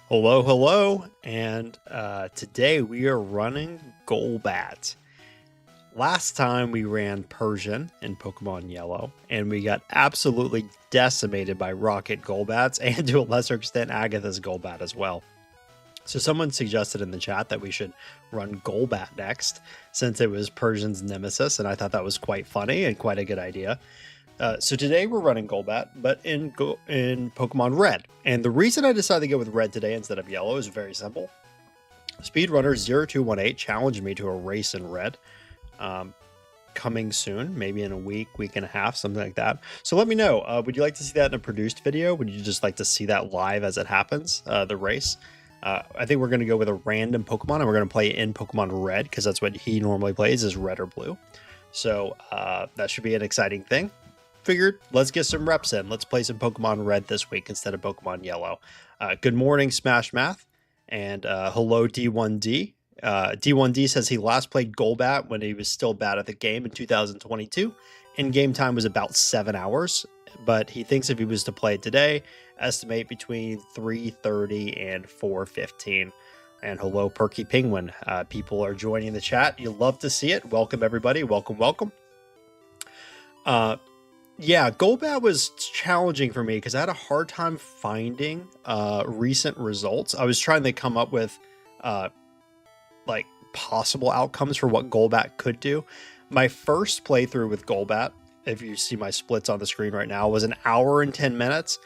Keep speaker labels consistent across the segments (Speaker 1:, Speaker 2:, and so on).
Speaker 1: Hello, hello, and today we are running Golbat. Last time we ran Persian in Pokemon Yellow, and we got absolutely decimated by Rocket Golbats, and to a lesser extent, Agatha's Golbat as well. So someone suggested in the chat that we should run Golbat next, since it was Persian's nemesis, and I thought that was quite funny and quite a good idea. So today we're running Golbat, but in Pokemon Red. And the reason I decided to go with Red today instead of Yellow is very simple. Speedrunner0218 challenged me to a race in Red. Coming soon, maybe in a week and a half, something like that. So let me know, would you like to see that in a produced video? Would you just like to see that live as it happens, the race? I think we're going to go with a random Pokemon, and we're going to play in Pokemon Red, because that's what he normally plays, is red or blue. So that should be an exciting thing. Figured, let's get some reps in. Let's play some Pokemon Red this week instead of Pokemon Yellow. Good morning, Smash Math, and hello, D1D. D1D says he last played Golbat when he was still bad at the game in 2022. In-game time was about 7 hours, but he thinks if he was to play it today, estimate between 3:30 and 4:15. And hello, Perky Penguin. People are joining the chat. You love to see it. Welcome, everybody. Welcome, welcome. Yeah, Golbat was challenging for me because I had a hard time finding recent results. I was trying to come up with like possible outcomes for what Golbat could do. My first playthrough with Golbat, if you see my splits on the screen right now, was an hour and 10 minutes.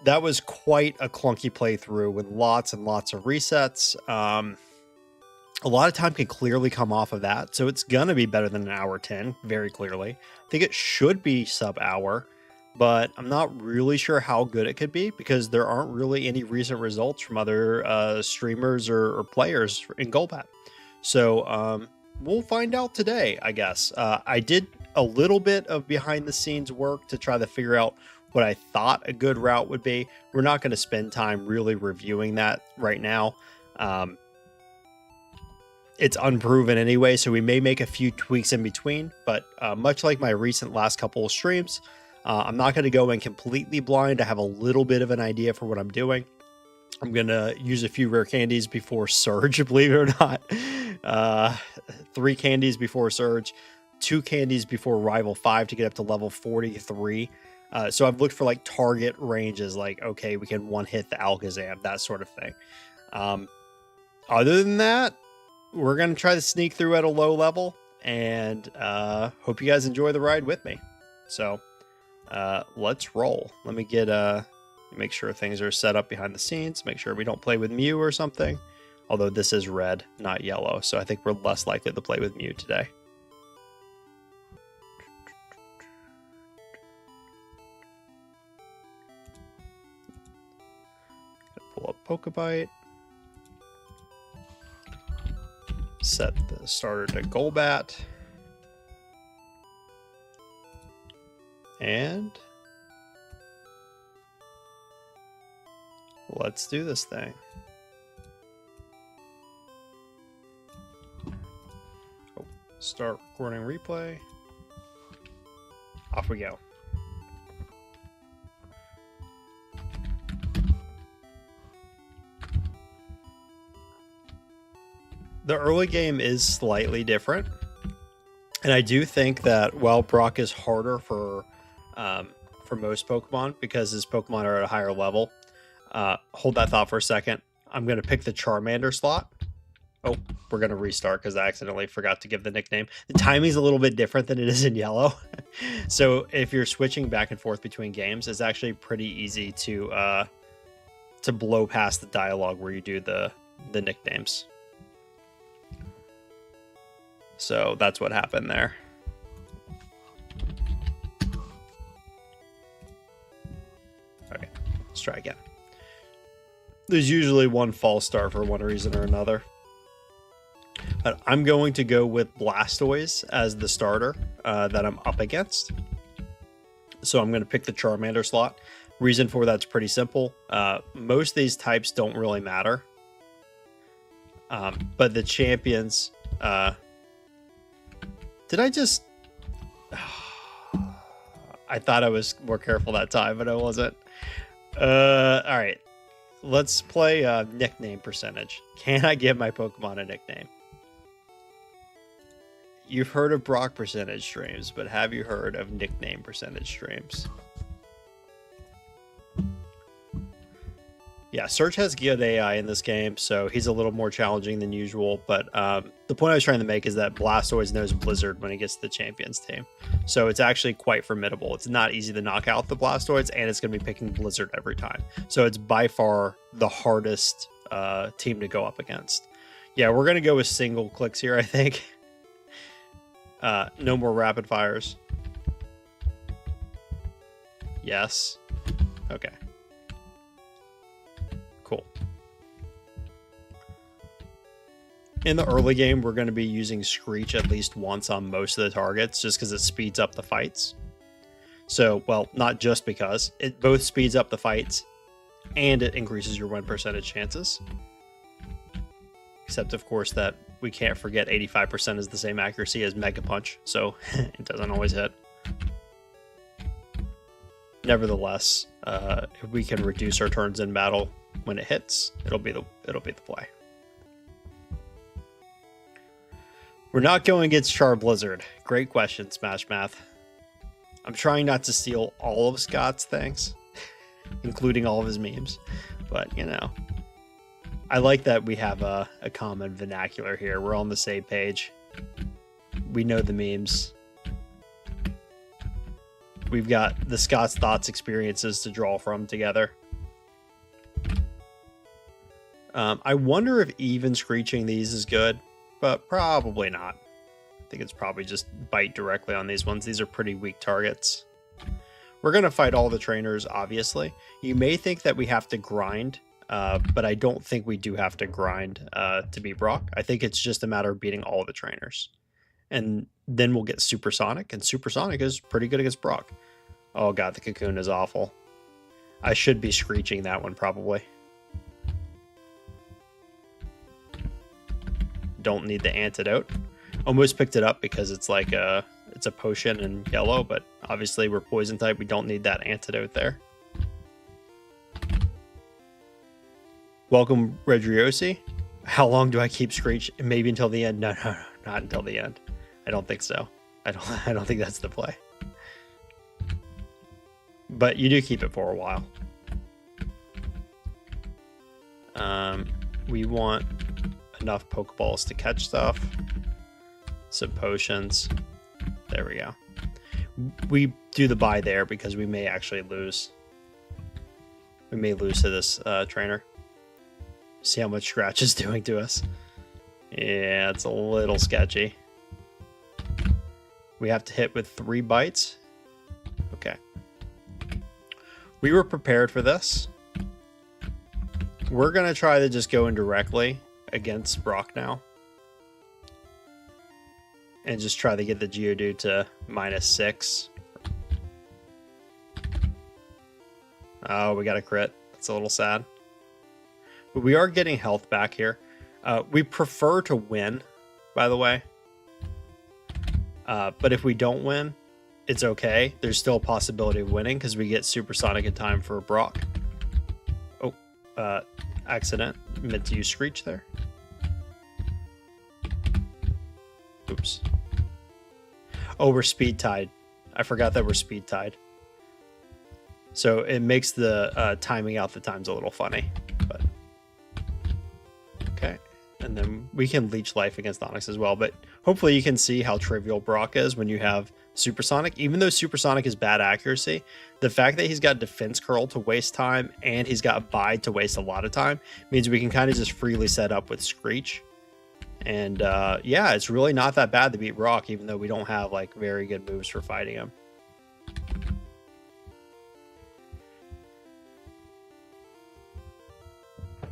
Speaker 1: That was quite a clunky playthrough with lots and lots of resets. A lot of time can clearly come off of that, so it's going to be better than an hour 10, very clearly. I think it should be sub-hour, but I'm not really sure how good it could be because there aren't really any recent results from other streamers or players in Golbat. So we'll find out today, I guess. I did a little bit of behind-the-scenes work to try to figure out what I thought a good route would be. We're not going to spend time really reviewing that right now. It's unproven anyway, so we may make a few tweaks in between, but much like my recent last couple of streams, I'm not going to go in completely blind. I have a little bit of an idea for what I'm doing. I'm going to use a few rare candies before Surge, believe it or not. 3 candies before Surge, 2 candies before Rival 5 to get up to level 43. So I've looked for like target ranges, like, okay, we can one-hit the Alakazam, that sort of thing. Other than that, we're going to try to sneak through at a low level, and hope you guys enjoy the ride with me. So let's roll. Let me get make sure things are set up behind the scenes, make sure we don't play with Mew or something. Although this is red, not yellow, so I think we're less likely to play with Mew today. Pull up Pokebite. Set the starter to Golbat. And let's do this thing. Oh, start recording replay. Off we go. The early game is slightly different, and I do think that while Brock is harder for most Pokemon because his Pokemon are at a higher level, hold that thought for a second. I'm going to pick the Charmander slot. Oh, we're going to restart because I accidentally forgot to give the nickname. The timing's a little bit different than it is in Yellow. So if you're switching back and forth between games, it's actually pretty easy to blow past the dialogue where you do the nicknames. So that's what happened there. Okay, let's try again. There's usually one false start for one reason or another. But I'm going to go with Blastoise as the starter that I'm up against. So I'm going to pick the Charmander slot. Reason for that's pretty simple. Most of these types don't really matter. But the champions... Did I just... I thought I was more careful that time, but I wasn't. All right. let's play nickname percentage. Can I give my Pokemon a nickname? You've heard of Brock percentage streams, but have you heard of nickname percentage streams? Yeah, Search has good AI in this game, so he's a little more challenging than usual. But the point I was trying to make is that Blastoise knows Blizzard when he gets to the Champions team. So it's actually quite formidable. It's not easy to knock out the Blastoise, and it's going to be picking Blizzard every time. So it's by far the hardest team to go up against. Yeah, we're going to go with single clicks here, I think. No more rapid fires. Yes. Okay. Cool. In the early game, we're going to be using Screech at least once on most of the targets, just because it speeds up the fights. So, well, not just because. It both speeds up the fights, and it increases your win percentage chances. Except, of course, that we can't forget 85% is the same accuracy as Mega Punch, so it doesn't always hit. Nevertheless, if we can reduce our turns in battle when it hits, it'll be the play. We're not going against Char Blizzard. Great question, Smash Math. I'm trying not to steal all of Scott's things, including all of his memes, but you know, I like that we have a common vernacular here. We're on the same page. We know the memes. We've got the Scott's Thoughts experiences to draw from together. I wonder if even screeching these is good, but probably not. I think it's probably just bite directly on these ones. These are pretty weak targets. We're going to fight all the trainers, obviously. You may think that we have to grind, but I don't think we do have to grind to beat Brock. I think it's just a matter of beating all the trainers. And then we'll get Supersonic, and Supersonic is pretty good against Brock. Oh god, the Cocoon is awful. I should be screeching that one, probably. Don't need the antidote. Almost picked it up because it's like it's a potion in yellow, but obviously we're poison type. We don't need that antidote there. Welcome, Redriosi. How long do I keep Screech? Maybe until the end? No, not until the end. I don't think so. I don't think that's the play. But you do keep it for a while. We want enough Pokeballs to catch stuff. Some potions. There we go. We do the buy there because we may actually lose. We may lose to this trainer. See how much Scratch is doing to us. Yeah, it's a little sketchy. We have to hit with 3 bites. Okay. We were prepared for this. We're going to try to just go in directly against Brock now. And just try to get the Geodude to -6. Oh, we got a crit. That's a little sad. But we are getting health back here. We prefer to win, by the way. But if we don't win, it's okay. There's still a possibility of winning because we get Supersonic in time for Brock. Oh, accident. Meant to use Screech there. Oops. Oh, we're speed tied. I forgot that we're speed tied. So it makes the timing out the times a little funny. But okay. And then we can leech life against Onix as well. But hopefully you can see how trivial Brock is when you have Supersonic. Even though Supersonic is bad accuracy, the fact that he's got Defense Curl to waste time and he's got Bide to waste a lot of time means we can kind of just freely set up with Screech. And yeah, it's really not that bad to beat Brock, even though we don't have like very good moves for fighting him.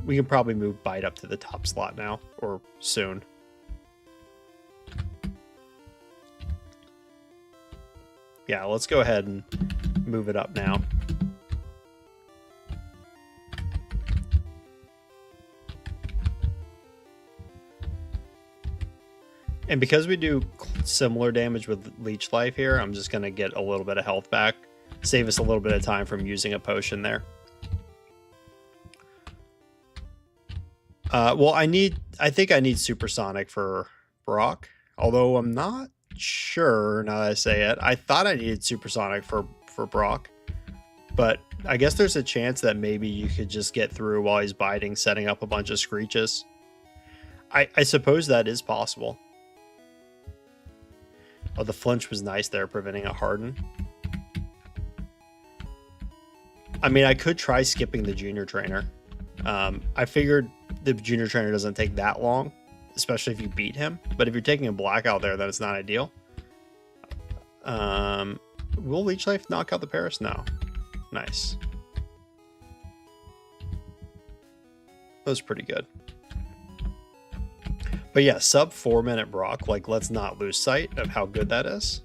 Speaker 1: We can probably move Bite up to the top slot now, or soon. Yeah, let's go ahead and move it up now. And because we do similar damage with Leech Life here, I'm just going to get a little bit of health back. Save us a little bit of time from using a potion there. Well, I think I need supersonic for Brock, although I'm not sure now that I say it. I thought I needed supersonic for Brock, but I guess there's a chance that maybe you could just get through while he's biting, setting up a bunch of screeches. I suppose that is possible. Oh, the flinch was nice there, preventing a harden. I mean, I could try skipping the junior trainer. I figured the junior trainer doesn't take that long, especially if you beat him. But if you're taking a blackout there, then it's not ideal. Will Leech Life knock out the Paris? No. Nice. That was pretty good. But yeah, sub 4-minute Brock, like, let's not lose sight of how good that is.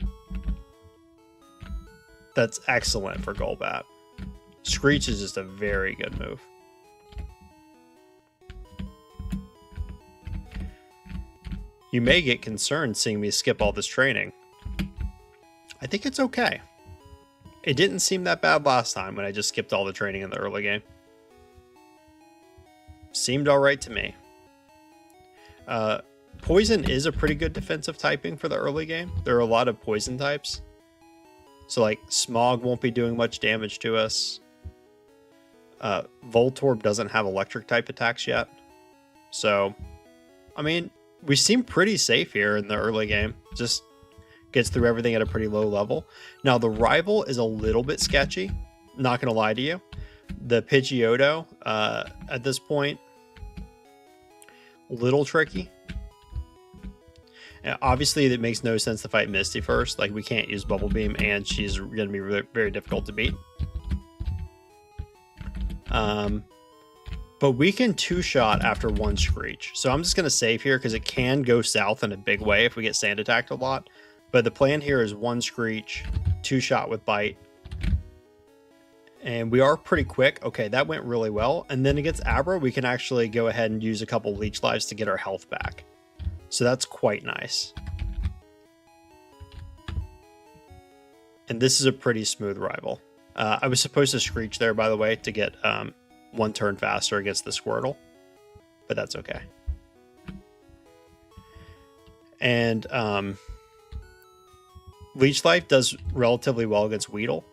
Speaker 1: That's excellent for Golbat. Screech is just a very good move. You may get concerned seeing me skip all this training. I think it's okay. It didn't seem that bad last time when I just skipped all the training in the early game. Seemed alright to me. Poison is a pretty good defensive typing for the early game. There are a lot of poison types. So like Smog won't be doing much damage to us. Voltorb doesn't have electric type attacks yet. So, I mean, we seem pretty safe here in the early game. Just gets through everything at a pretty low level. Now the rival is a little bit sketchy. Not going to lie to you. The Pidgeotto at this point, a little tricky. Obviously, it makes no sense to fight Misty first. Like, we can't use Bubble Beam, and she's going to be very difficult to beat. But we can two-shot after one Screech. So I'm just going to save here because it can go south in a big way if we get sand attacked a lot. But the plan here is one Screech, two-shot with Bite. And we are pretty quick. Okay, that went really well. And then against Abra, we can actually go ahead and use a couple Leech Lives to get our health back. So that's quite nice. And this is a pretty smooth rival. I was supposed to Screech there, by the way, to get one turn faster against the Squirtle. But that's okay. And Leech Life does relatively well against Weedle.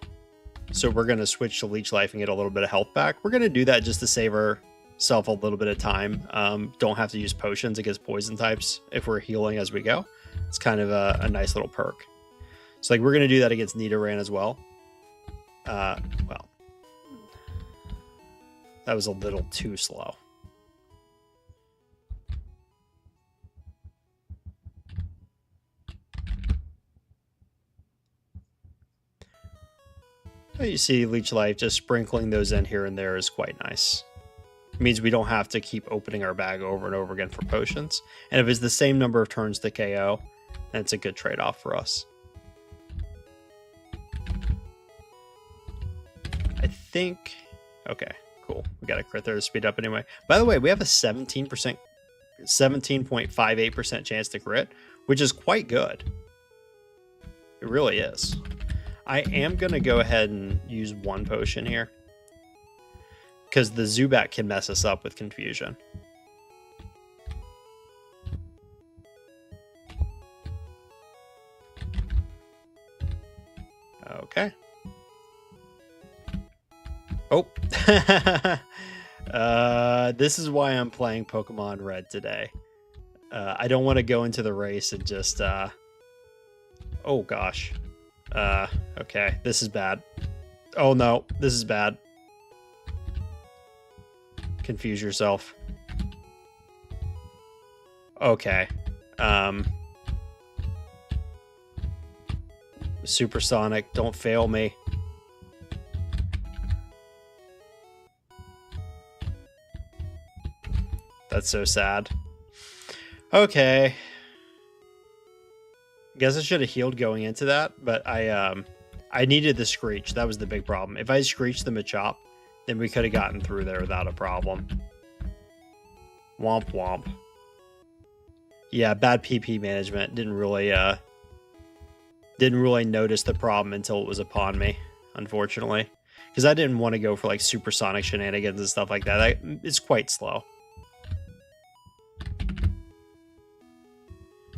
Speaker 1: So we're going to switch to Leech Life and get a little bit of health back. We're going to do that just to save ourselves a little bit of time. Don't have to use potions against poison types if we're healing as we go. It's kind of a nice little perk. So like we're going to do that against Nidoran as well. Well, that was a little too slow. You see Leech Life just sprinkling those in here and there is quite nice. It means we don't have to keep opening our bag over and over again for potions. And if it's the same number of turns to KO, then it's a good trade-off for us. I think... Okay, cool. We got a crit there to speed up anyway. By the way, we have a 17.58% chance to crit, which is quite good. It really is. I am going to go ahead and use one potion here, because the Zubat can mess us up with confusion. Okay. Oh. This is why I'm playing Pokemon Red today. I don't want to go into the race and just... Oh, gosh. Okay, this is bad. Oh no, this is bad. Confuse yourself. Okay. Supersonic, don't fail me. That's so sad. Okay. Guess I should have healed going into that, but I needed the Screech. That was the big problem. If I Screeched the Machop, then we could have gotten through there without a problem. Womp womp. Yeah, bad PP management. Didn't really notice the problem until it was upon me, unfortunately. Because I didn't want to go for like supersonic shenanigans and stuff like that. It's quite slow.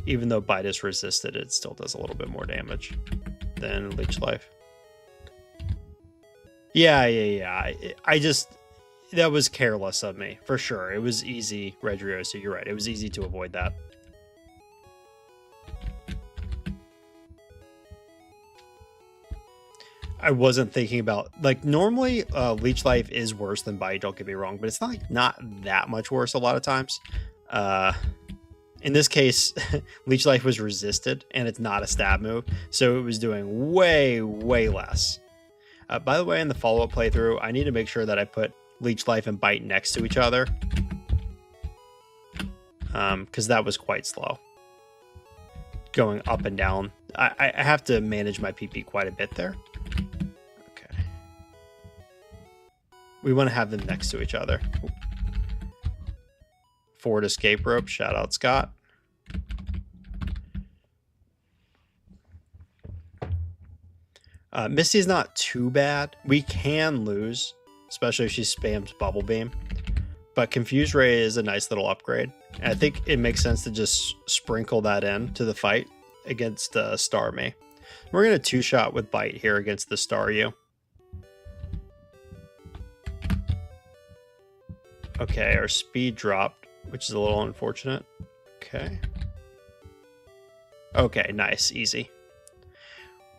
Speaker 1: Even though Bite is resisted, it still does a little bit more damage than Leech Life. Yeah. I just, that was careless of me, for sure. It was easy, Redriosa, you're right. It was easy to avoid that. I wasn't thinking about, like, normally Leech Life is worse than Bite, don't get me wrong, but it's not that much worse a lot of times. In this case, Leech Life was resisted, and it's not a stab move, so it was doing way less. By the way, in the follow-up playthrough, I need to make sure that I put Leech Life and Bite next to each other, because that was quite slow. Going up and down. I have to manage my PP quite a bit there. Okay. We want to have them next to each other. Forward escape rope. Shout out Scott. Misty's not too bad. We can lose, especially if she spams Bubble Beam. But Confuse Ray is a nice little upgrade. And I think it makes sense to just sprinkle that in to the fight against Starmie. We're going to two-shot with Bite here against the Staryu. Okay, our speed dropped, which is a little unfortunate. Okay. Okay, nice, easy.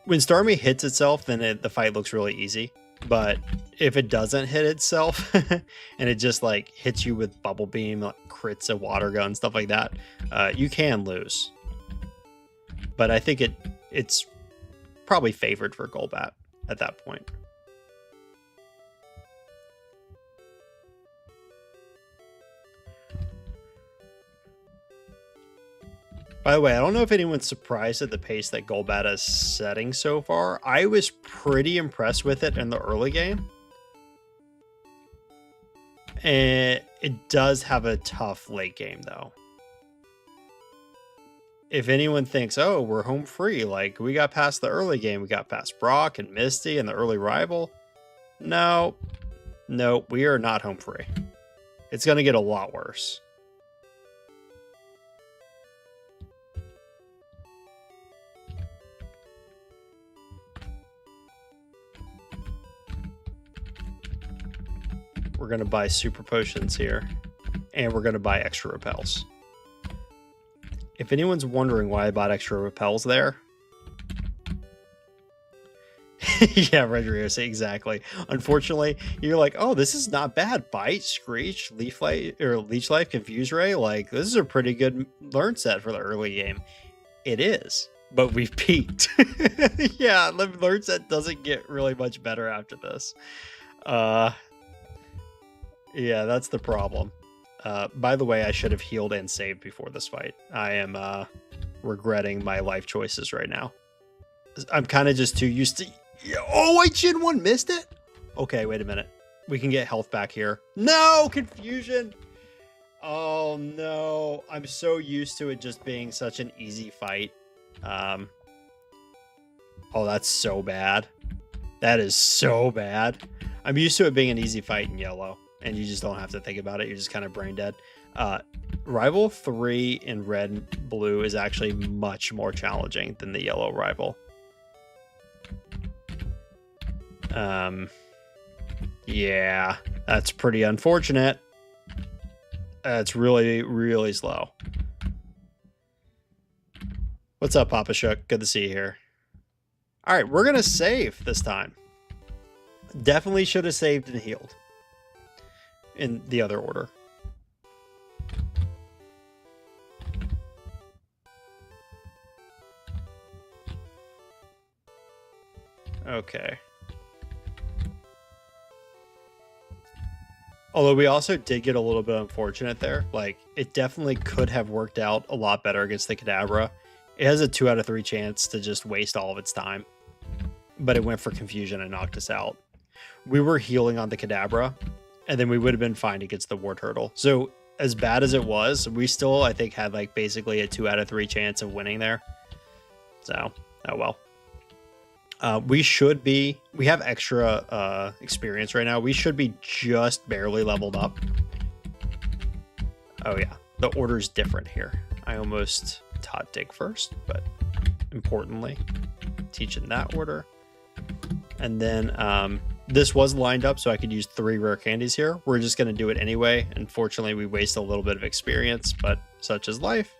Speaker 1: When Starmie hits itself, then the fight looks really easy. But if it doesn't hit itself, and it just like hits you with Bubble Beam, like crits a Water Gun, stuff like that, you can lose. But I think it's probably favored for Golbat at that point. By the way, I don't know if anyone's surprised at the pace that Golbat is setting so far. I was pretty impressed with it in the early game. And it does have a tough late game, though. If anyone thinks, oh, we're home free, like we got past the early game, we got past Brock and Misty and the early rival. No, we are not home free. It's going to get a lot worse. We're going to buy super potions here, and we're going to buy extra repels. If anyone's wondering why I bought extra repels there. Yeah, Redriosa, exactly. Unfortunately, you're like, oh, this is not bad. Bite, Screech, Leech Life, Confuse Ray. Like, this is a pretty good learn set for the early game. It is, but we've peaked. Yeah, learn set doesn't get really much better after this. Yeah, that's the problem. By the way, I should have healed and saved before this fight. I am regretting my life choices right now. I'm kind of just too used to... Oh, I Chin 1 missed it? Okay, wait a minute. We can get health back here. No! Confusion! Oh, no. I'm so used to it just being such an easy fight. Oh, that's so bad. That is so bad. I'm used to it being an easy fight in yellow. And you just don't have to think about it. You're just kind of brain dead. Rival 3 in red and blue is actually much more challenging than the yellow rival. Yeah, that's pretty unfortunate. It's really slow. What's up, Papa Shook? Good to see you here. All right, we're going to save this time. Definitely should have saved and healed in the other order. Okay. Although we also did get a little bit unfortunate there. Like, it definitely could have worked out a lot better against the Kadabra. It has a 2 out of 3 chance to just waste all of its time. But it went for confusion and knocked us out. We were healing on the Kadabra, and then we would have been fine against the War Turtle. So as bad as it was, we still, I think, had like basically a 2 out of 3 chance of winning there. So, oh well. We have extra experience right now. We should be just barely leveled up. Oh yeah, the order's different here. I almost taught dig first, but importantly, teach in that order. And then this was lined up so I could use 3 rare candies here. We're just going to do it anyway. Unfortunately, we waste a little bit of experience, but such is life.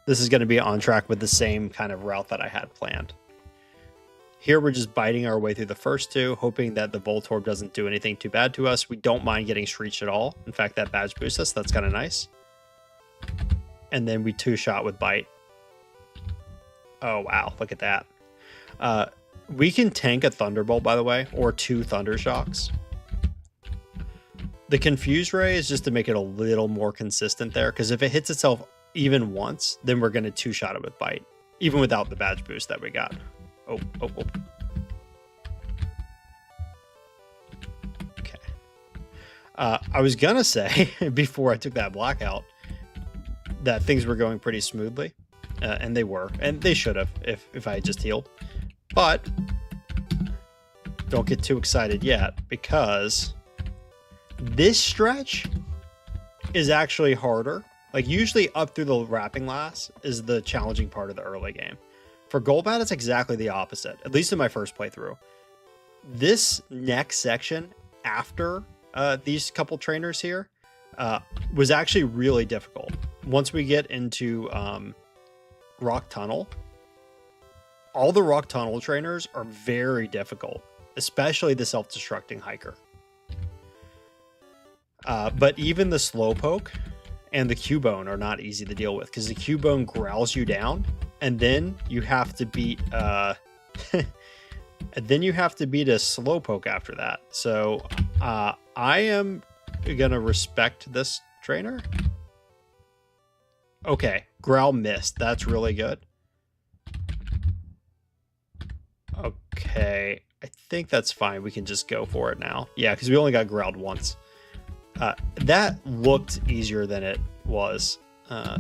Speaker 1: This is going to be on track with the same kind of route that I had planned. Here, we're just biting our way through the first 2, hoping that the Voltorb doesn't do anything too bad to us. We don't mind getting Shreeched at all. In fact, that badge boosts us. That's kind of nice. And then we 2-shot with Bite. Oh, wow. Look at that. We can tank a Thunderbolt, by the way, or 2 Thunder Shocks. The Confuse Ray is just to make it a little more consistent there, because if it hits itself even once, then we're going to 2-shot it with Bite, even without the badge boost that we got. Oh. Okay. I was going to say, before I took that blackout, that things were going pretty smoothly, and they were, and they should have if I had just healed. But don't get too excited yet, because this stretch is actually harder. Like, usually up through the wrapping last is the challenging part of the early game. For Golbat, it's exactly the opposite, at least in my first playthrough. This next section after these couple trainers here was actually really difficult. Once we get into Rock Tunnel, all the Rock Tunnel trainers are very difficult, especially the self-destructing hiker. But even the Slowpoke and the Cubone are not easy to deal with, because the Cubone growls you down, and then you have to beat and then you have to beat a Slowpoke after that. So I am gonna respect this trainer. Okay, Growl missed. That's really good. Okay, I think that's fine. We can just go for it now. Yeah, because we only got growled once. That looked easier than it was.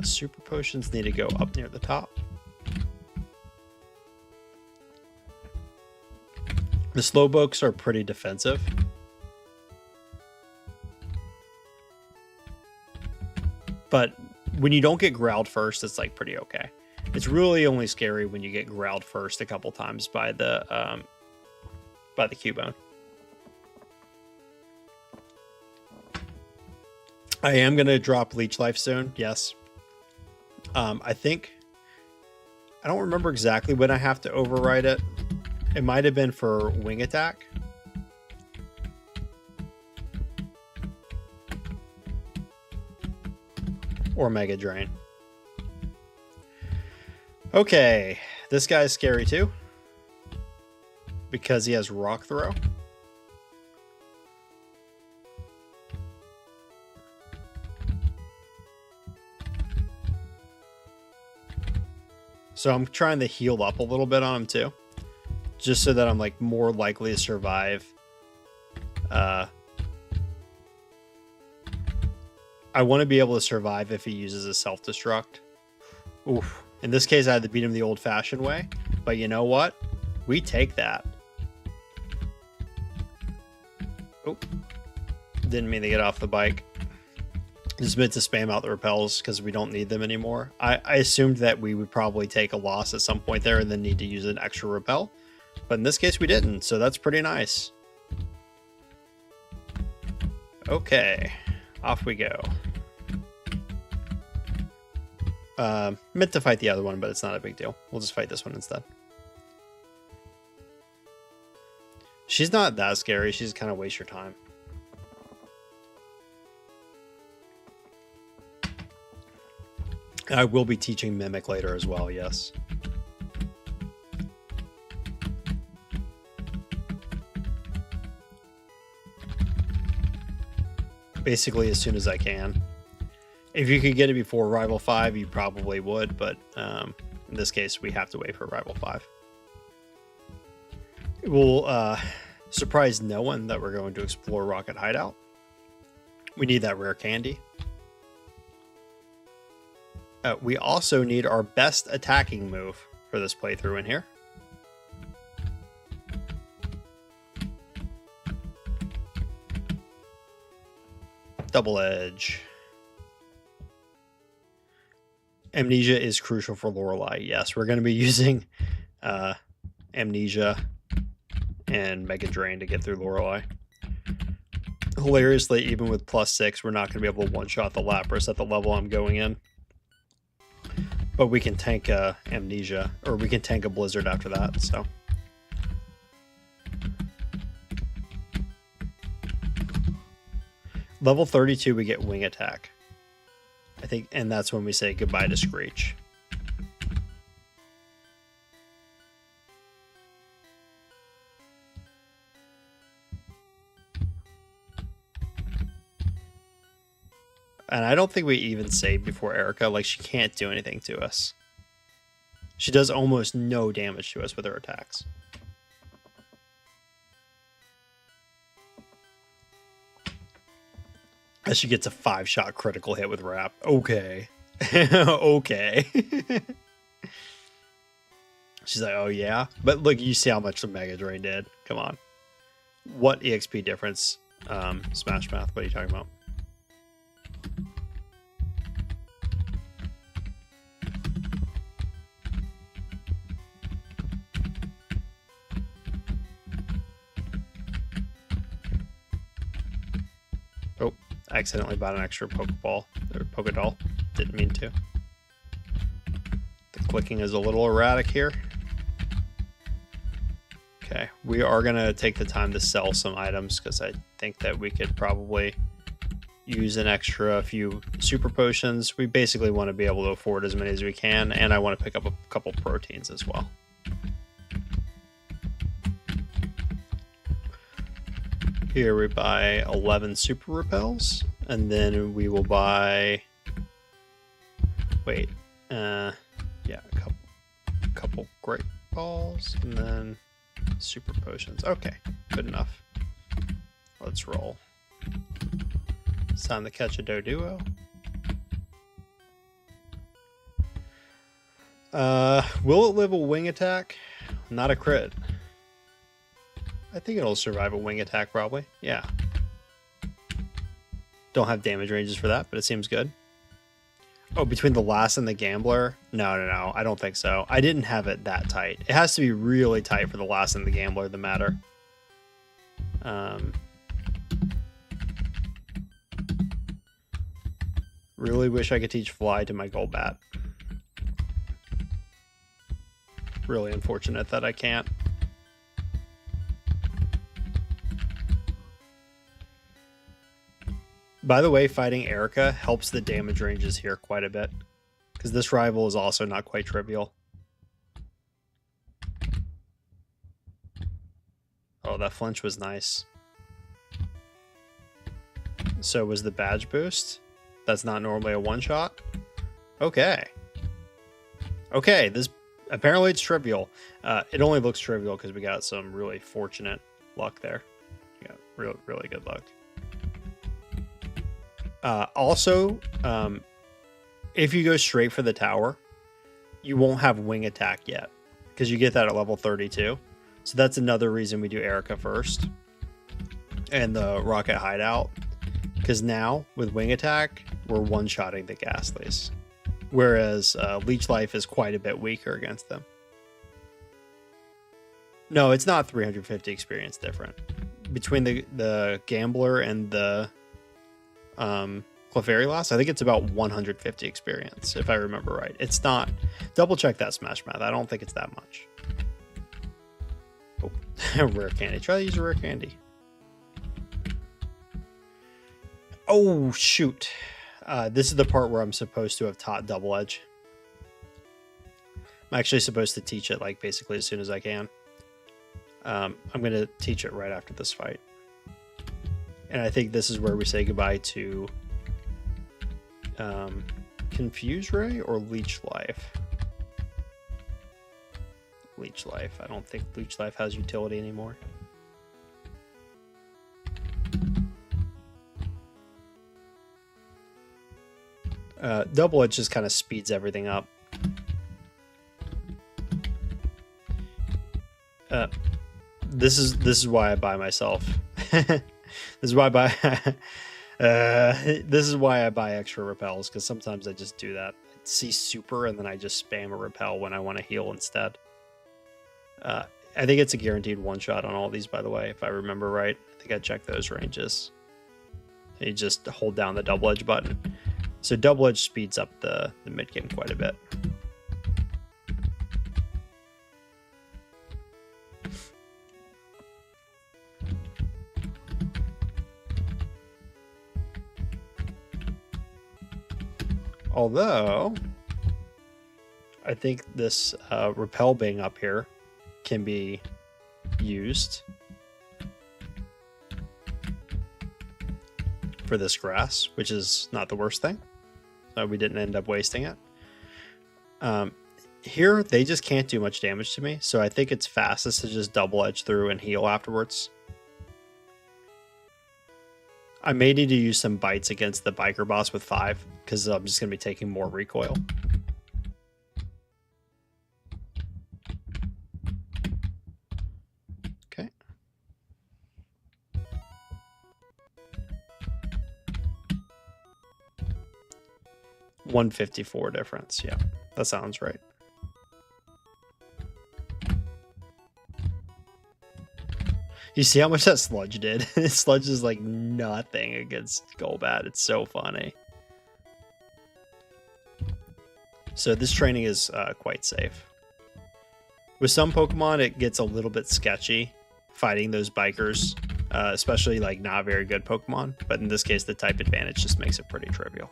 Speaker 1: Super potions need to go up near the top. The Slowpokes are pretty defensive. But when you don't get growled first, it's like pretty okay. It's really only scary when you get growled first a couple times by the Cubone. I am going to drop Leech Life soon, yes. I think... I don't remember exactly when I have to override it. It might have been for Wing Attack. Or Mega Drain. Okay, this guy's scary too, because he has Rock Throw. So I'm trying to heal up a little bit on him too, just so that I'm like more likely to survive. I want to be able to survive if he uses a self-destruct. Oof. In this case, I had to beat him the old-fashioned way. But you know what? We take that. Oh. Didn't mean to get off the bike. Just meant to spam out the repels because we don't need them anymore. I assumed that we would probably take a loss at some point there and then need to use an extra repel. But in this case, we didn't. So that's pretty nice. Okay. Off we go. Meant to fight the other one, but it's not a big deal. We'll just fight this one instead. She's not that scary. She's kind of waste your time. I will be teaching Mimic later as well, yes. Basically as soon as I can. If you could get it before Rival 5, you probably would, but in this case, we have to wait for Rival 5. It will surprise no one that we're going to explore Rocket Hideout. We need that rare candy. We also need our best attacking move for this playthrough in here. Double Edge. Amnesia is crucial for Lorelei. Yes, we're going to be using Amnesia and Mega Drain to get through Lorelei. Hilariously, even with +6, we're not going to be able to one-shot the Lapras at the level I'm going in. But we can tank Amnesia, or we can tank a Blizzard after that, so. Level 32, we get Wing Attack. I think, and that's when we say goodbye to Screech. And I don't think we even save before Erica. Like, she can't do anything to us. She does almost no damage to us with her attacks. As she gets a 5-shot critical hit with Wrap. Okay. Okay. She's like, oh yeah? But look, you see how much the Mega Drain did. Come on. What EXP difference? Smash Mouth, what are you talking about? Oh, I accidentally bought an extra Pokeball, or Pokédoll. Didn't mean to. The clicking is a little erratic here. Okay, we are going to take the time to sell some items because I think that we could probably use an extra few super potions. We basically want to be able to afford as many as we can, and I want to pick up a couple proteins as well. Here we buy 11 super repels, and then we will buy, wait, yeah, a couple great balls, and then super potions. Okay, good enough. Let's roll. It's time to catch a Doduo. Will it live a wing attack? Not a crit. I think it'll survive a wing attack probably. Yeah. Don't have damage ranges for that, but it seems good. Oh, between the last and the Gambler? No. I don't think so. I didn't have it that tight. It has to be really tight for the last and the Gambler to matter. Really wish I could teach Fly to my Golbat. Really unfortunate that I can't. By the way, fighting Erica helps the damage ranges here quite a bit, because this rival is also not quite trivial. Oh, that flinch was nice. So was the badge boost. That's not normally a one-shot. Okay. Okay, this apparently it's trivial. It only looks trivial because we got some really fortunate luck there. Yeah, really good luck. Also, if you go straight for the tower, you won't have wing attack yet because you get that at level 32. So that's another reason we do Erica first and the Rocket Hideout, because now with wing attack, we're one-shotting the Ghastlies, whereas Leech Life is quite a bit weaker against them. No, it's not 350 experience different. Between the Gambler and the Clefairy Loss, I think it's about 150 experience, if I remember right. It's not. Double check that, Smash Mouth. I don't think it's that much. Oh, rare candy. Try to use a rare candy. Oh, shoot. This is the part where I'm supposed to have taught Double Edge. I'm actually supposed to teach it, like, basically as soon as I can. I'm going to teach it right after this fight. And I think this is where we say goodbye to Confuse Ray or Leech Life. Leech Life. I don't think Leech Life has utility anymore. Double Edge just kind of speeds everything up. This is why I buy myself. This is why I buy. This is why I buy extra repels, because sometimes I just do that. see super and then I just spam a repel when I want to heal instead. I think it's a guaranteed one-shot on all these, by the way, if I remember right. I think I checked those ranges. You just hold down the double edge button. So double edge speeds up the mid game quite a bit. Although, I think this repel being up here can be used for this grass, which is not the worst thing. So we didn't end up wasting it. Here, they just can't do much damage to me, so I think it's fastest to just double edge through and heal afterwards. I may need to use some bites against the biker boss with 5, because I'm just going to be taking more recoil. Okay. $154 difference. Yeah, that sounds right. You see how much that sludge did? Sludge is like nothing against Golbat. It's so funny. So this training is quite safe. With some Pokemon, it gets a little bit sketchy fighting those bikers, especially like not very good Pokemon. But in this case, the type advantage just makes it pretty trivial.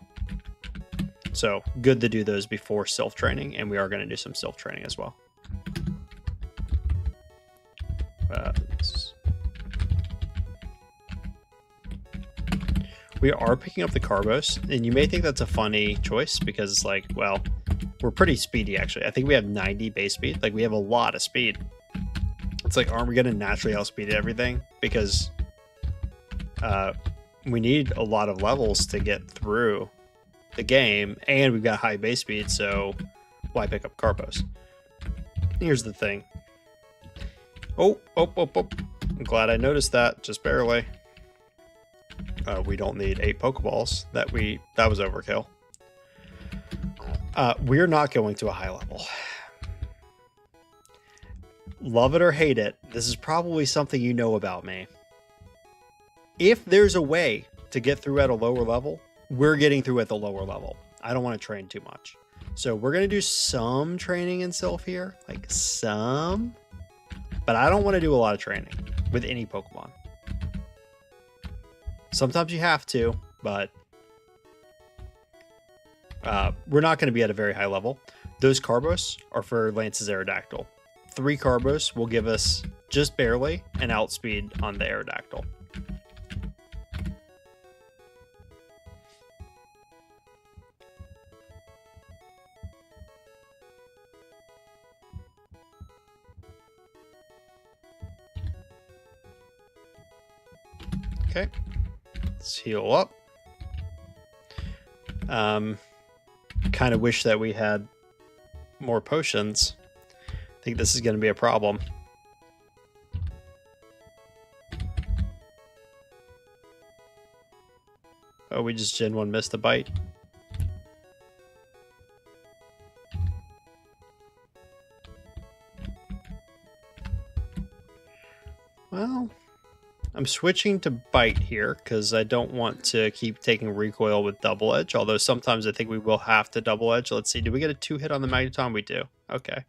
Speaker 1: So good to do those before Sylph training, and we are going to do some Sylph training as well. We are picking up the Carbos, and you may think that's a funny choice because it's like, well, we're pretty speedy actually. I think we have 90 base speed. Like we have a lot of speed. It's like, aren't we going to naturally outspeed everything? Because we need a lot of levels to get through the game, and we've got high base speed, so why pick up Carbos? Here's the thing. Oh. I'm glad I noticed that, just barely. We don't need 8 Pokeballs. That was overkill. We're not going to a high level. Love it or hate it, this is probably something you know about me. If there's a way to get through at a lower level, we're getting through at the lower level. I don't want to train too much. So we're going to do some training in Sylph here, like some, but I don't want to do a lot of training with any Pokemon. Sometimes you have to, but we're not going to be at a very high level. Those Carbos are for Lance's Aerodactyl. 3 Carbos will give us just barely an outspeed on the Aerodactyl. Okay. Let's heal up. Kind of wish that we had more potions. I think this is going to be a problem. Oh, we just Gen 1 missed a bite. Well, I'm switching to bite here because I don't want to keep taking recoil with double edge, although sometimes I think we will have to double edge. Let's see, do we get a 2-hit on the Magneton? We do. Okay.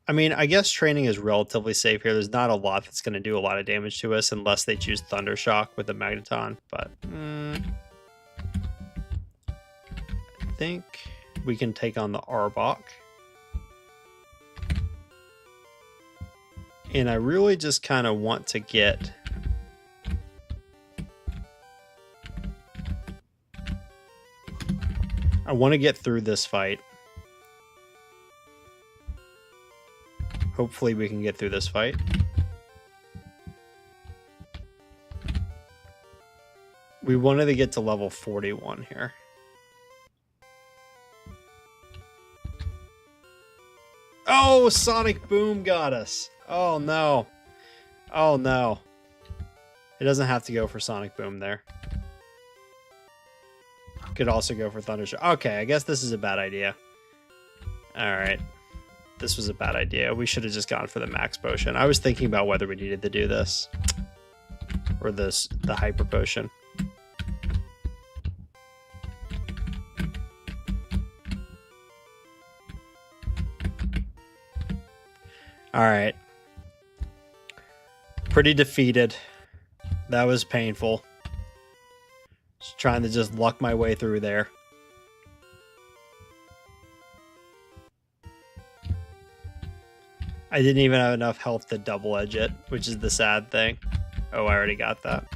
Speaker 1: I mean, I guess training is relatively safe here. There's not a lot that's going to do a lot of damage to us unless they choose Thunder Shock with the Magneton, but I think we can take on the Arbok. And I really just kind of want to get through this fight. Hopefully we can get through this fight. We wanted to get to level 41 here. Oh, Sonic Boom got us. Oh no. Oh no. It doesn't have to go for Sonic Boom there. Could also go for Thundershock. Okay, I guess this is a bad idea. Alright. This was a bad idea. We should have just gone for the max potion. I was thinking about whether we needed to do this. Or the hyper potion. Alright. Pretty defeated. That was painful. Just trying to just luck my way through there. I didn't even have enough health to double edge it, which is the sad thing. Oh, I already got that.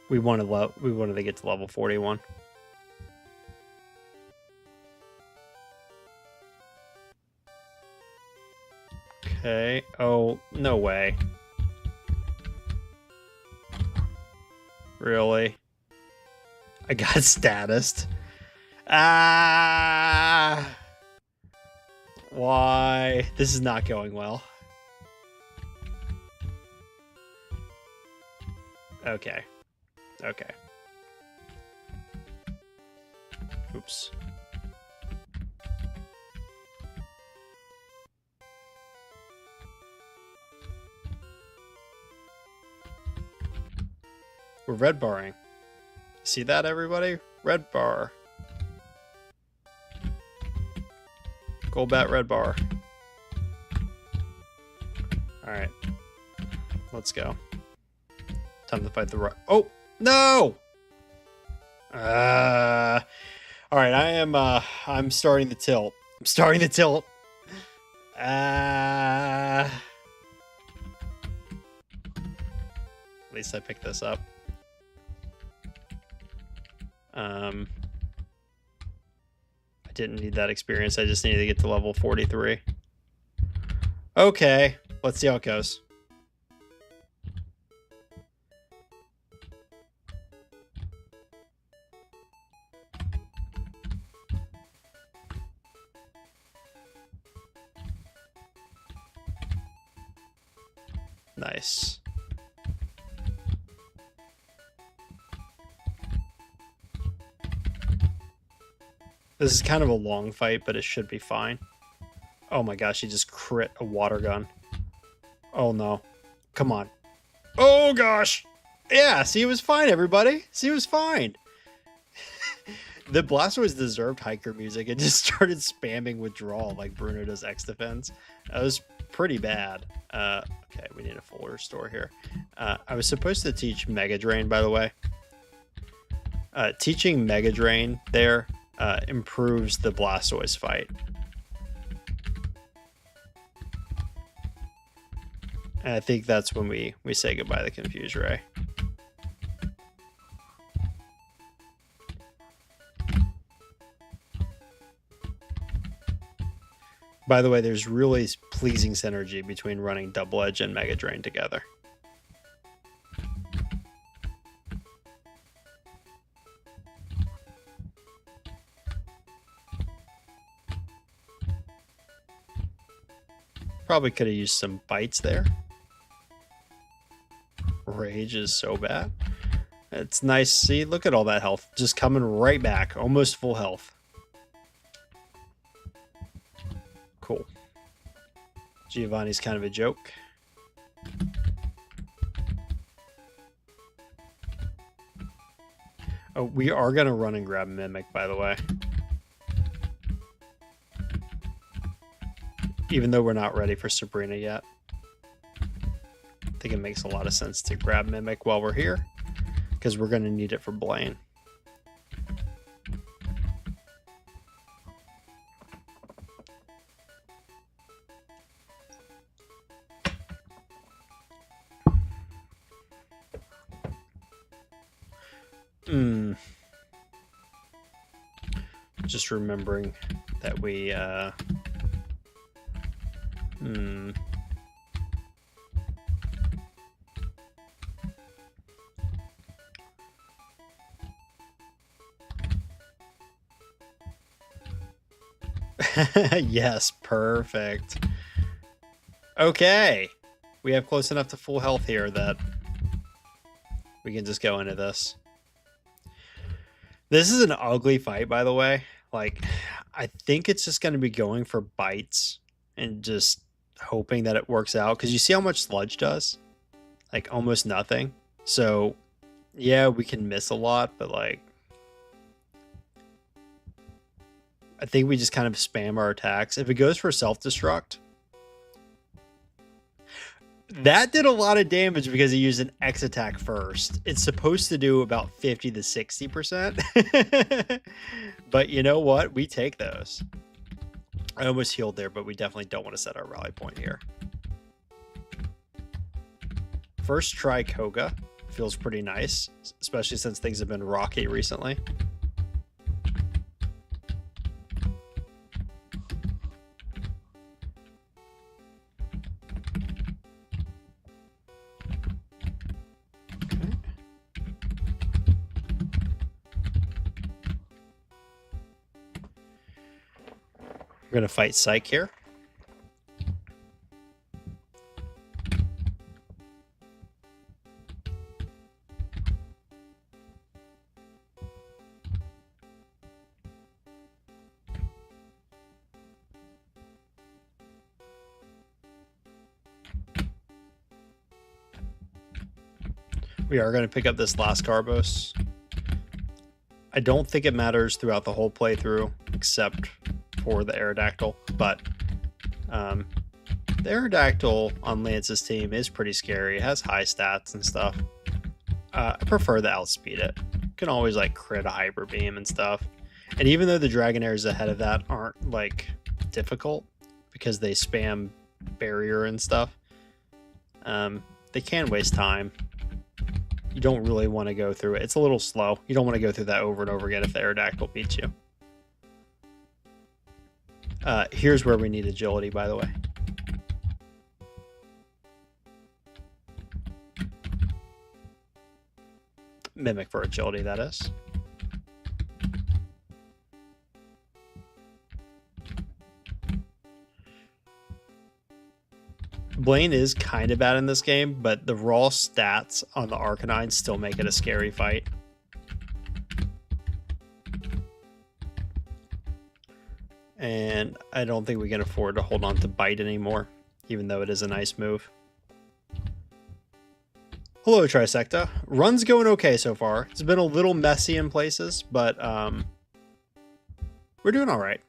Speaker 1: We wanted to get to level 41. Okay. Oh, no way. Really? I got statused. Ah! Why? This is not going well. Okay. Okay. Oops. We're red barring. See that, everybody? Red bar. Golbat red bar. Alright. Let's go. Time to fight the right. Oh! No! Alright, I'm starting the tilt. I'm starting the tilt. At least I picked this up. I didn't need that experience. I just needed to get to level 43. Okay, let's see how it goes. Nice. This is kind of a long fight, but it should be fine. Oh my gosh, he just crit a water gun. Oh no. Come on. Oh gosh! Yeah, see, it was fine, everybody. See, it was fine. The Blastoise deserved hiker music. It just started spamming withdrawal like Bruno does X defense. That was pretty bad. Okay, we need a full restore here. I was supposed to teach Mega Drain, by the way. Teaching Mega Drain there improves the Blastoise fight. And I think that's when we say goodbye to the Confuse Ray. By the way, there's really pleasing synergy between running Double Edge and Mega Drain together. Probably could have used some bites there. Rage is so bad. It's nice. See, look at all that health. Just coming right back. Almost full health. Cool. Giovanni's kind of a joke. Oh, we are going to run and grab Mimic, by the way. Even though we're not ready for Sabrina yet. I think it makes a lot of sense to grab Mimic while we're here, because we're going to need it for Blaine. Just remembering that we yes, perfect. Okay. We have close enough to full health here that We can just go into this. This is an ugly fight, by the way. Like, I think it's just going to be going for bites and just hoping that it works out. Because you see how much sludge does? Like, almost nothing. So, yeah, we can miss a lot, but, like, I think we just kind of spam our attacks. If it goes for self-destruct, that did a lot of damage because he used an X attack first. It's supposed to do about 50 to 60%. But you know what? We take those. I almost healed there, but we definitely don't want to set our rally point here. First try Koga. Feels pretty nice, especially since things have been rocky recently. We're going to fight Psych here. We are going to pick up this last Carbos. I don't think it matters throughout the whole playthrough, except for the Aerodactyl, but the Aerodactyl on Lance's team is pretty scary. It has high stats and stuff. I prefer the outspeed it. You can always like crit a Hyper Beam and stuff. And even though the Dragonairs ahead of that aren't like difficult because they spam barrier and stuff, they can waste time. You don't really want to go through it. It's a little slow. You don't want to go through that over and over again if the Aerodactyl beats you. Here's where we need agility, by the way. Mimic for agility, that is. Blaine is kind of bad in this game, but the raw stats on the Arcanine still make it a scary fight. And I don't think we can afford to hold on to Bite anymore, even though it is a nice move. Hello, Trisecta. Run's going okay so far. It's been a little messy in places, but we're doing all right.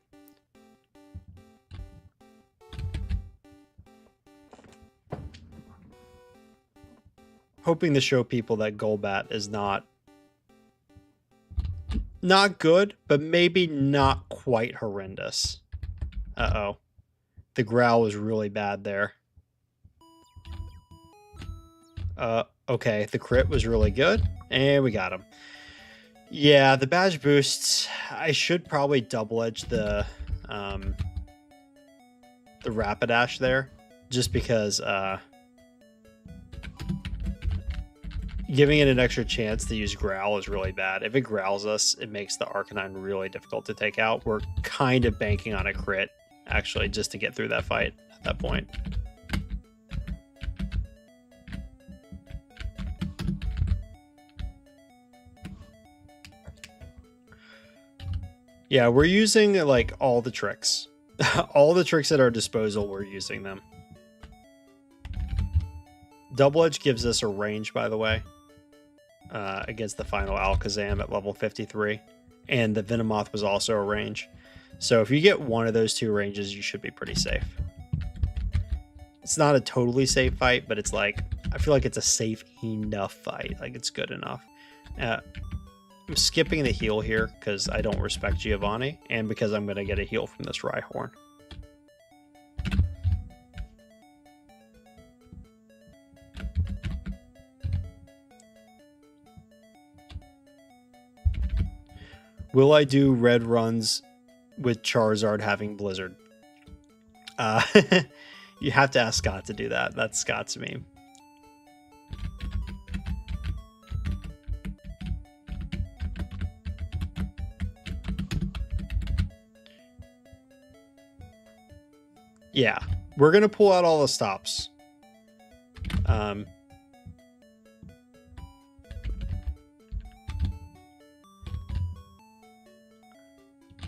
Speaker 1: Hoping to show people that Golbat is not good, but maybe not quite horrendous. Uh-oh. The growl was really bad there. Okay, the crit was really good, and we got him. Yeah, the badge boosts, I should probably double edge the Rapidash there, just because giving it an extra chance to use Growl is really bad. If it growls us, it makes the Arcanine really difficult to take out. We're kind of banking on a crit, actually, just to get through that fight at that point. Yeah, we're using like all the tricks. All the tricks at our disposal, we're using them. Double Edge gives us a range, by the way, against the final Alakazam at level 53. And the Venomoth was also a range. So if you get one of those two ranges, you should be pretty safe. It's not a totally safe fight, but it's like, I feel like it's a safe enough fight. Like, it's good enough. I'm skipping the heal here because I don't respect Giovanni, and because I'm going to get a heal from this Rhyhorn. Will I do red runs with Charizard having Blizzard? You have to ask Scott to do that. That's Scott's meme. Yeah, we're going to pull out all the stops.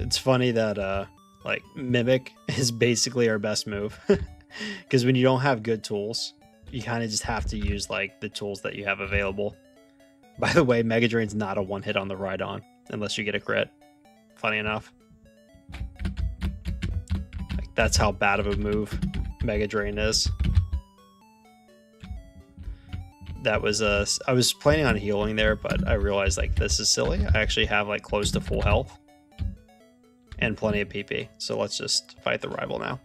Speaker 1: It's funny that like Mimic is basically our best move. Because when you don't have good tools, you kind of just have to use like the tools that you have available. By the way, Mega Drain's not a one hit on the ride on unless you get a crit. Funny enough. Like, that's how bad of a move Mega Drain is. That was I was planning on healing there, but I realized like this is silly. I actually have like close to full health and plenty of PP. So let's just fight the rival now.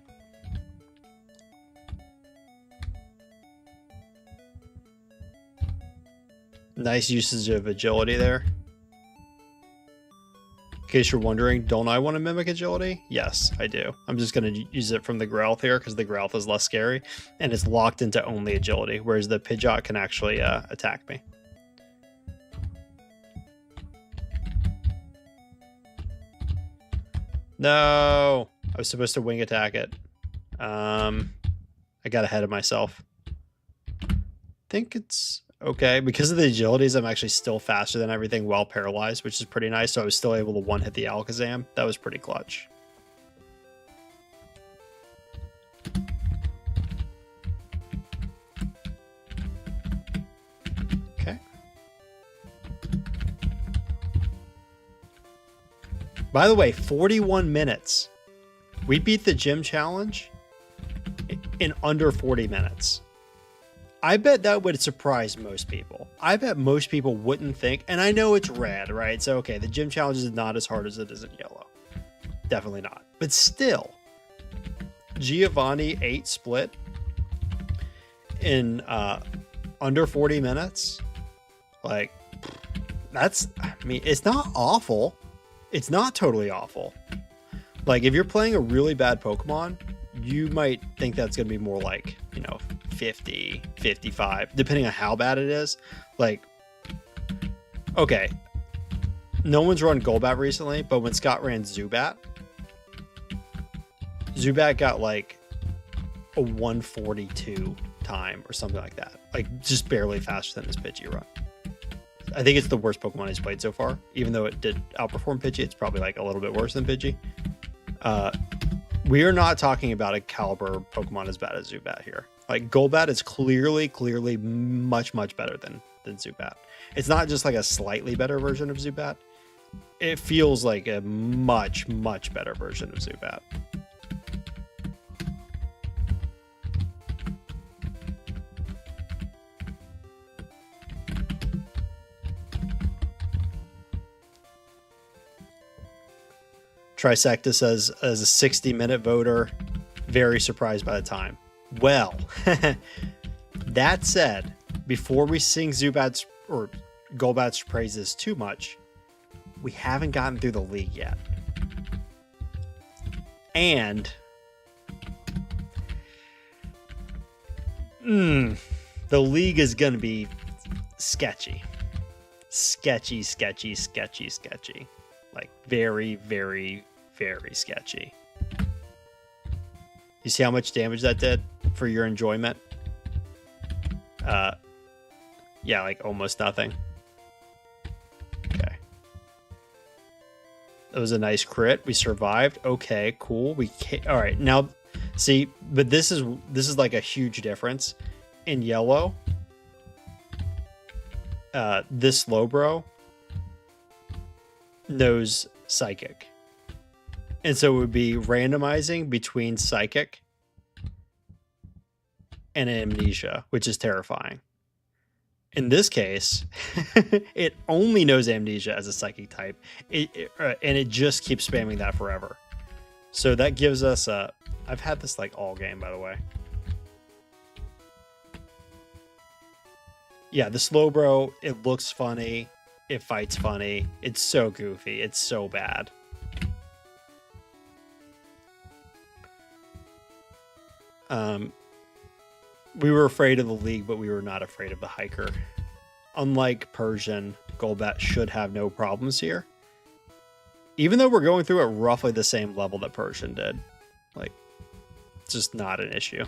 Speaker 1: Nice usage of agility there. In case you're wondering, don't I want to mimic agility? Yes, I do. I'm just going to use it from the Growlithe here because the Growlithe is less scary and it's locked into only agility, whereas the Pidgeot can actually attack me. No, I was supposed to wing attack it. I got ahead of myself. I think it's okay. Because of the agilities, I'm actually still faster than everything while paralyzed, which is pretty nice. So I was still able to one-hit the Alakazam. That was pretty clutch. Okay. By the way, 41 minutes. We beat the gym challenge in under 40 minutes. I bet that would surprise most people. I bet most people wouldn't think, and I know it's red, right? So, okay, the gym challenge is not as hard as it is in yellow. Definitely not. But still, Giovanni 8 split in under 40 minutes. Like, that's, I mean, it's not awful. It's not totally awful. Like, if you're playing a really bad Pokemon, you might think that's going to be more like, you know, 50, 55, depending on how bad it is. Like, okay, no one's run Golbat recently, but when Scott ran Zubat got like a 142 time or something like that. Like, just barely faster than his Pidgey run. I think it's the worst Pokemon he's played so far. Even though it did outperform Pidgey, it's probably like a little bit worse than Pidgey. We are not talking about a caliber Pokemon as bad as Zubat here. Like, Golbat is clearly much better than Zubat. It's not just like a slightly better version of Zubat. It feels like a much better version of Zubat. Trisecta says, as a 60-minute voter, very surprised by the time. Well, that said, before we sing Zubat's or Golbat's praises too much, we haven't gotten through the league yet. And the league is going to be sketchy. Sketchy. Like, very sketchy. You see how much damage that did for your enjoyment? Yeah, like almost nothing. Okay. That was a nice crit. We survived. Okay, cool. All right, now see, but this is like a huge difference. In yellow, this Slowbro knows Psychic. And so it would be randomizing between Psychic and Amnesia, which is terrifying. In this case, it only knows Amnesia as a Psychic type, and it just keeps spamming that forever. So that gives us a... I've had this like all game, by the way. Yeah, the Slowbro, it looks funny. It fights funny. It's so goofy. It's so bad. We were afraid of the league, but we were not afraid of the hiker. Unlike Persian, Golbat should have no problems here. Even though we're going through at roughly the same level that Persian did. Like, it's just not an issue.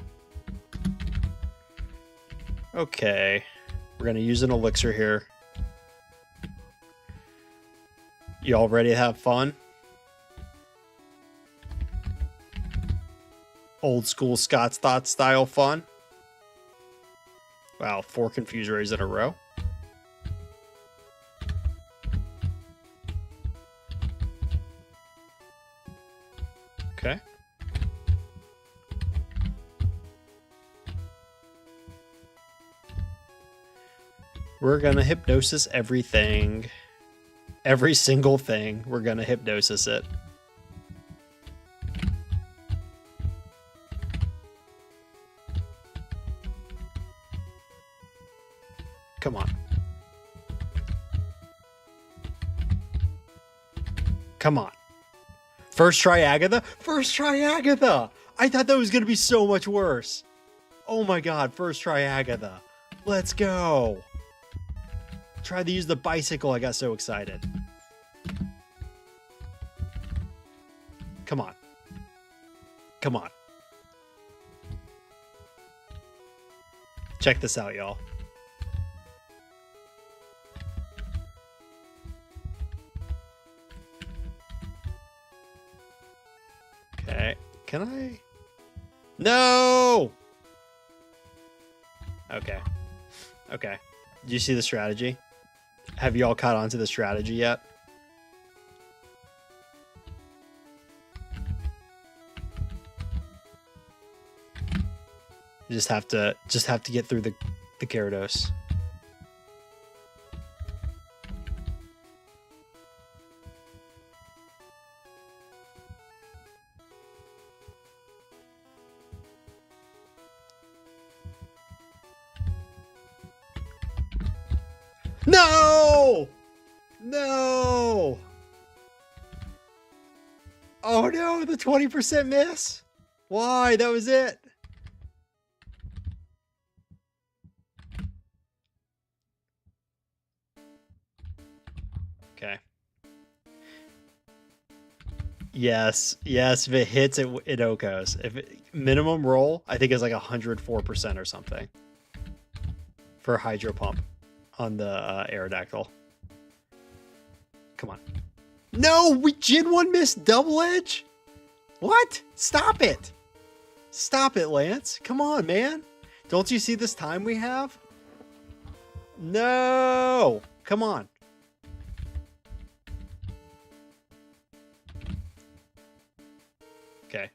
Speaker 1: Okay. We're going to use an elixir here. You all ready to have fun? Old school Scott's Thought style fun. Wow, 4 confuse rays in a row. Okay. We're gonna hypnosis everything. Every single thing. We're gonna hypnosis it. Come on. Come on. First try Agatha? First try Agatha! I thought that was going to be so much worse. Oh my god, first try Agatha. Let's go. Tried to use the bicycle, I got so excited. Come on. Come on. Check this out, y'all. Okay, can I? No! Okay. Okay. Do you see the strategy? Have y'all caught on to the strategy yet? You just have to get through the Gyarados. No! No! Oh no, the 20% miss? Why? That was it. Okay. Yes, yes, if it hits, it OHKOs. If it, minimum roll, I think is like 104% or something for Hydro Pump on the Aerodactyl. Come on. No, we Gen 1 missed double edge? What? Stop it. Stop it, Lance. Come on, man. Don't you see this time we have? No. Come on. Okay.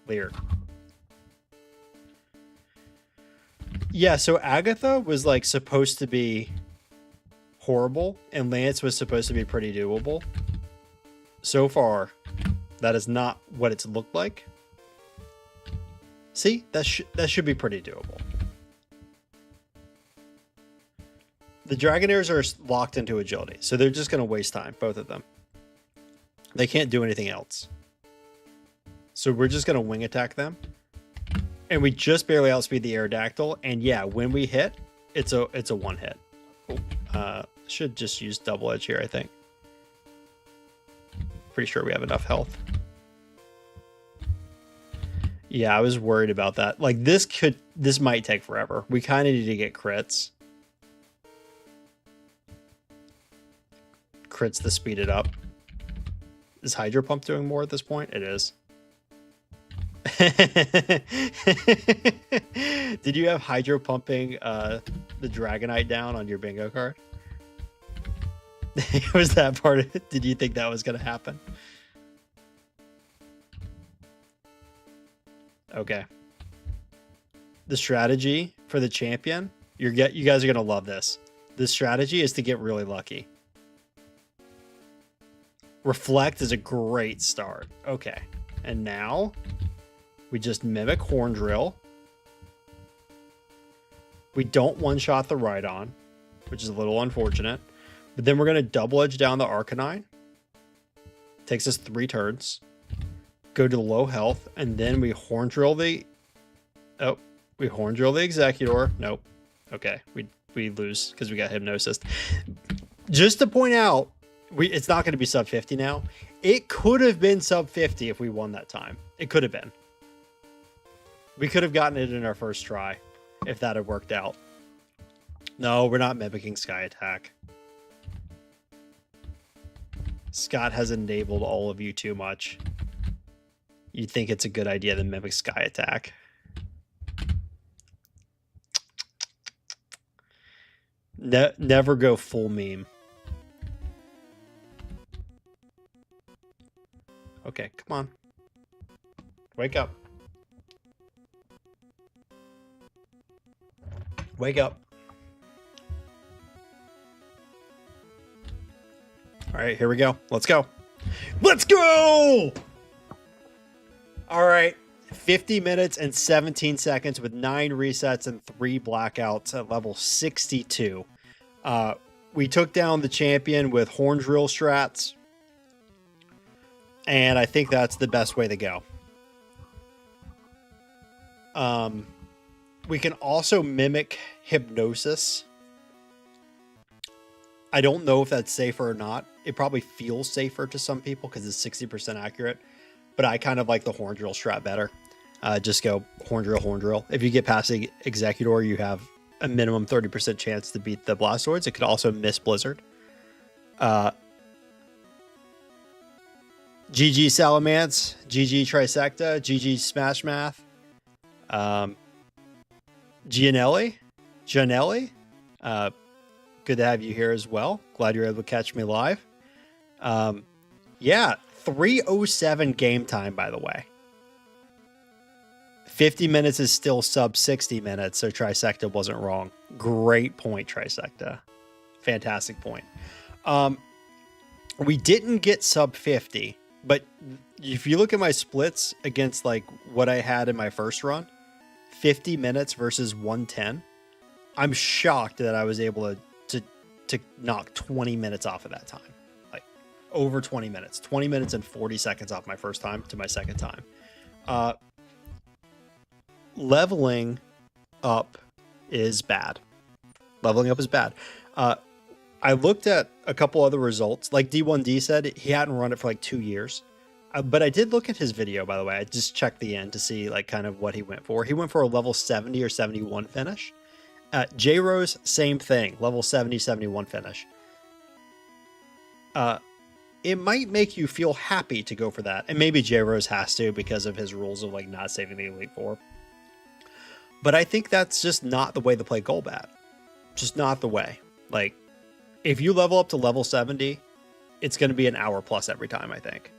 Speaker 1: Lear. Yeah, so Agatha was like supposed to be horrible and Lance was supposed to be pretty doable. So far, that is not what it's looked like. See, that should be pretty doable. The Dragonairs are locked into agility, so they're just going to waste time, both of them. They can't do anything else. So we're just going to wing attack them. And we just barely outspeed the Aerodactyl, and yeah, when we hit, it's a one hit. Should just use double edge here, I think. Pretty sure we have enough health. Yeah, I was worried about that. Like this might take forever. We kind of need to get crits. Crits to speed it up. Is Hydro Pump doing more at this point? It is. Did you have Hydro Pumping the Dragonite down on your bingo card? Was that part of it? Did you think that was going to happen? Okay. The strategy for the champion, you guys are going to love this. The strategy is to get really lucky. Reflect is a great start. Okay. And now we just mimic Horn Drill. We don't one-shot the Rhydon, which is a little unfortunate. But then we're going to double edge down the Arcanine. Takes us 3 turns. Go to low health, and then we Horn Drill the... Oh, we Horn Drill the Executor. Nope. Okay, we lose because we got Hypnosis. Just to point out, it's not going to be sub 50 now. It could have been sub 50 if we won that time. It could have been. We could have gotten it in our first try if that had worked out. No, we're not mimicking Sky Attack. Scott has enabled all of you too much. you'd think it's a good idea to mimic Sky Attack. Never go full meme. Okay, come on. Wake up. Wake up. All right, here we go. Let's go. Let's go! All right, 50 minutes and 17 seconds with 9 resets and 3 blackouts at level 62. We took down the champion with horn drill strats, and I think that's the best way to go. We can also mimic hypnosis. I don't know if that's safer or not. It probably feels safer to some people because it's 60% accurate, but I kind of like the horn drill strat better. Just go horn drill, horn drill. If you get past the Executor, you have a minimum 30% chance to beat the Blastoids. It could also miss Blizzard. GG Salamence, GG Trisecta, GG Smash Math. Gianelli, good to have you here as well. Glad you're able to catch me live. Yeah, 3:07 game time, by the way. 50 minutes is still sub 60 minutes, so Trisecta wasn't wrong. Great point, Trisecta. Fantastic point. We didn't get sub 50, but if you look at my splits against like what I had in my first run, 50 minutes versus 110, I'm shocked that I was able to knock 20 minutes off of that time. Like over 20 minutes. 20 minutes and 40 seconds off my first time to my second time. Leveling up is bad. Leveling up is bad. I looked at a couple other results. Like D1D said, he hadn't run it for like 2 years. But I did look at his video, by the way. I just checked the end to see like kind of what he went for. He went for a level 70 or 71 finish. J-Rose, same thing. Level 70, 71 finish. It might make you feel happy to go for that. And maybe J-Rose has to because of his rules of like not saving the Elite Four. But I think that's just not the way to play Golbat. Just not the way. Like, if you level up to level 70, it's going to be an hour plus every time, I think.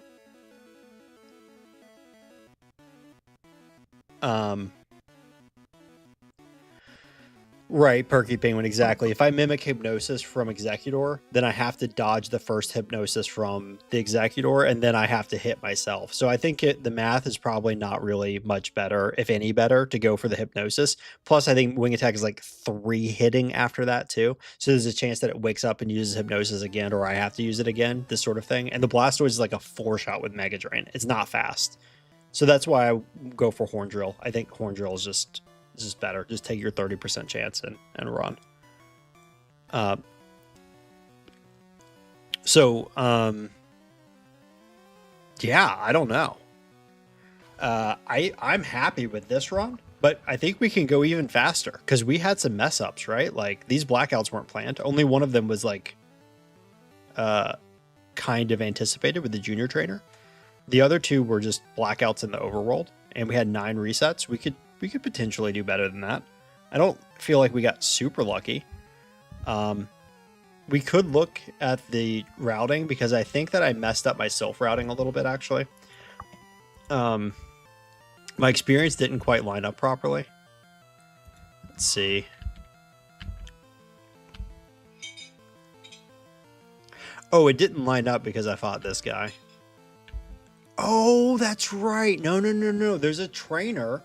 Speaker 1: Right, Perky Penguin, exactly. If I mimic Hypnosis from Executor, then I have to dodge the first Hypnosis from the Executor, and then I have to hit myself. So I think the math is probably not really much better, if any better, to go for the Hypnosis. Plus, I think Wing Attack is like 3 hitting after that, too. So there's a chance that it wakes up and uses Hypnosis again, or I have to use it again, this sort of thing. And the Blastoise is like a 4-shot with Mega Drain. It's not fast. So that's why I go for Horn Drill. I think Horn Drill is just better. Just take your 30% chance and run. Yeah, I don't know. I'm happy with this run, but I think we can go even faster because we had some mess ups, right? Like these blackouts weren't planned. Only one of them was like kind of anticipated with the junior trainer. The other 2 were just blackouts in the overworld, and we had 9 resets. We could potentially do better than that. I don't feel like we got super lucky. We could look at the routing because I think that I messed up my self routing a little bit, actually. My experience didn't quite line up properly. Let's see. Oh, it didn't line up because I fought this guy. Oh, that's right. No. There's a trainer.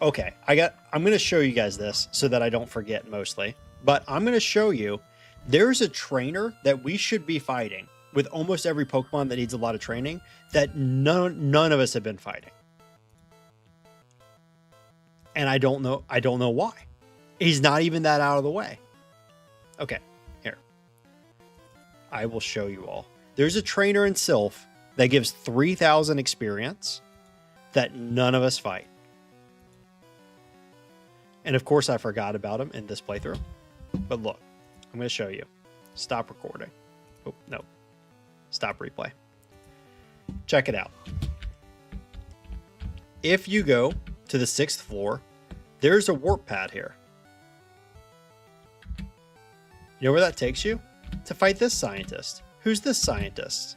Speaker 1: Okay, I'm going to show you guys this so that I don't forget mostly. But I'm going to show you there's a trainer that we should be fighting with almost every Pokemon that needs a lot of training that none of us have been fighting. And I don't know why. He's not even that out of the way. Okay, here. I will show you all. There's a trainer in Sylph that gives 3,000 experience that none of us fight. And of course, I forgot about him in this playthrough. But look, I'm going to show you. Stop recording. Oh, no. Stop replay. Check it out. if you go to the 6th floor, there's a warp pad here. You know where that takes you? To fight this scientist. Who's this scientist?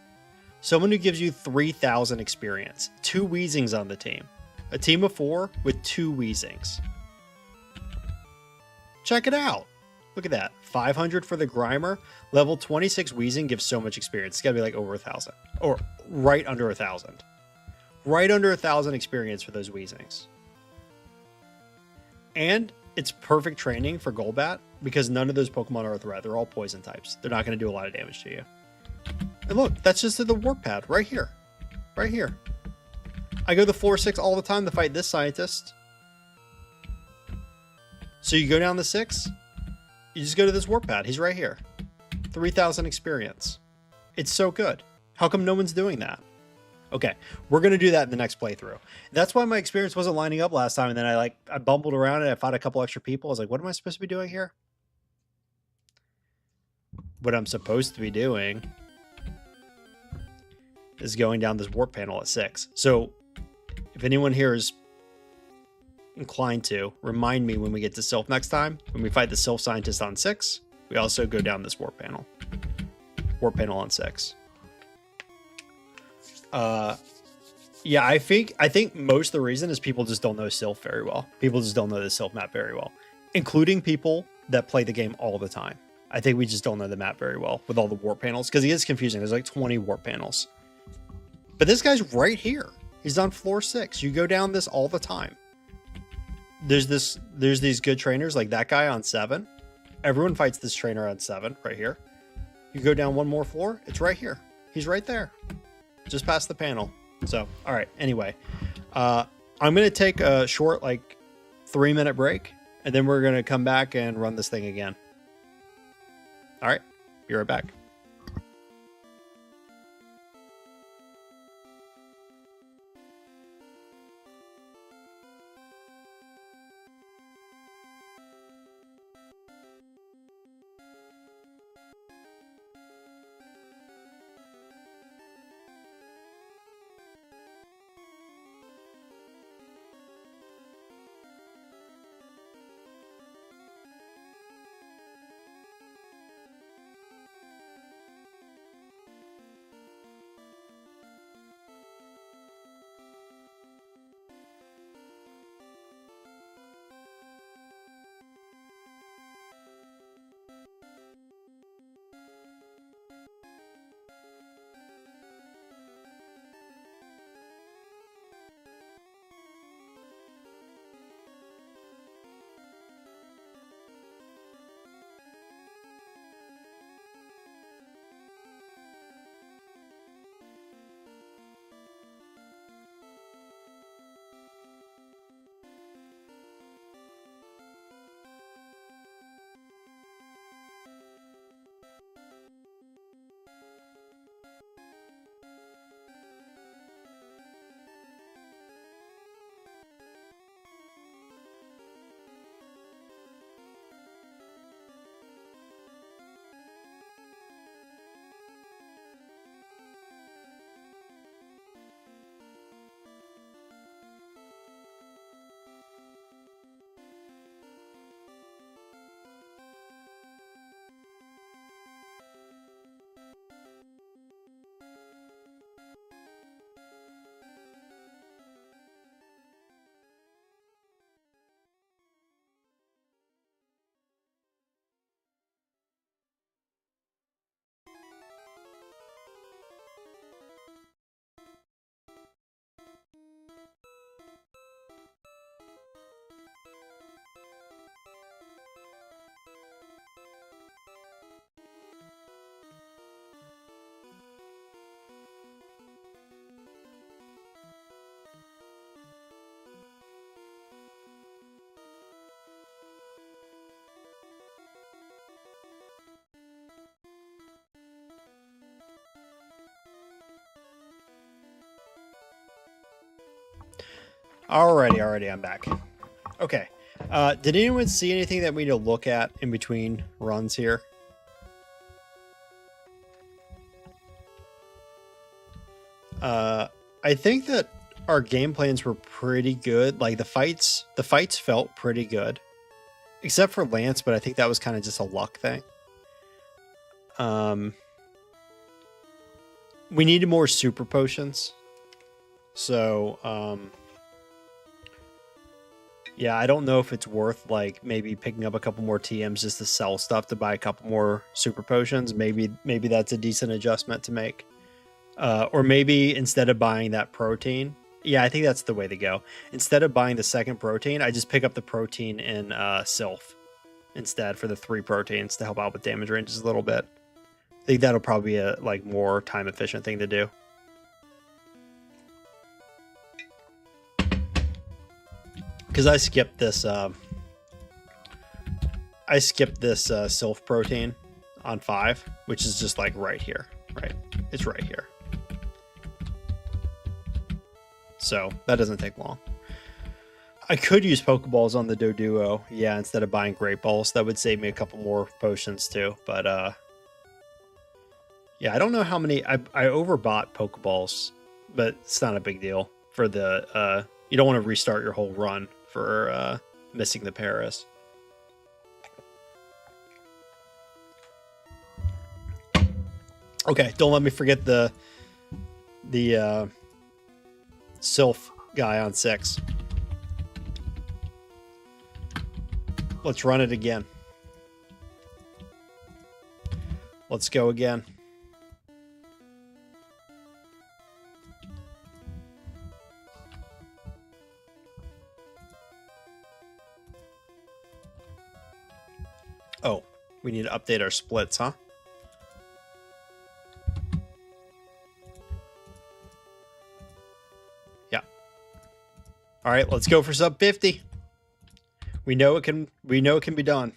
Speaker 1: Someone who gives you 3,000 experience. 2 Weezings on the team. A team of 4 with 2 Weezings. Check it out. Look at that. 500 for the Grimer. Level 26 Weezing gives so much experience. It's got to be like over 1,000. Or right under 1,000. Right under 1,000 experience for those Weezings. And it's perfect training for Golbat because none of those Pokemon are a threat. They're all poison types. They're not going to do a lot of damage to you. And look, that's just the warp pad right here. Right here. I go to floor 6 all the time to fight this scientist. So you go down the 6, you just go to this warp pad. He's right here. 3,000 experience. It's so good. How come no one's doing that? Okay, we're going to do that in the next playthrough. That's why my experience wasn't lining up last time, and then I bumbled around and I fought a couple extra people. I was like, what am I supposed to be doing here? What I'm supposed to be doing is going down this warp panel at 6. So if anyone here is inclined to, remind me when we get to Sylph next time. When we fight the Sylph scientist on 6, we also go down this warp panel. Warp panel on 6. Yeah, I think most of the reason is people just don't know Sylph very well. People just don't know the Sylph map very well, including people that play the game all the time. I think we just don't know the map very well with all the warp panels because it is confusing. There's like 20 warp panels. But this guy's right here. He's on floor 6. You go down this all the time. There's these good trainers like that guy on 7. Everyone fights this trainer on 7 right here. You go down one more floor, it's right here. He's right there. Just past the panel. So, all right. Anyway, I'm going to take a short, like 3-minute break, and then we're going to come back and run this thing again. All right. Be right back. Alrighty, I'm back. Okay. Did anyone see anything that we need to look at in between runs here? I think that our game plans were pretty good. Like the fights felt pretty good. Except for Lance, but I think that was kind of just a luck thing. We needed more super potions. So, yeah, I don't know if it's worth like maybe picking up a couple more TMs just to sell stuff to buy a couple more super potions. Maybe that's a decent adjustment to make. Or maybe instead of buying that protein, yeah, I think that's the way to go. Instead of buying the second protein, I just pick up the protein in Sylph instead for the 3 proteins to help out with damage ranges a little bit. I think that'll probably be a like more time efficient thing to do. Because I skipped this Sylph protein on 5, which is just like right here, right? It's right here. So that doesn't take long. I could use Pokeballs on the Doduo, yeah, instead of buying Great Balls. That would save me a couple more potions too. But yeah, I don't know how many. I overbought Pokeballs, but it's not a big deal for the. You don't want to restart your whole run for missing the Paris. Okay, don't let me forget the Sylph guy on 6. Let's run it again. Let's go again. Oh, we need to update our splits, huh? Yeah. All right, let's go for sub 50. We know it can be done.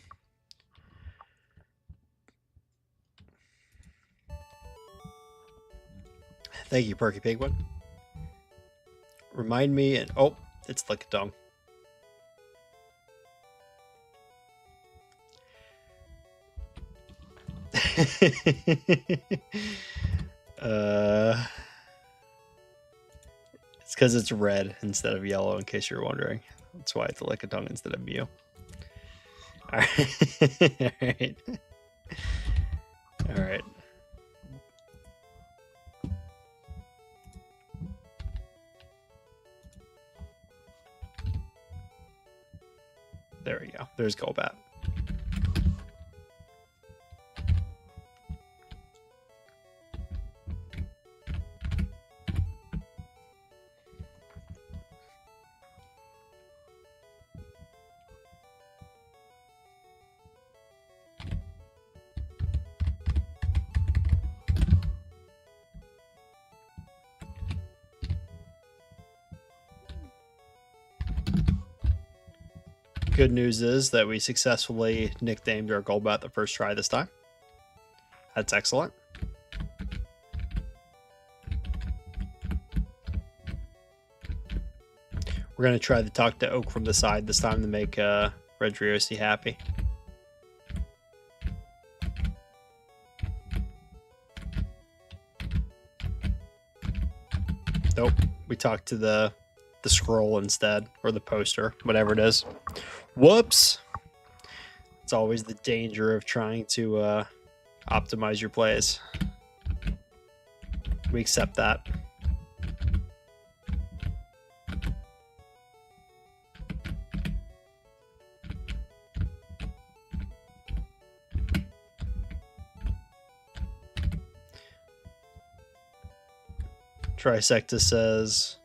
Speaker 1: Thank you, Perky Penguin. Remind me and oh, it's Lickitung. It's because it's red instead of yellow, in case you're wondering. That's why it's a Lickitung instead of Mew. All right. All right. All right. There we go. There's Golbat. Good news is that we successfully nicknamed our Golbat the first try this time. That's excellent. We're going to try to talk to Oak from the side this time to make Redriosi happy. Nope, we talked to the scroll instead, or the poster, whatever it is. Whoops! It's always the danger of trying to optimize your plays. We accept that. Trisecta says,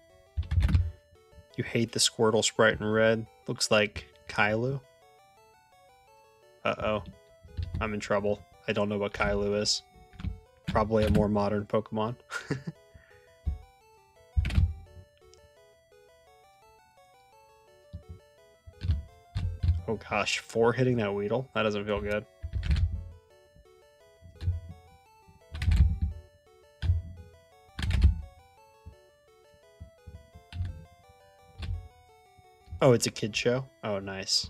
Speaker 1: you hate the Squirtle sprite in red. Looks like Kailu. Uh-oh. I'm in trouble. I don't know what Kailu is. Probably a more modern Pokemon. Oh gosh, 4 hitting that Weedle? That doesn't feel good. Oh, it's a kid show? Oh, nice.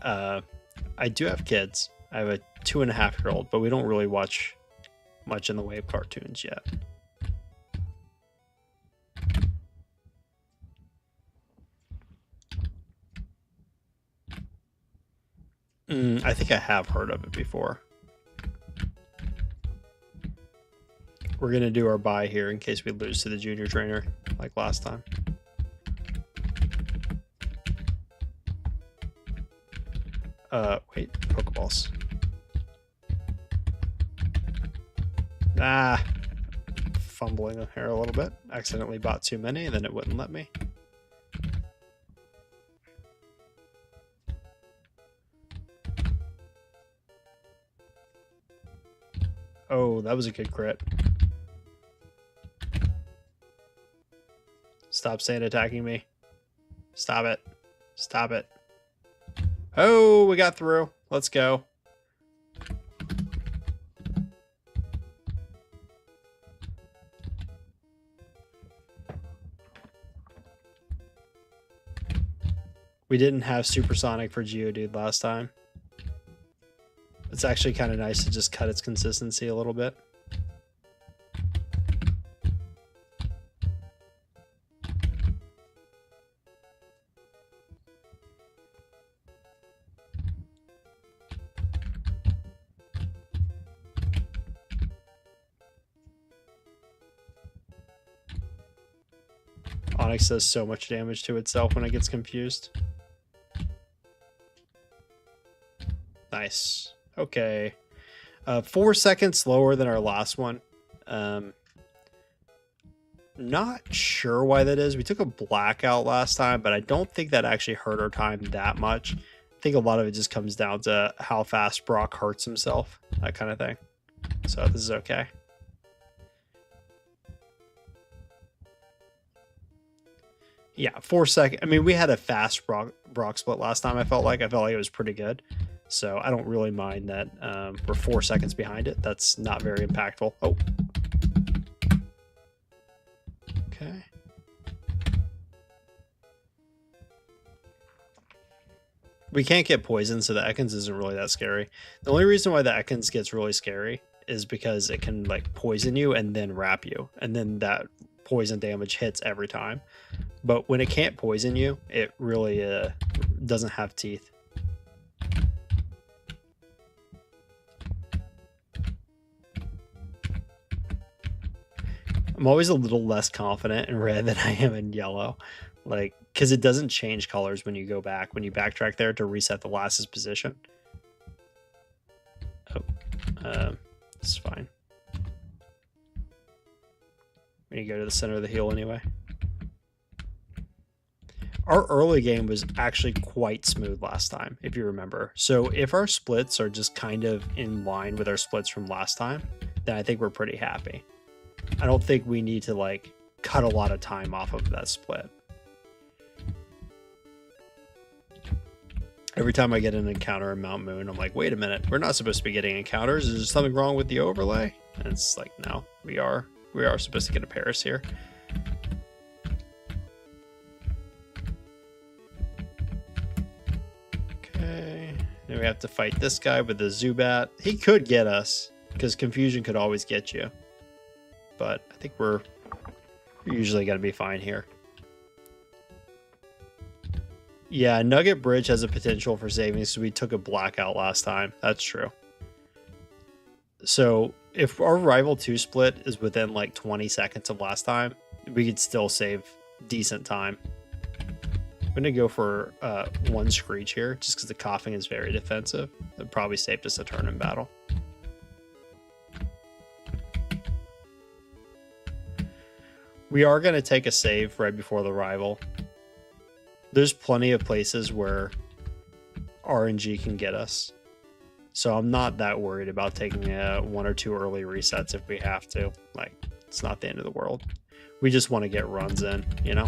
Speaker 1: I do have kids. I have a 2.5-year-old, but we don't really watch much in the way of cartoons yet. I think I have heard of it before. We're going to do our buy here in case we lose to the junior trainer like last time. Wait, Pokeballs. Ah, fumbling here a little bit. Accidentally bought too many and then it wouldn't let me. Oh, that was a good crit. Stop sand attacking me. Stop it. Stop it. Oh, we got through. Let's go. We didn't have Supersonic for Geodude last time. It's actually kind of nice to just cut its consistency a little bit. Onix does so much damage to itself when it gets confused. Nice. Okay. 4 seconds slower than our last one. Not sure why that is. We took a blackout last time, but I don't think that actually hurt our time that much. I think a lot of it just comes down to how fast Brock hurts himself, that kind of thing. So this is okay. Yeah, 4 seconds. I mean, we had a fast Brock split last time, I felt like it was pretty good. So I don't really mind that we're 4 seconds behind it. That's not very impactful. Oh. Okay. We can't get poisoned, so the Ekans isn't really that scary. The only reason why the Ekans gets really scary is because it can like poison you and then wrap you. And then that poison damage hits every time. But when it can't poison you, it really doesn't have teeth. I'm always a little less confident in red than I am in yellow. Like, because it doesn't change colors when you go back. When you backtrack there to reset the last's position. Oh, it's fine. When you go to the center of the hill anyway. Our early game was actually quite smooth last time, if you remember. So if our splits are just kind of in line with our splits from last time, then I think we're pretty happy. I don't think we need to like cut a lot of time off of that split. Every time I get an encounter in Mount Moon, I'm like, wait a minute, we're not supposed to be getting encounters. Is there something wrong with the overlay? And it's like, no, we are supposed to get a Paris here. Okay, then we have to fight this guy with the Zubat. He could get us, because confusion could always get you. But I think we're usually going to be fine here. Yeah, Nugget Bridge has a potential for saving, so we took a blackout last time. That's true. So if our rival 2 split is within like 20 seconds of last time, we could still save decent time. I'm going to go for 1 Screech here, just because the coughing is very defensive. It probably saved us a turn in battle. We are going to take a save right before the rival. There's plenty of places where RNG can get us. So I'm not that worried about taking 1 or 2 early resets if we have to. Like, it's not the end of the world. We just want to get runs in, you know?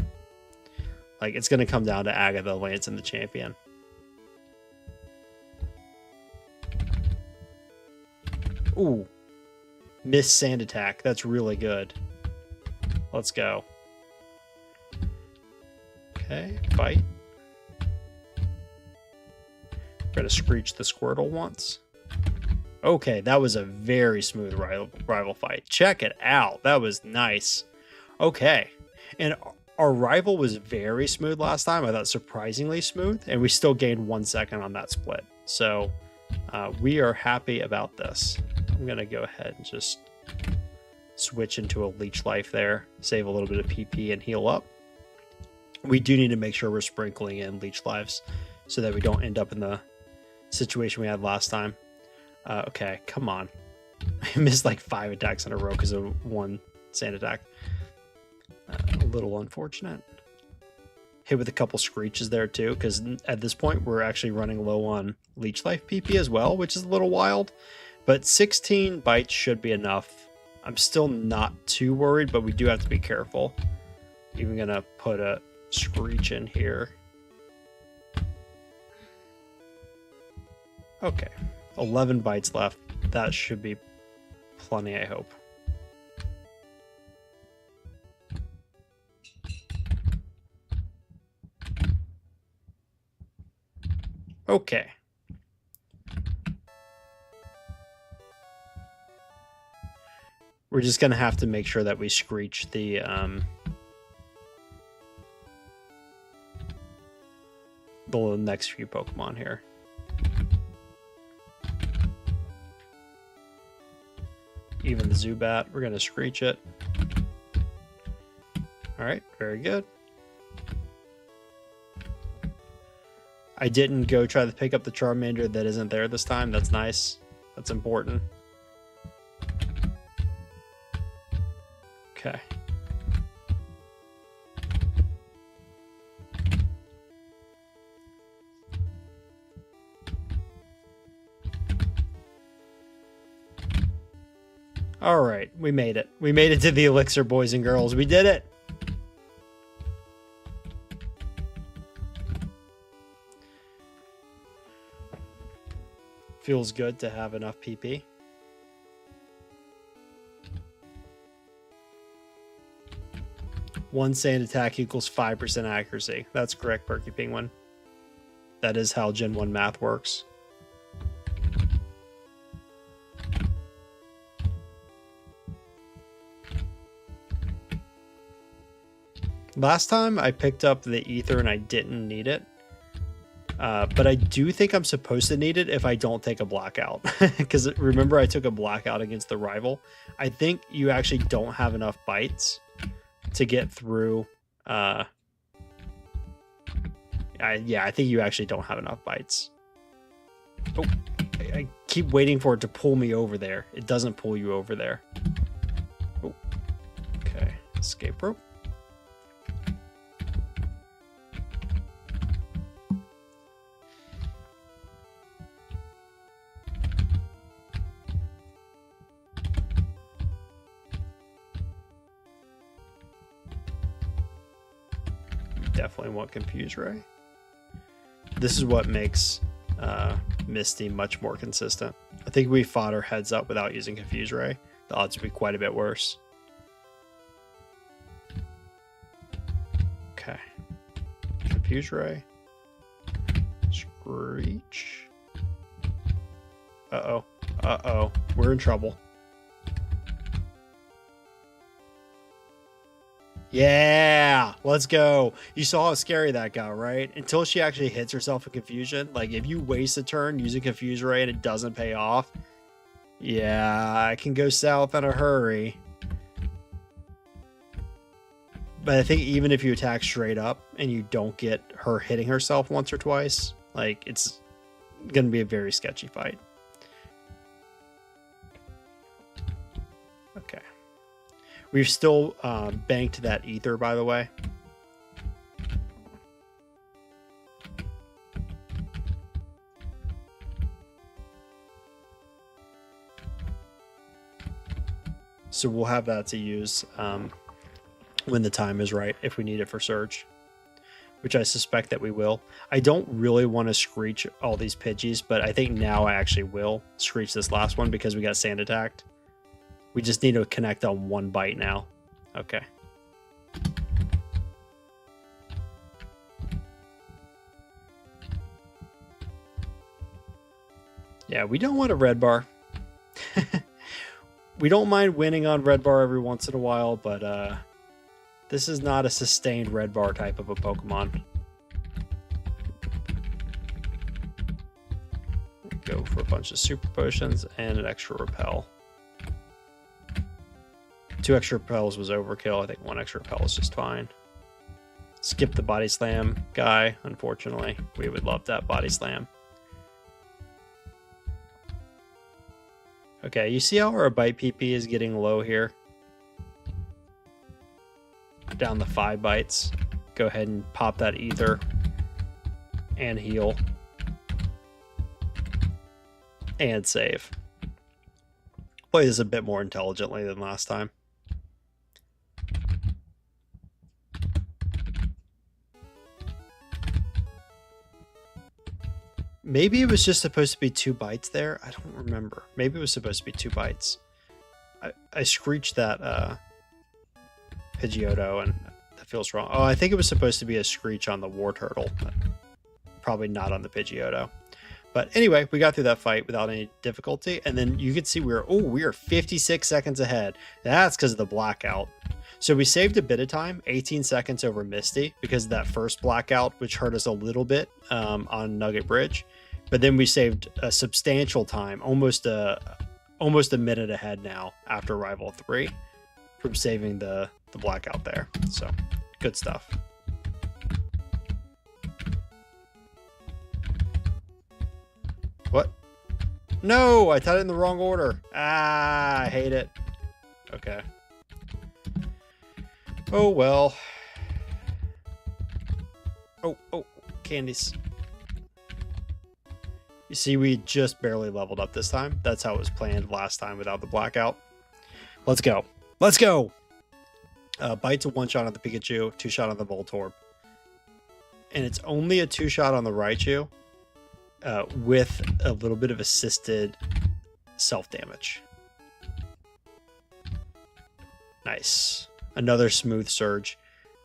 Speaker 1: Like, it's going to come down to Agatha, Lance, and the champion. Ooh. Miss Sand Attack. That's really good. Let's go. Okay, fight. We're going to Screech the Squirtle once. Okay, that was a very smooth rival fight. Check it out. That was nice. Okay. And our rival was very smooth last time. I thought surprisingly smooth. And we still gained 1 second on that split. So we are happy about this. I'm going to go ahead and just switch into a leech life there. Save a little bit of PP and heal up. We do need to make sure we're sprinkling in leech lives so that we don't end up in the situation we had last time. Okay, come on. I missed like 5 attacks in a row because of 1 sand attack. A little unfortunate. Hit with a couple screeches there too, because at this point we're actually running low on leech life PP as well, which is a little wild. But 16 bites should be enough. I'm still not too worried, but we do have to be careful. Even gonna put a screech in here. Okay. 11 bites left. That should be plenty, I hope. Okay. We're just going to have to make sure that we screech the next few Pokemon here. Even the Zubat, we're going to screech it. All right, very good. I didn't go try to pick up the Charmander that isn't there this time. That's nice. That's important. Okay. All right, we made it. We made it to the Elixir, boys and girls. We did it. Feels good to have enough PP. One sand attack equals 5% accuracy. That's correct, Perky Penguin. That is how Gen 1 math works. Last time I picked up the ether and I didn't need it. But I do think I'm supposed to need it if I don't take a blackout. Because remember I took a blackout against the rival. I think you actually don't have enough bites to get through. Yeah, I think you actually don't have enough bites. Oh, I keep waiting for it to pull me over there. It doesn't pull you over there. Oh, okay. Escape rope. Definitely want Confuse Ray. This is what makes Misty much more consistent. I think we fought our heads up without using Confuse Ray. The odds would be quite a bit worse. Okay. Confuse Ray. Screech. Uh-oh. Uh-oh. We're in trouble. Yeah, let's go. You saw how scary that got, right? Until she actually hits herself in confusion. Like, if you waste a turn using Confuse Ray and it doesn't pay off, yeah, I can go south in a hurry. But I think even if you attack straight up and you don't get her hitting herself once or twice, like, it's going to be a very sketchy fight. Okay. We've still banked that ether, by the way. So we'll have that to use when the time is right, if we need it for Surge, which I suspect that we will. I don't really want to screech all these Pidgeys, but I think now I actually will screech this last one because we got sand attacked. We just need to connect on one bite now. Okay. Yeah, we don't want a red bar. We don't mind winning on red bar every once in a while, but this is not a sustained red bar type of a Pokemon. Go for a bunch of super potions and an extra repel. 2 extra repels was overkill. I think 1 extra repel is just fine. Skip the body slam guy, unfortunately. We would love that body slam. Okay, you see how our bite PP is getting low here? Down to 5 bites. Go ahead and pop that ether and heal. And save. Play this a bit more intelligently than last time. Maybe it was just supposed to be 2 bites there. I don't remember. Maybe it was supposed to be 2 bites. I screeched that Pidgeotto, and that feels wrong. Oh, I think it was supposed to be a screech on the War Turtle. Probably not on the Pidgeotto. But anyway, we got through that fight without any difficulty. And then you could see we are 56 seconds ahead. That's because of the blackout. So we saved a bit of time, 18 seconds over Misty, because of that first blackout, which hurt us a little bit on Nugget Bridge. But then we saved a substantial time, almost a minute ahead now after Rival 3 from saving the blackout there. So good stuff. What? No, I typed it in the wrong order. Ah, I hate it. Okay. Oh, well. Oh, candies. You see, we just barely leveled up this time. That's how it was planned last time without the blackout. Let's go. Let's go! Bite's a 1-shot on the Pikachu, 2-shot on the Voltorb. And it's only a 2-shot on the Raichu with a little bit of assisted self-damage. Nice. Another smooth surge.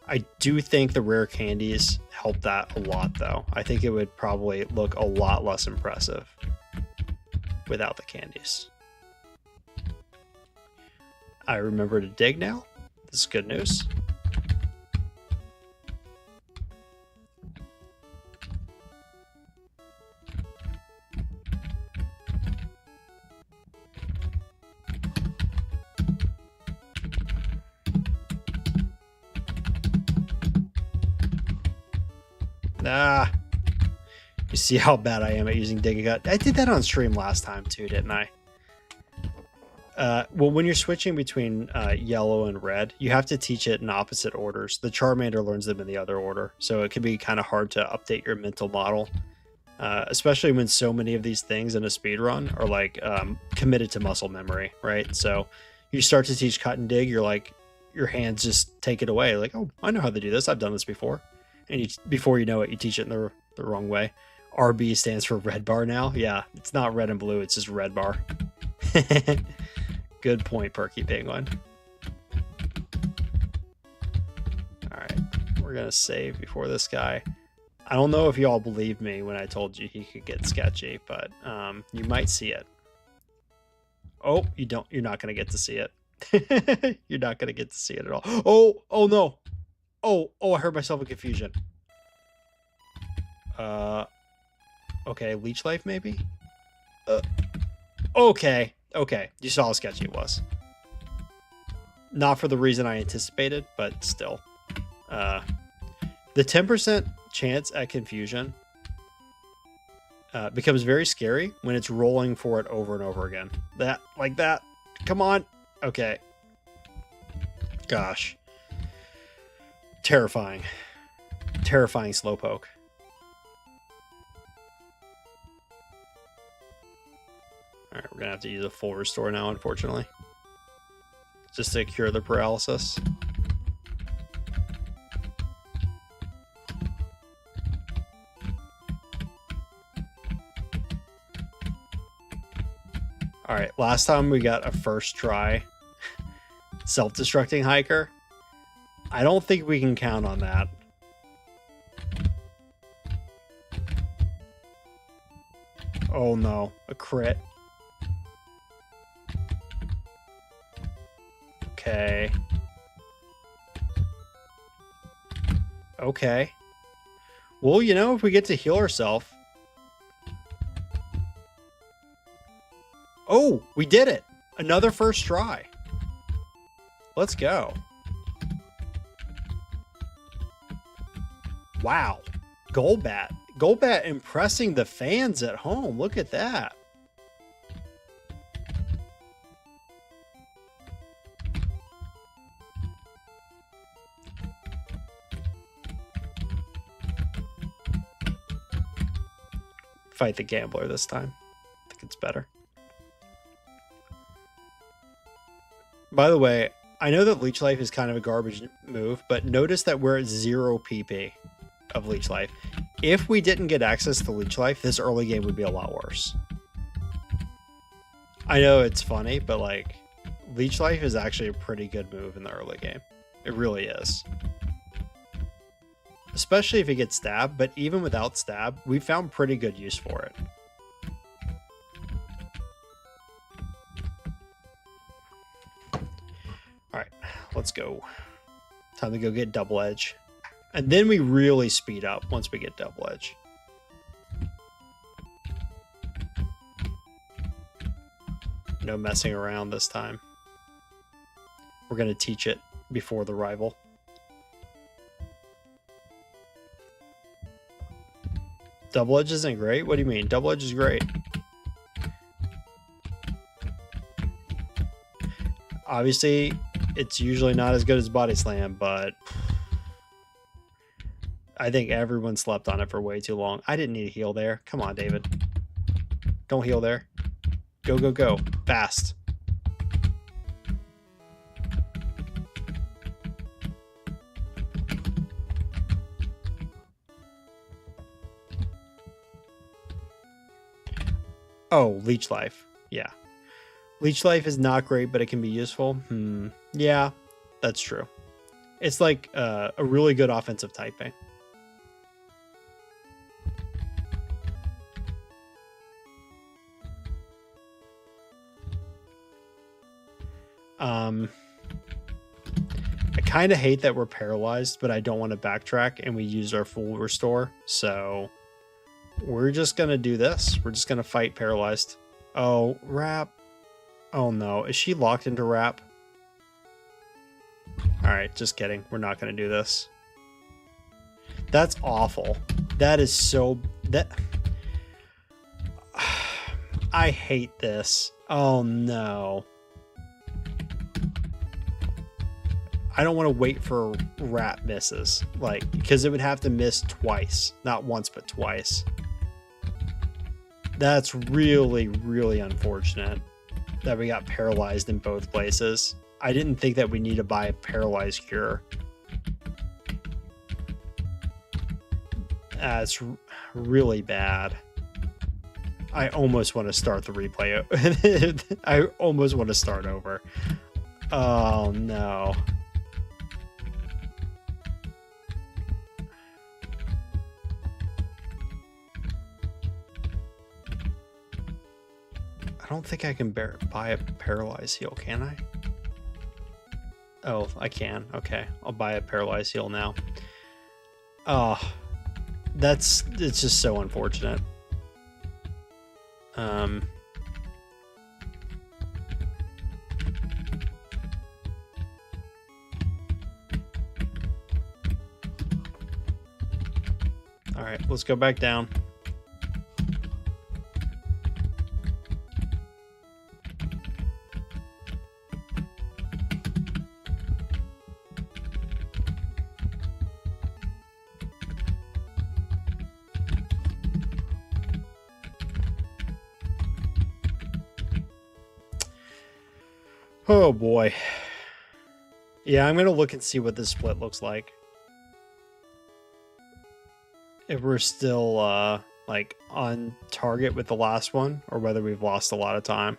Speaker 1: I do think the rare candies help that a lot, though. I think it would probably look a lot less impressive without the candies. I remember to dig now. This is good news. Ah, you see how bad I am at using Dig-a-Gut. I did that on stream last time too, didn't I? Well, when you're switching between yellow and red, you have to teach it in opposite orders. The Charmander learns them in the other order, so it can be kind of hard to update your mental model, especially when so many of these things in a speed run are like committed to muscle memory, right? So you start to teach cut and dig, you're like, your hands just take it away. Like, oh, I know how to do this. I've done this before. And before you know it, you teach it in the wrong way. RB stands for red bar now. Yeah, it's not red and blue. It's just red bar. Good point, Perky Penguin. All right, we're going to save before this guy. I don't know if y'all believed me when I told you he could get sketchy, but you might see it. Oh, you don't. You're not going to get to see it. You're not going to get to see it at all. Oh no. Oh, I heard myself in confusion. Okay, Leech Life maybe? Okay. You saw how sketchy it was. Not for the reason I anticipated, but still. The 10% chance at confusion becomes very scary when it's rolling for it over and over again. Like that. Come on. Okay. Gosh. Terrifying Slowpoke. All right, we're gonna have to use a full restore now, unfortunately, just to cure the paralysis. All right, last time we got a first try self-destructing hiker. I don't think we can count on that. Oh no, a crit. Okay. Okay. Well, you know, if we get to heal ourselves. Oh, we did it. Another first try. Let's go. Wow. Golbat. Golbat impressing the fans at home. Look at that. Fight the gambler this time. I think it's better. By the way, I know that Leech Life is kind of a garbage move, but notice that we're at 0 PP of Leech Life. If we didn't get access to Leech Life, this early game would be a lot worse. I know it's funny, but like, Leech Life is actually a pretty good move in the early game. It really is. Especially if it gets stabbed, but even without stab, we found pretty good use for it. Alright, let's go. Time to go get Double Edge. And then we really speed up once we get Double Edge. No messing around this time. We're going to teach it before the rival. Double Edge isn't great? What do you mean? Double Edge is great. Obviously, it's usually not as good as Body Slam, but I think everyone slept on it for way too long. I didn't need a heal there. Come on, David. Don't heal there. Go, go, go. Fast. Oh, Leech Life. Yeah. Leech Life is not great, but it can be useful. Yeah, that's true. It's like a really good offensive typing. I kind of hate that we're paralyzed, but I don't want to backtrack and we use our full restore. So we're just going to do this. We're just going to fight paralyzed. Oh, Wrap. Oh no, is she locked into Wrap? Alright, just kidding. We're not going to do this. That's awful. That is so... I hate this. Oh no. I don't want to wait for Wrap misses. Like, because it would have to miss twice. Not once, but twice. That's really, really unfortunate that we got paralyzed in both places. I didn't think that we need to buy a paralyzed cure. That's really bad. I almost want to start the replay. I almost want to start over. Oh no. I don't think I can buy a paralyzed heal, can I? Oh, I can. Okay, I'll buy a paralyzed heal now. Oh, it's just so unfortunate. All right, let's go back down. Oh boy. Yeah, I'm going to look and see what this split looks like. If we're still like on target with the last one or whether we've lost a lot of time.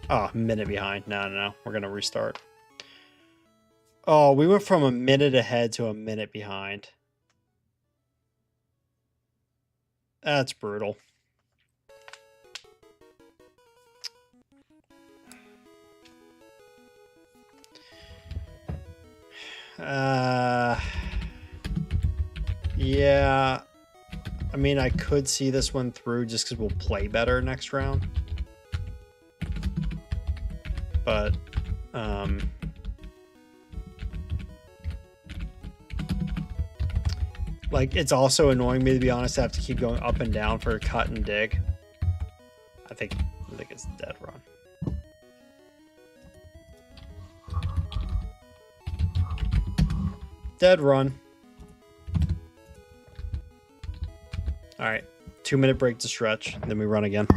Speaker 1: Oh, a minute behind. No. We're going to restart. Oh, we went from a minute ahead to a minute behind. That's brutal. Yeah. I mean, I could see this one through just because we'll play better next round. But, like, it's also annoying me, to be honest, to have to keep going up and down for a cut and dig. I think it's dead run. Dead run. All right, 2-minute break to stretch, and then we run again.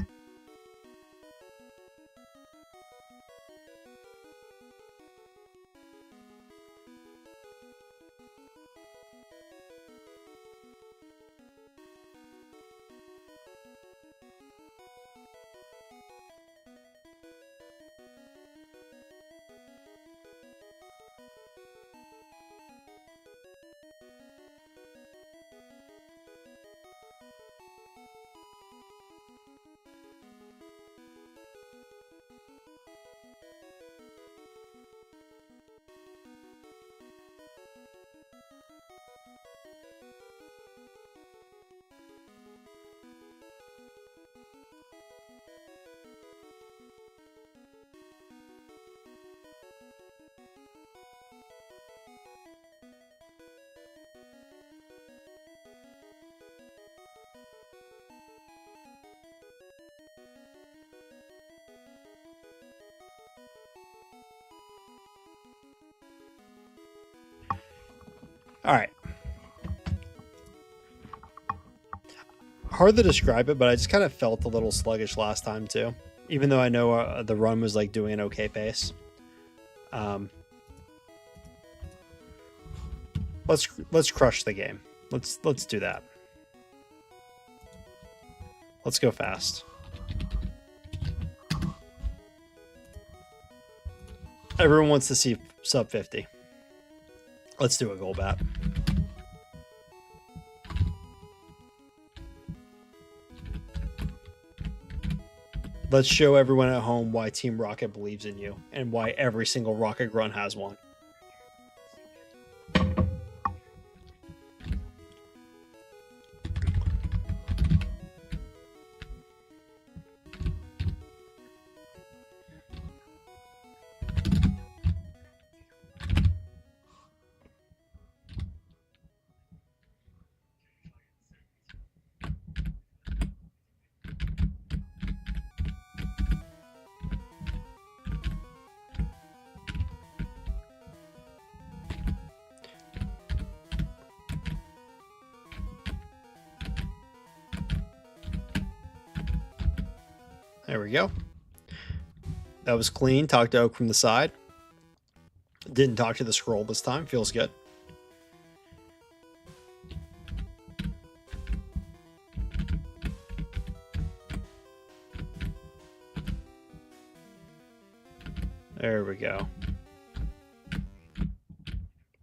Speaker 1: All right. Hard to describe it, but I just kind of felt a little sluggish last time too. Even though I know the run was like doing an okay pace. Let's crush the game. Let's do that. Let's go fast. Everyone wants to see sub 50. Let's do a Golbat. Let's show everyone at home why Team Rocket believes in you and why every single Rocket Grunt has one. There we go. That was clean. Talk to Oak from the side. Didn't talk to the scroll this time. Feels good. There we go.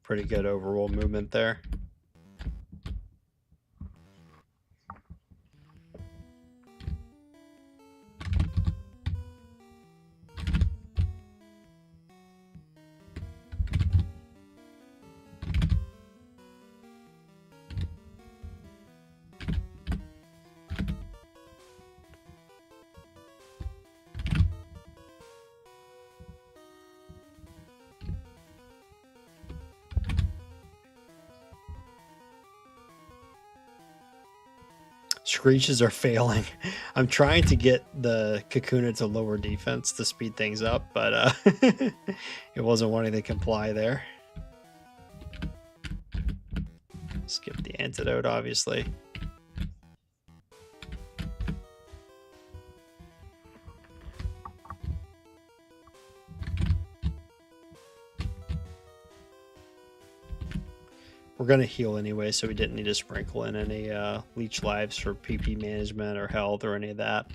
Speaker 1: Pretty good overall movement there. Screeches are failing. I'm trying to get the Kakuna to lower defense to speed things up, but it wasn't wanting to comply there. Skip the antidote, obviously. We're going to heal anyway, so we didn't need to sprinkle in any leech lives for PP management or health or any of that.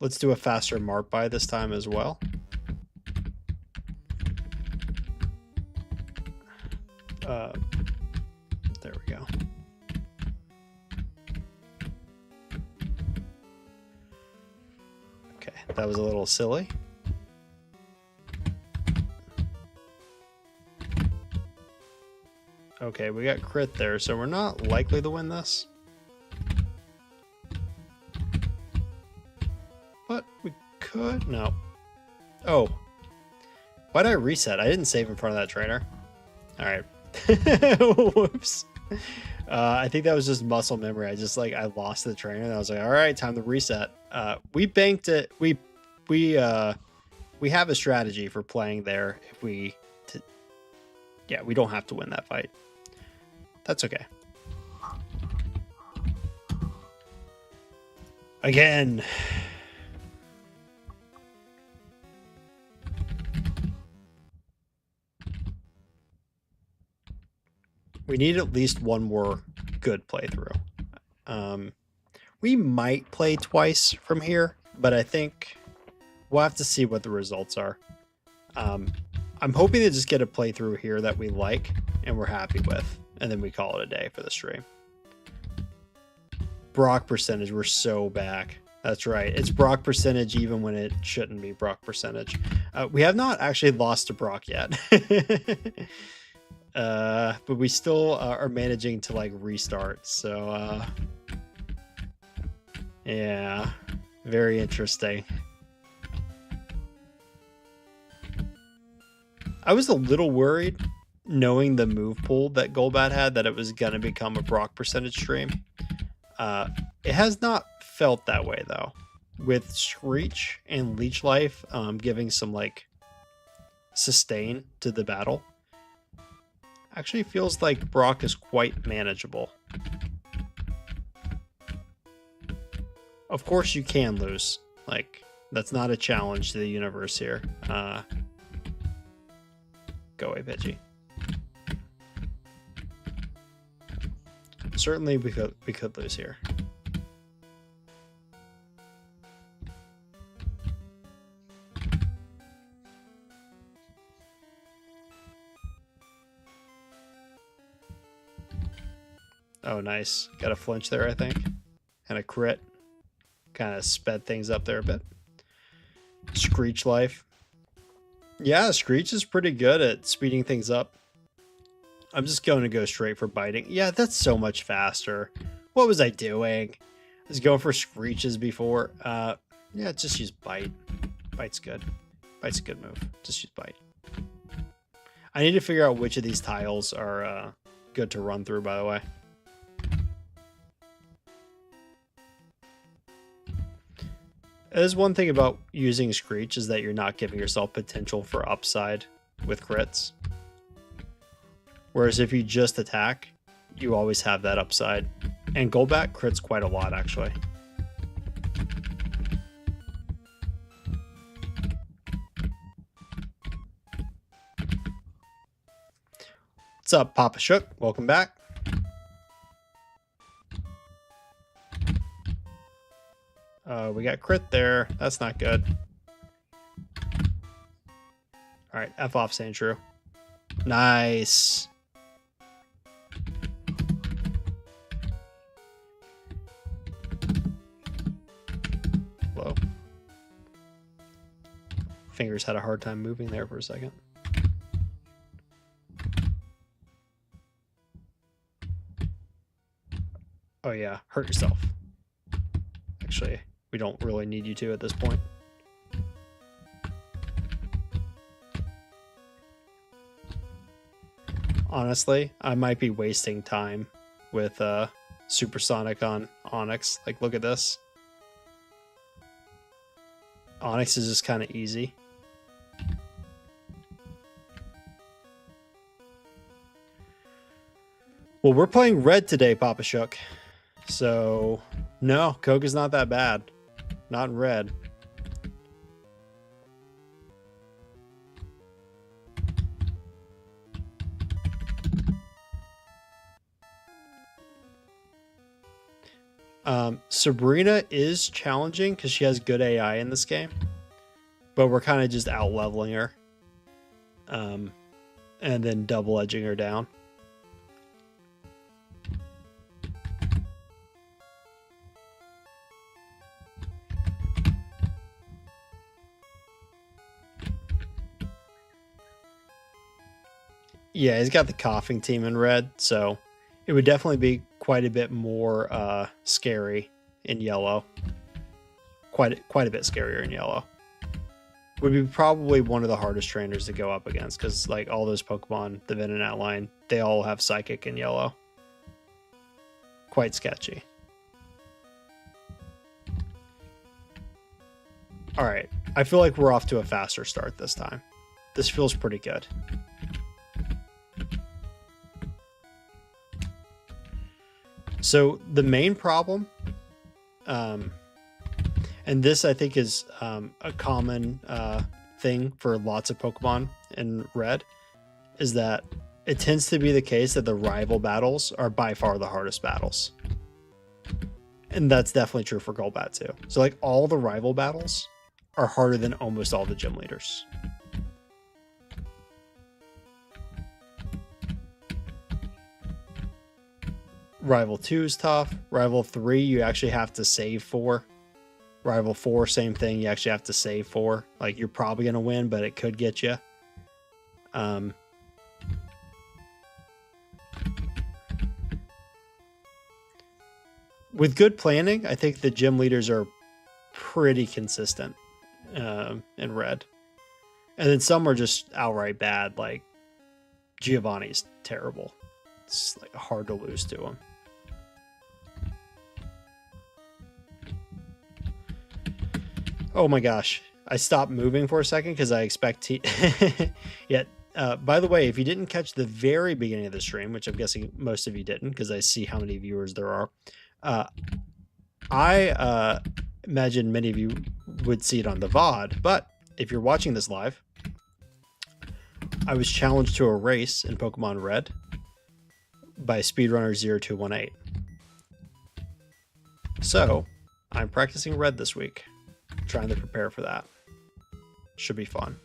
Speaker 1: Let's do a faster Mart buy this time as well. There we go. Okay, that was a little silly. Okay, we got crit there, so we're not likely to win this. But we could. No. Oh. Why'd I reset? I didn't save in front of that trainer. Alright. Whoops. I think that was just muscle memory. I lost the trainer and I was like, alright, time to reset. We banked it. We have a strategy for playing there if we yeah, we don't have to win that fight. That's okay. Again. We need at least one more good playthrough. We might play twice from here, but I think we'll have to see what the results are. I'm hoping to just get a playthrough here that we like and we're happy with, and then we call it a day for the stream. Brock percentage, we're so back. That's right. It's Brock percentage even when it shouldn't be Brock percentage. We have not actually lost to Brock yet. But we still are managing to like restart. So yeah, very interesting. I was a little worried knowing the move pool that Golbat had that it was going to become a Brock percentage stream. It has not felt that way though, with Screech and Leech Life giving some like sustain to the battle. Actually feels like Brock is quite manageable. Of course you can lose. Like, that's not a challenge to the universe here. Go away, Pidgey. Certainly we could lose here. Oh, nice. Got a flinch there, I think. And a crit. Kind of sped things up there a bit. Screech Life. Yeah, Screech is pretty good at speeding things up. I'm just going to go straight for biting. Yeah, that's so much faster. What was I doing? I was going for Screeches before. Yeah, just use Bite. Bite's good. Bite's a good move. Just use Bite. I need to figure out which of these tiles are good to run through, by the way. There's one thing about using Screech is that you're not giving yourself potential for upside with crits. Whereas if you just attack, you always have that upside. And Golbat crits quite a lot, actually. What's up, Papa Shook? Welcome back. We got crit there. That's not good. All right, F off, Sandshrew. Nice. Whoa. Fingers had a hard time moving there for a second. Oh yeah, hurt yourself. Actually, we don't really need you to at this point. Honestly, I might be wasting time with Supersonic on Onyx. Like, look at this. Onyx is just kind of easy. Well, we're playing Red today, Papa Shook. So, no, Coke is not that bad. Not in Red. Sabrina is challenging because she has good AI in this game, but we're kind of just out leveling her, and then double edging her down. Yeah, he's got the coughing team in red, so it would definitely be quite a bit more scary in yellow. Quite a bit scarier in yellow. Would be probably one of the hardest trainers to go up against, because like all those Pokemon, the Venonat line, they all have Psychic in yellow. Quite sketchy. All right, I feel like we're off to a faster start this time. This feels pretty good. So the main problem, and this I think is a common thing for lots of Pokemon in Red, is that it tends to be the case that the rival battles are by far the hardest battles. And that's definitely true for Golbat too. So like all the rival battles are harder than almost all the gym leaders. Rival 2 is tough. Rival 3 you actually have to save for. Rival 4, same thing, you actually have to save for. Like you're probably going to win, but it could get you. With good planning, I think the gym leaders are pretty consistent in Red. And then some are just outright bad, like Giovanni's terrible. It's like hard to lose to him. Oh my gosh. I stopped moving for a second because I expect yeah. By the way, if you didn't catch the very beginning of the stream, which I'm guessing most of you didn't because I see how many viewers there are, I imagine many of you would see it on the VOD, but if you're watching this live, I was challenged to a race in Pokemon Red by speedrunner 0218. So I'm practicing Red this week, trying to prepare for that. Should be fun.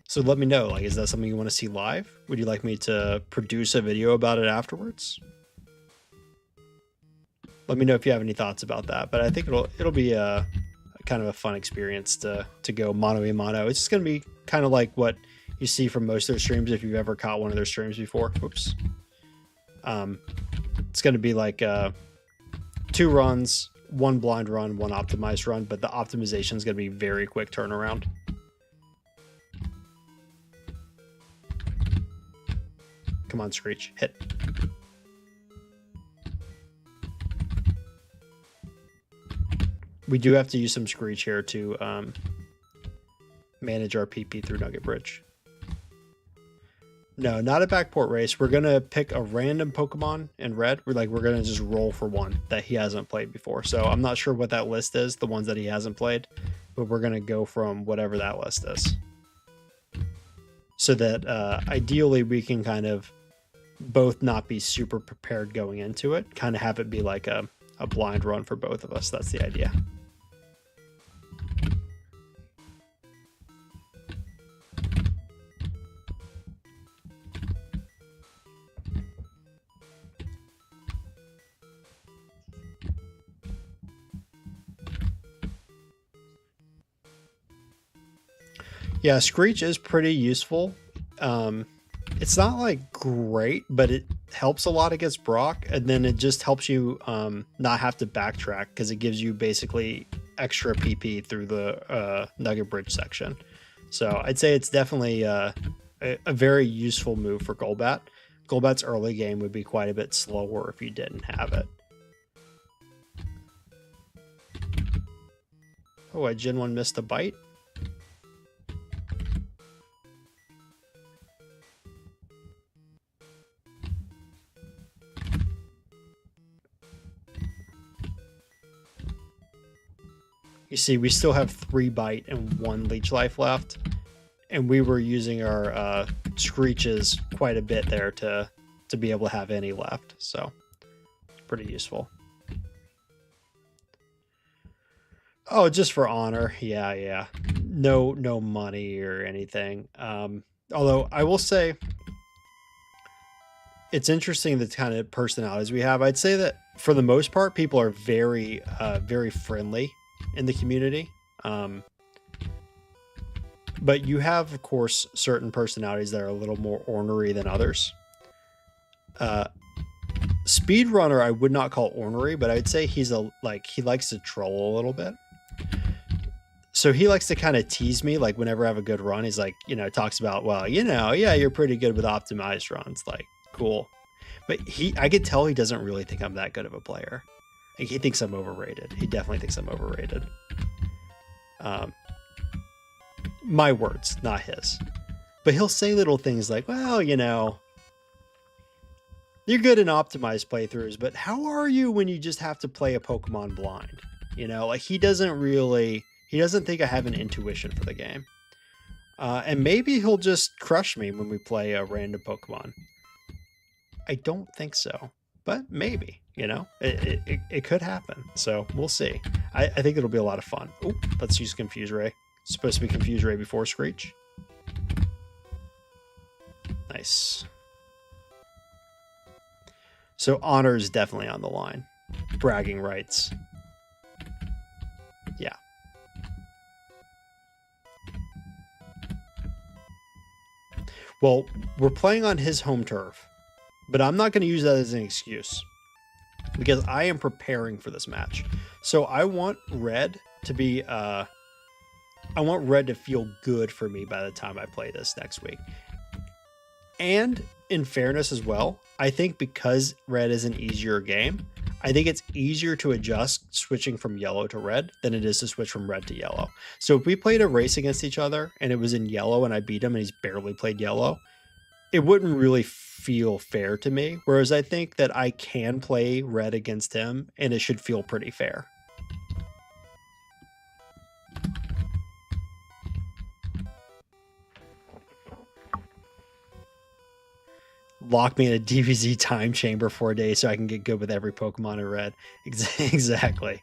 Speaker 1: So let me know, like, is that something you want to see live? Would you like me to produce a video about it afterwards? Let me know if you have any thoughts about that, but I think it'll be a kind of a fun experience to go mano a mano. It's just going to be kind of like what you see from most of their streams if you've ever caught one of their streams before. Oops. It's going to be like 2 runs, 1 blind run, 1 optimized run, but the optimization is going to be very quick turnaround. Come on, Screech, hit. We do have to use some Screech here to manage our PP through Nugget Bridge. No, not a backport race. We're gonna pick a random Pokemon in Red. We're gonna just roll for one that he hasn't played before. So I'm not sure what that list is, the ones that he hasn't played, but we're gonna go from whatever that list is. So that ideally we can kind of both not be super prepared going into it, kind of have it be like a blind run for both of us. That's the idea. Yeah, Screech is pretty useful. It's not like great, but it helps a lot against Brock, and then it just helps you not have to backtrack because it gives you basically extra PP through the Nugget Bridge section. So I'd say it's definitely a very useful move for Golbat. Golbat's early game would be quite a bit slower if you didn't have it. Oh, I Gen 1 missed a bite. You see, we still have 3 bite and 1 leech life left, and we were using our Screeches quite a bit there to be able to have any left, so pretty useful. Oh, just for honor. Yeah. No money or anything. Although I will say, it's interesting the kind of personalities we have. I'd say that for the most part, people are very friendly in the community. But you have, of course, certain personalities that are a little more ornery than others. Speedrunner, I would not call ornery, but I'd say he likes to troll a little bit. So he likes to kind of tease me, like whenever I have a good run, he's like, talks about, well, yeah, you're pretty good with optimized runs. Like, cool. But I could tell he doesn't really think I'm that good of a player. Like, he thinks I'm overrated. He definitely thinks I'm overrated. My words, not his. But he'll say little things like, well, you're good in optimized playthroughs, but how are you when you just have to play a Pokemon blind? Like he doesn't think I have an intuition for the game. And maybe he'll just crush me when we play a random Pokemon. I don't think so, but maybe, it could happen. So we'll see. I think it'll be a lot of fun. Oh, let's use Confuse Ray. It's supposed to be Confuse Ray before Screech. Nice. So honor is definitely on the line. Bragging rights. Yeah. Well, we're playing on his home turf, but I'm not going to use that as an excuse because I am preparing for this match. So I want Red to be, I want Red to feel good for me by the time I play this next week. And in fairness as well, I think because Red is an easier game, I think it's easier to adjust switching from yellow to red than it is to switch from red to yellow. So if we played a race against each other and it was in yellow and I beat him and he's barely played yellow, it wouldn't really feel fair to me. Whereas I think that I can play red against him and it should feel pretty fair. Lock me in a DBZ time chamber for a day so I can get good with every Pokemon in red. Exactly.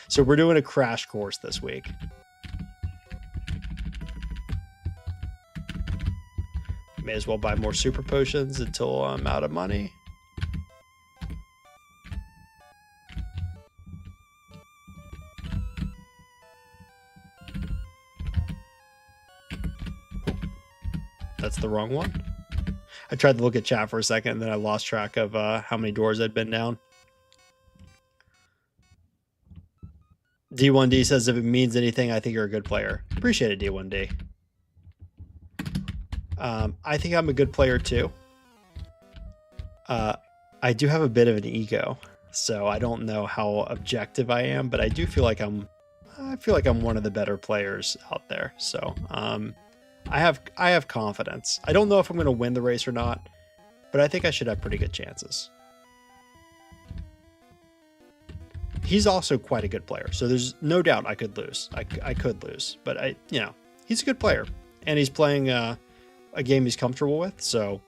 Speaker 1: So we're doing a crash course this week. May as well buy more super potions until I'm out of money. That's the wrong one. I tried to look at chat for a second, and then I lost track of how many doors I'd been down. D1D says, if it means anything, I think you're a good player. Appreciate it, D1D. I think I'm a good player, too. I do have a bit of an ego, so I don't know how objective I am, but I do feel like I'm one of the better players out there. So, I have confidence. I don't know if I'm going to win the race or not, but I think I should have pretty good chances. He's also quite a good player, so there's no doubt I could lose. I could lose, but he's a good player, and he's playing a game he's comfortable with. So,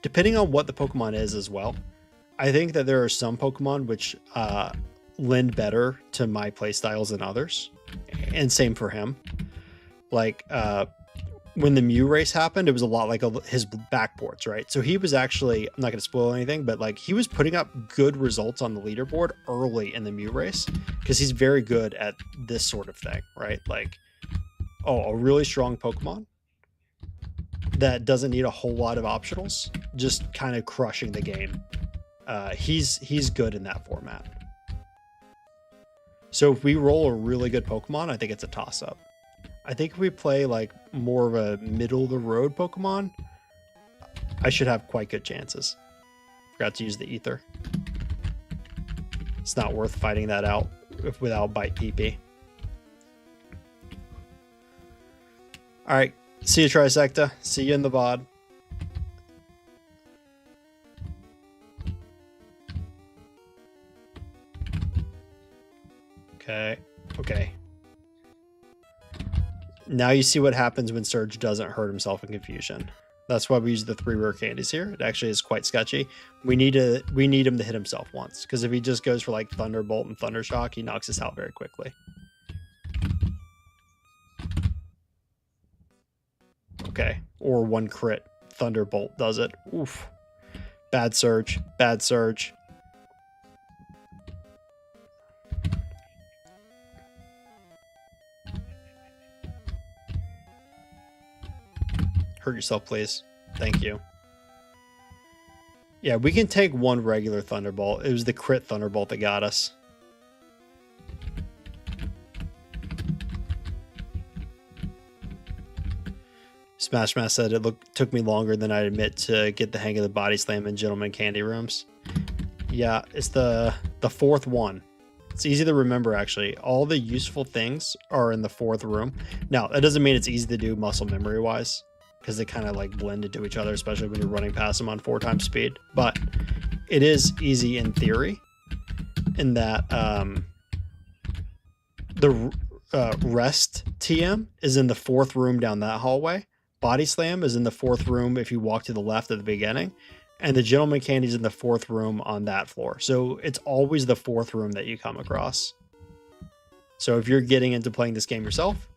Speaker 1: depending on what the Pokemon is as well, I think that there are some Pokemon which lend better to my playstyles than others, and same for him. Like when the Mew race happened, it was a lot like his backboards, right? So he was actually, I'm not going to spoil anything, but like he was putting up good results on the leaderboard early in the Mew race because he's very good at this sort of thing, right? Like, a really strong Pokemon that doesn't need a whole lot of optionals, just kind of crushing the game. He's good in that format. So if we roll a really good Pokemon, I think it's a toss-up. I think if we play like more of a middle of the road Pokemon, I should have quite good chances. Forgot to use the ether. It's not worth fighting that out without Bite PP. All right, see you, Trisecta. See you in the VOD. Okay. Now you see what happens when Surge doesn't hurt himself in confusion. That's why we use the 3 rare candies here. It actually is quite sketchy. We need him to hit himself once, because if he just goes for like Thunderbolt and Thundershock, he knocks us out very quickly. Okay, or one crit Thunderbolt does it. Oof. Bad surge. Bad surge. Hurt yourself, please. Thank you. Yeah, we can take one regular Thunderbolt. It was the crit Thunderbolt that got us. Smash Mass said it took me longer than I'd admit to get the hang of the body slam in Gentleman Candy rooms. Yeah, it's the fourth one. It's easy to remember, actually. All the useful things are in the fourth room. Now, that doesn't mean it's easy to do muscle memory-wise, because they kind of like blend into each other, especially when you're running past them on 4 times speed. But it is easy in theory, in that the rest TM is in the fourth room down that hallway. Body Slam is in the fourth room if you walk to the left at the beginning. And the Gentleman Candy is in the fourth room on that floor. So it's always the fourth room that you come across. So if you're getting into playing this game yourself,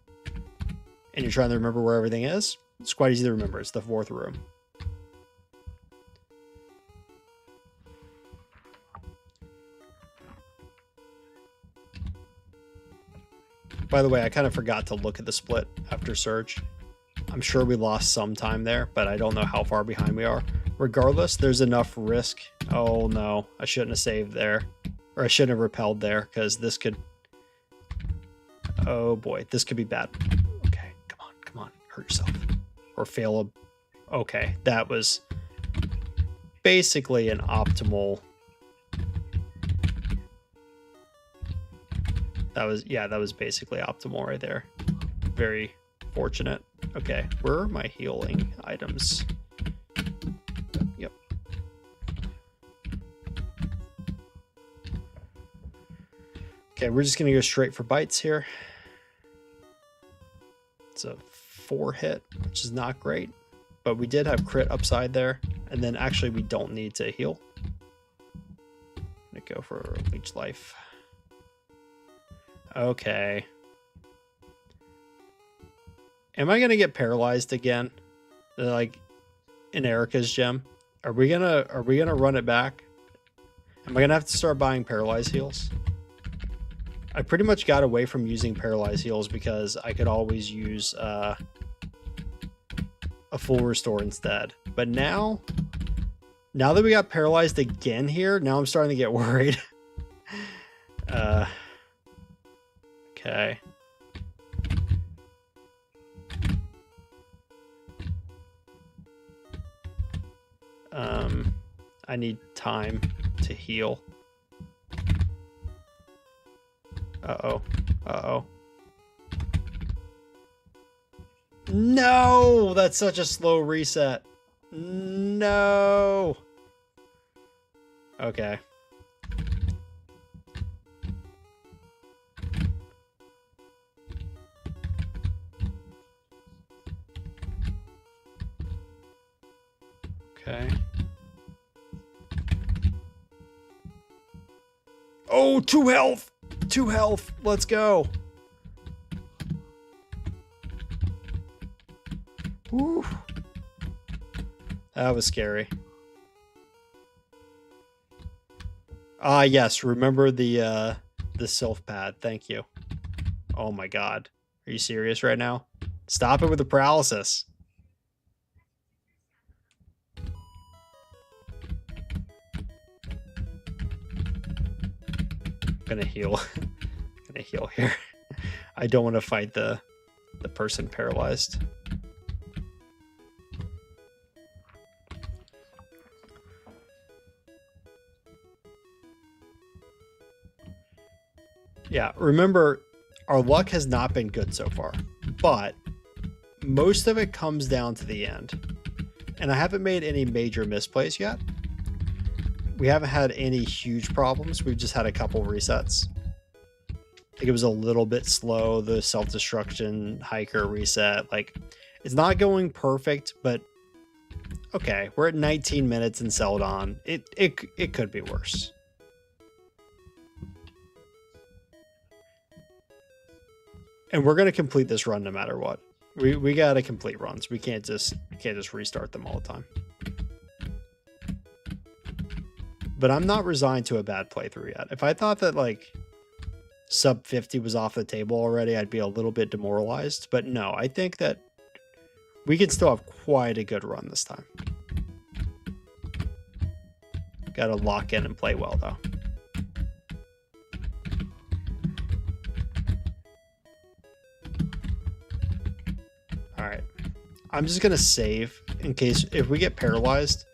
Speaker 1: and you're trying to remember where everything is, it's quite easy to remember. It's the fourth room. By the way, I kind of forgot to look at the split after Surge. I'm sure we lost some time there, but I don't know how far behind we are. Regardless, there's enough risk. Oh no, I shouldn't have saved there. Or I shouldn't have repelled there, because this could... Oh boy, this could be bad. Okay, come on, hurt yourself. Or fail a... Okay, that was basically an optimal... That was basically optimal right there. Very fortunate. Okay, where are my healing items? Yep. Okay, we're just gonna go straight for bites here. It's a 4 hit, which is not great, but we did have crit upside there, and then actually we don't need to heal. I'm gonna go for leech life. Okay. Am I gonna get paralyzed again? Like in Erica's gem? Are we gonna run it back? Am I gonna have to start buying paralyzed heals? I pretty much got away from using paralyzed heals because I could always use a full restore instead. But now that we got paralyzed again here, now I'm starting to get worried. Okay. I need time to heal. Uh-oh. No! That's such a slow reset. No! Okay. Okay. Oh, 2 health! 2 health! Let's go! Whew. That was scary. Yes, remember the Sylph pad. Thank you. Oh my god. Are you serious right now? Stop it with the paralysis. Gonna heal. Gonna heal here. I don't want to fight the person paralyzed. Yeah, remember, our luck has not been good so far, but most of it comes down to the end. And I haven't made any major misplays yet. We haven't had any huge problems. We've just had a couple resets. I think it was a little bit slow, the self-destruction hiker reset. Like, it's not going perfect, but okay, we're at 19 minutes in Celadon. It could be worse. And we're gonna complete this run no matter what. We gotta complete runs. We can't just restart them all the time. but I'm not resigned to a bad playthrough yet. If I thought that like sub 50 was off the table already, I'd be a little bit demoralized. But no, I think that we can still have quite a good run this time. Got to lock in and play well, though. All right. I'm just going to save in case if we get paralyzed,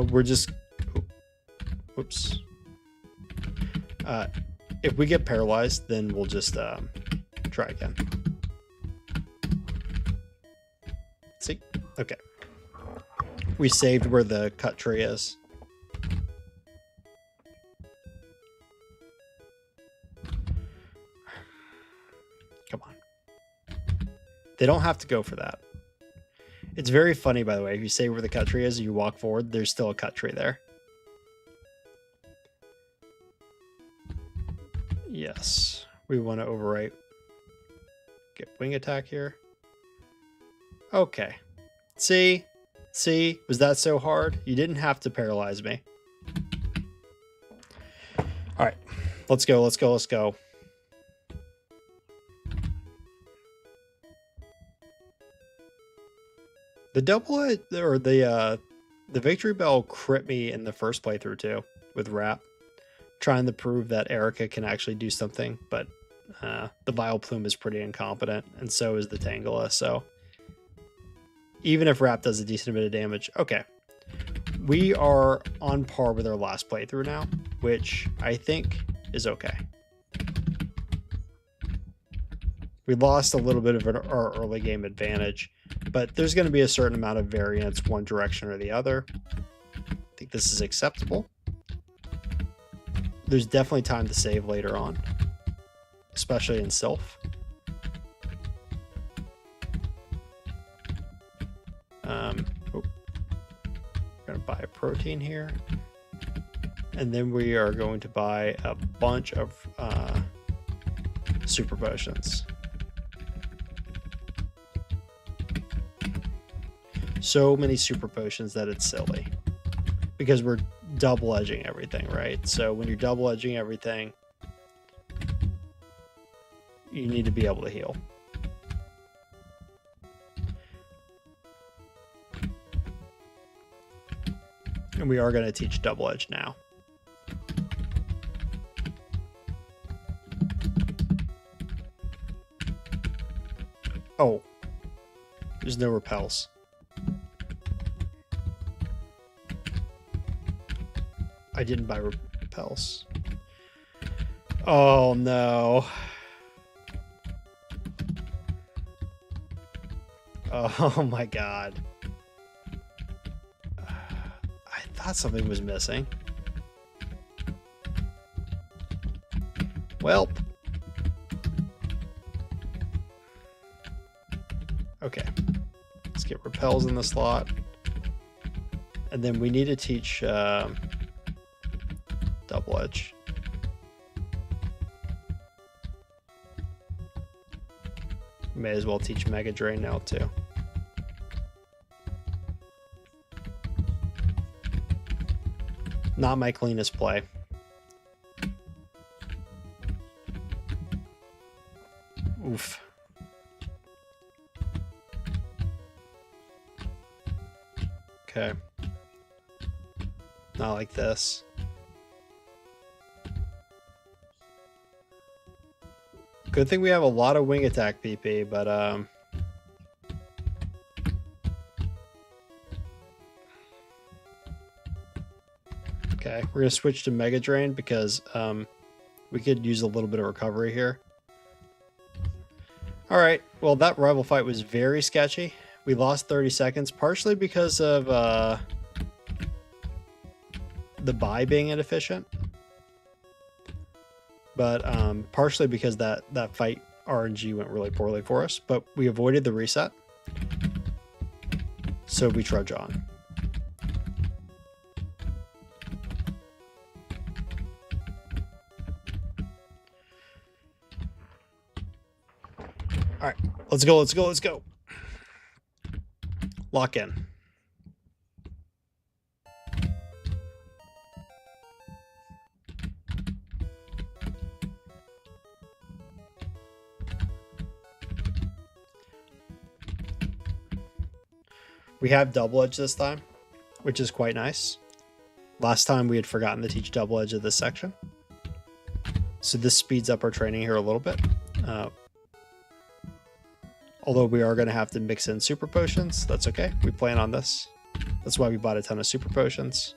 Speaker 1: we're just... Whoops. If we get paralyzed, then we'll just try again. See? Okay. We saved where the cut tree is. Come on. They don't have to go for that. It's very funny, by the way. If you say where the cut tree is and you walk forward, there's still a cut tree there. Yes. We want to overwrite. Get wing attack here. Okay. See? See? Was that so hard? You didn't have to paralyze me. All right. Let's go. Let's go. Let's go. The double or the victory bell crit me in the first playthrough too with Rap, trying to prove that Erica can actually do something, but the Vileplume is pretty incompetent, and so is the Tangela. So even if Rap does a decent bit of damage, okay, we are on par with our last playthrough now, which I think is okay. We lost a little bit of our early game advantage, but there's going to be a certain amount of variance one direction or the other. I think this is acceptable. There's definitely time to save later on, especially in Sylph. We're going to buy a protein here. And then we are going to buy a bunch of super potions. So many super potions that it's silly. Because we're double edging everything, right? So when you're double edging everything, you need to be able to heal. And we are going to teach double edge now. Oh, there's no repels. I didn't buy repels. Oh no. Oh my god. I thought something was missing. Welp. Okay. Let's get repels in the slot. And then we need to teach double edge. May as well teach Mega Drain now too. Not my cleanest play. Oof. Okay. Not like this. Good thing we have a lot of wing attack PP, but okay, we're gonna switch to Mega Drain because we could use a little bit of recovery here. All right, well that rival fight was very sketchy. We lost 30 seconds, partially because of the buy being inefficient. But partially because that fight RNG went really poorly for us, but we avoided the reset, so we trudge on. All right, let's go, let's go, let's go. Lock in. We have double edge this time, which is quite nice. Last time we had forgotten to teach double edge of this section. So this speeds up our training here a little bit. Although we are going to have to mix in super potions. That's okay. We plan on this. That's why we bought a ton of super potions.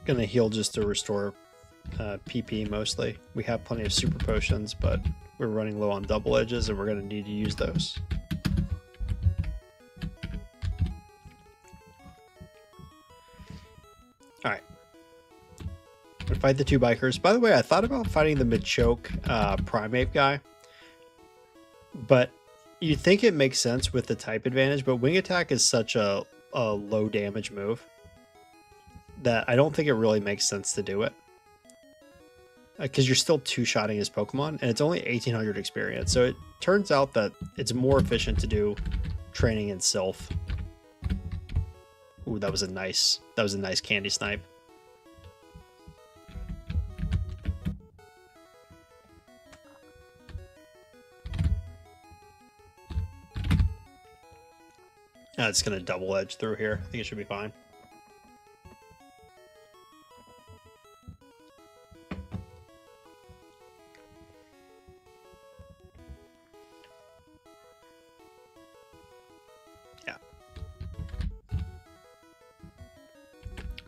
Speaker 1: Gonna heal just to restore PP mostly. We have plenty of super potions, but we're running low on double edges and we're gonna need to use those. Alright. We'll fight the two bikers. By the way, I thought about fighting the mid-choke primate guy, but you'd think it makes sense with the type advantage, but wing attack is such a low damage move that I don't think it really makes sense to do it. Because you're still two-shotting his Pokemon, and it's only 1800 experience. So it turns out that it's more efficient to do training in Sylph. Ooh, that was a nice candy snipe. It's gonna double edge through here. I think it should be fine.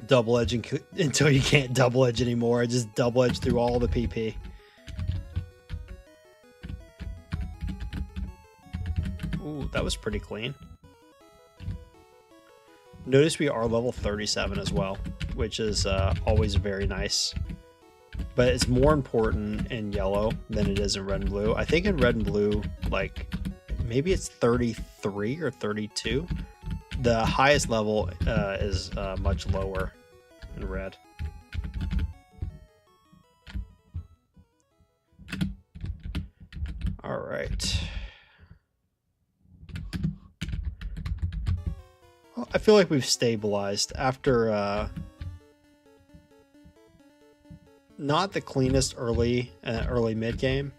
Speaker 1: Double edging until you can't double edge anymore. Just double edge through all the PP. Ooh, that was pretty clean. Notice we are level 37 as well, which is always very nice. But it's more important in yellow than it is in red and blue. I think in red and blue, like maybe it's 33 or 32. The highest level is much lower in red. All right. Well, I feel like we've stabilized after not the cleanest early mid game.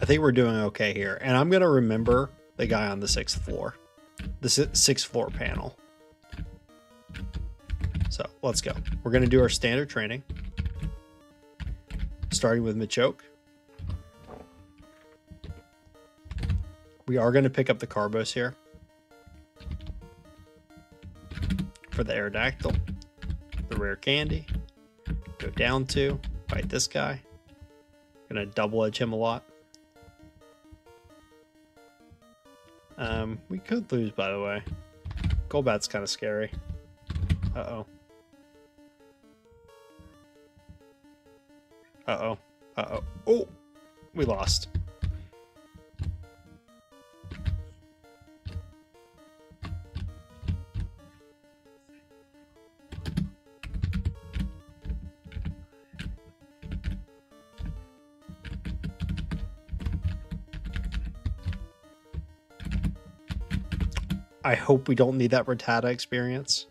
Speaker 1: I think we're doing okay here, and I'm gonna remember the guy on the 6th floor. The 6th floor panel. So let's go. We're going to do our standard training, starting with Machoke. We are going to pick up the Carbos here for the Aerodactyl, the rare candy. Go down to fight this guy. Going to double edge him a lot. We could lose, by the way. Golbat's kind of scary. Uh-oh. Uh-oh. Uh-oh. Oh! We lost. I hope we don't need that Rattata experience.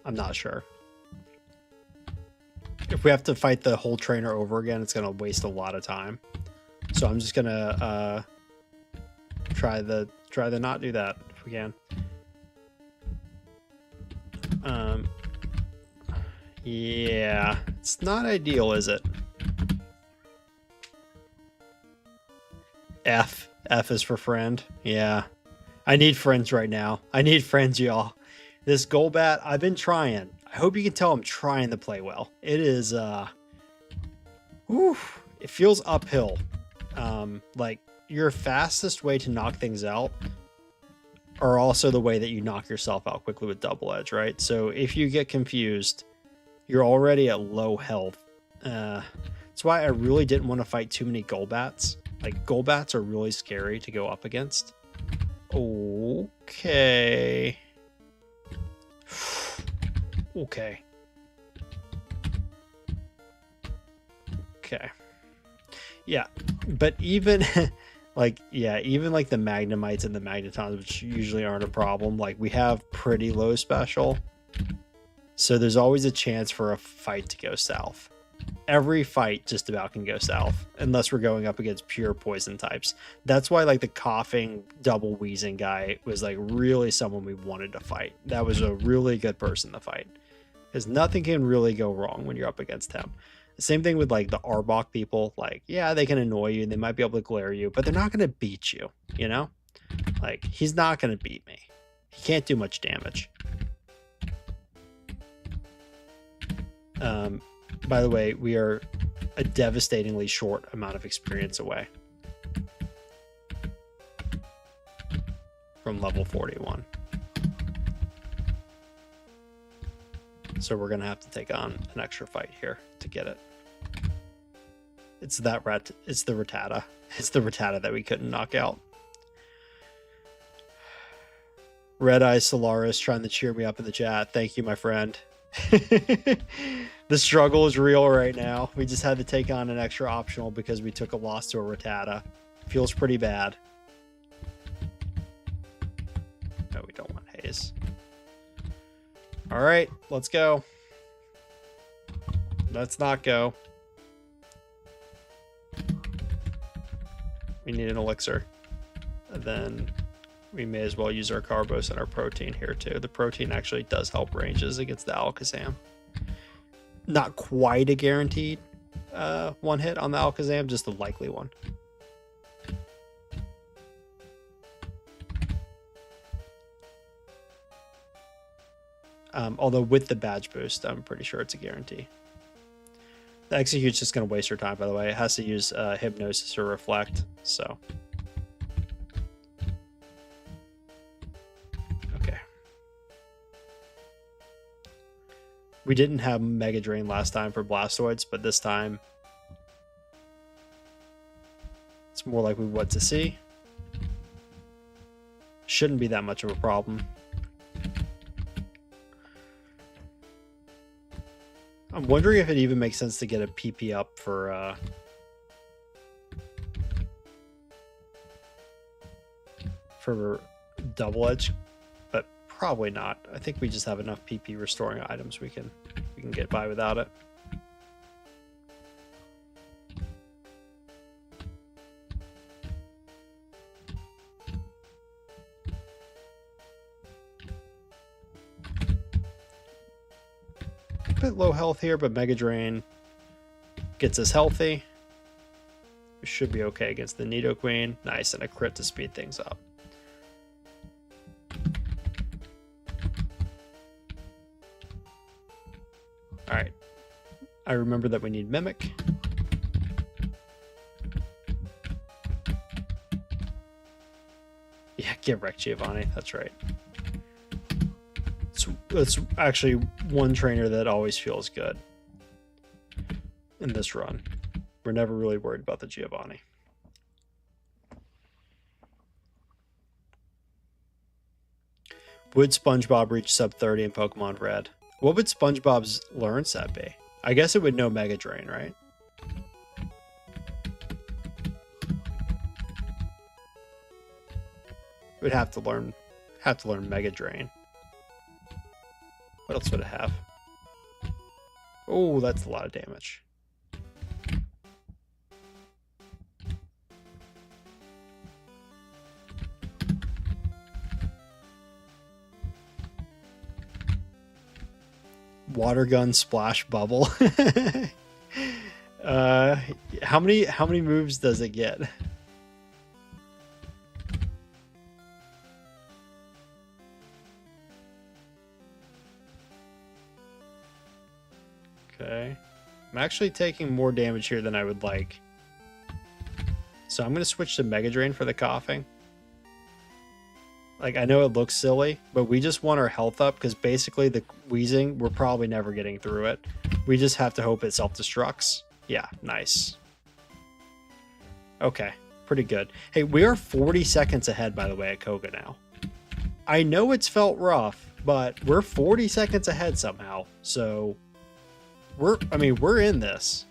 Speaker 1: I'm not sure. If we have to fight the whole trainer over again, it's going to waste a lot of time. So I'm just going to try to not do that if we can. Yeah, it's not ideal, is it? F is for friend. Yeah. I need friends right now. I need friends, y'all. This Golbat, I've been trying. I hope you can tell I'm trying to play well. It is, oof, it feels uphill. Like, your fastest way to knock things out are also the way that you knock yourself out quickly with double edge, right? So if you get confused, you're already at low health. It's That's why I really didn't want to fight too many Golbats. Like, Golbats are really scary to go up against. Okay. Okay. Okay. Yeah, but even like, yeah, even like the Magnemites and the Magnetons, which usually aren't a problem, like we have pretty low special. So there's always a chance for a fight to go south. Every fight just about can go south unless we're going up against pure poison types. That's why like the coughing double wheezing guy was like really someone we wanted to fight. That was a really good person to fight because nothing can really go wrong when you're up against him. The same thing with like the Arbok people. Like, yeah, they can annoy you and they might be able to glare you, but they're not going to beat you, you know? Like, he's not going to beat me. He can't do much damage. By the way, we are a devastatingly short amount of experience away from level 41. So we're going to have to take on an extra fight here to get it. It's that rat. It's the Rattata. It's the Rattata that we couldn't knock out. Red Eye Solaris trying to cheer me up in the chat. Thank you, my friend. The struggle is real right now. We just had to take on an extra optional because we took a loss to a Rattata. Feels pretty bad. No, we don't want Haze. All right, let's go. Let's not go. We need an elixir. And then we may as well use our Carbos and our protein here too. The protein actually does help ranges against the Alakazam. Not quite a guaranteed one hit on the Alakazam, just a likely one. Although with the badge boost, I'm pretty sure it's a guarantee. The Execute's just going to waste your time, by the way. It has to use Hypnosis or Reflect, so. Okay. We didn't have Mega Drain last time for Blastoids, but this time it's more like we want to see. Shouldn't be that much of a problem. I'm wondering if it even makes sense to get a PP up for Double Edge, but probably not. I think we just have enough PP restoring items we can get by without it. Bit low health here, but Mega Drain gets us healthy. We should be okay against the Nidoqueen. Nice, and a crit to speed things up. Alright. I remember that we need Mimic. Yeah, get wrecked, Giovanni. That's right. It's actually one trainer that always feels good in this run. We're never really worried about the Giovanni. Would SpongeBob reach sub 30 in Pokemon Red? What would SpongeBob's learn set be? I guess it would know Mega Drain, right? We'd have to learn Mega Drain. What else would it have? Oh, that's a lot of damage. Water gun, splash, bubble. How many moves does it get? Okay. I'm actually taking more damage here than I would like. So I'm going to switch to Mega Drain for the coughing. Like, I know it looks silly, but we just want our health up because basically the wheezing, we're probably never getting through it. We just have to hope it self-destructs. Yeah, nice. Okay, pretty good. Hey, we are 40 seconds ahead, by the way, at Koga now. I know it's felt rough, but we're 40 seconds ahead somehow. So we're in this.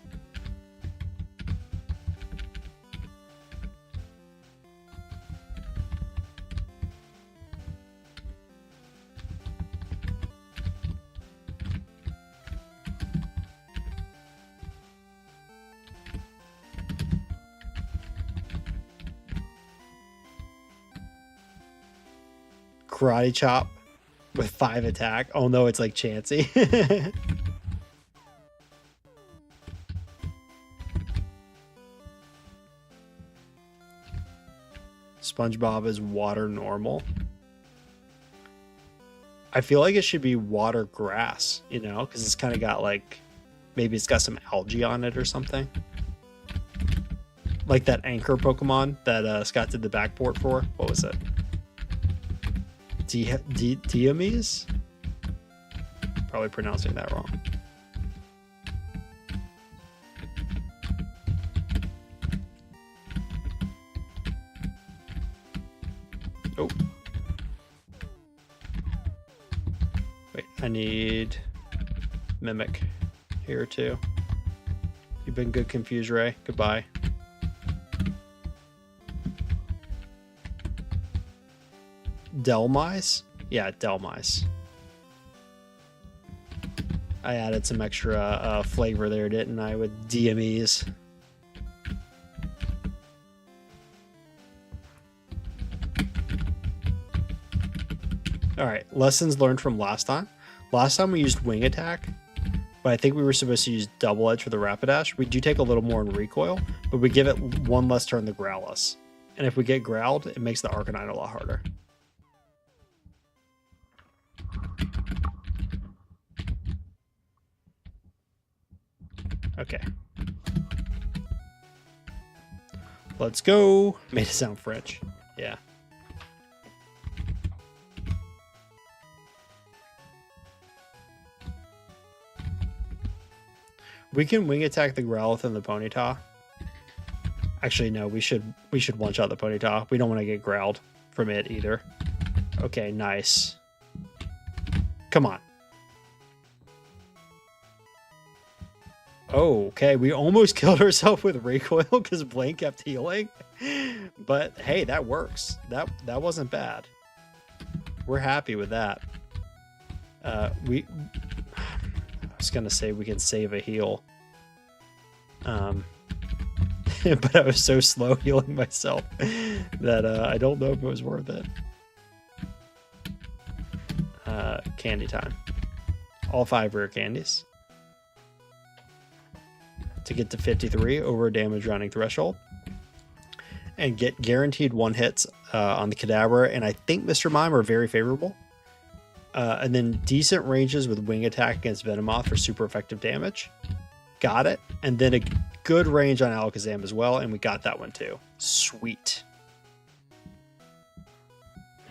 Speaker 1: Karate chop with 5 attack. Oh no, it's like Chansey. SpongeBob is water normal. I feel like it should be water grass, you know, because it's kind of got like, maybe it's got some algae on it or something. Like that anchor Pokemon that Scott did the backport for. What was it? Diames? Probably pronouncing that wrong. Oh. Wait, I need Mimic here too. You've been good, Confuse Ray. Goodbye. Delmise? Yeah, Delmise. I added some extra flavor there, didn't I, with DMEs? Alright, lessons learned from last time. Last time we used Wing Attack, but I think we were supposed to use Double Edge for the Rapidash. We do take a little more in recoil, but we give it one less turn to growl us. And if we get growled, it makes the Arcanine a lot harder. Okay. Let's go. Made it sound French. Yeah. We can wing attack the Growlithe and the Ponyta. Actually, no, we should one shot the Ponyta. We don't want to get growled from it either. Okay, nice. Come on. Oh, okay, we almost killed ourselves with recoil because Blaine kept healing. But hey, that works. That wasn't bad. We're happy with that. I was gonna say we can save a heal. But I was so slow healing myself that I don't know if it was worth it. Candy time. All 5 rare candies. To get to 53 over a damage rounding threshold. And get guaranteed 1 hits on the Kadabra, and I think Mr. Mime are very favorable. And then decent ranges with Wing Attack against Venomoth for super effective damage. Got it. And then a good range on Alakazam as well, and we got that one too. Sweet.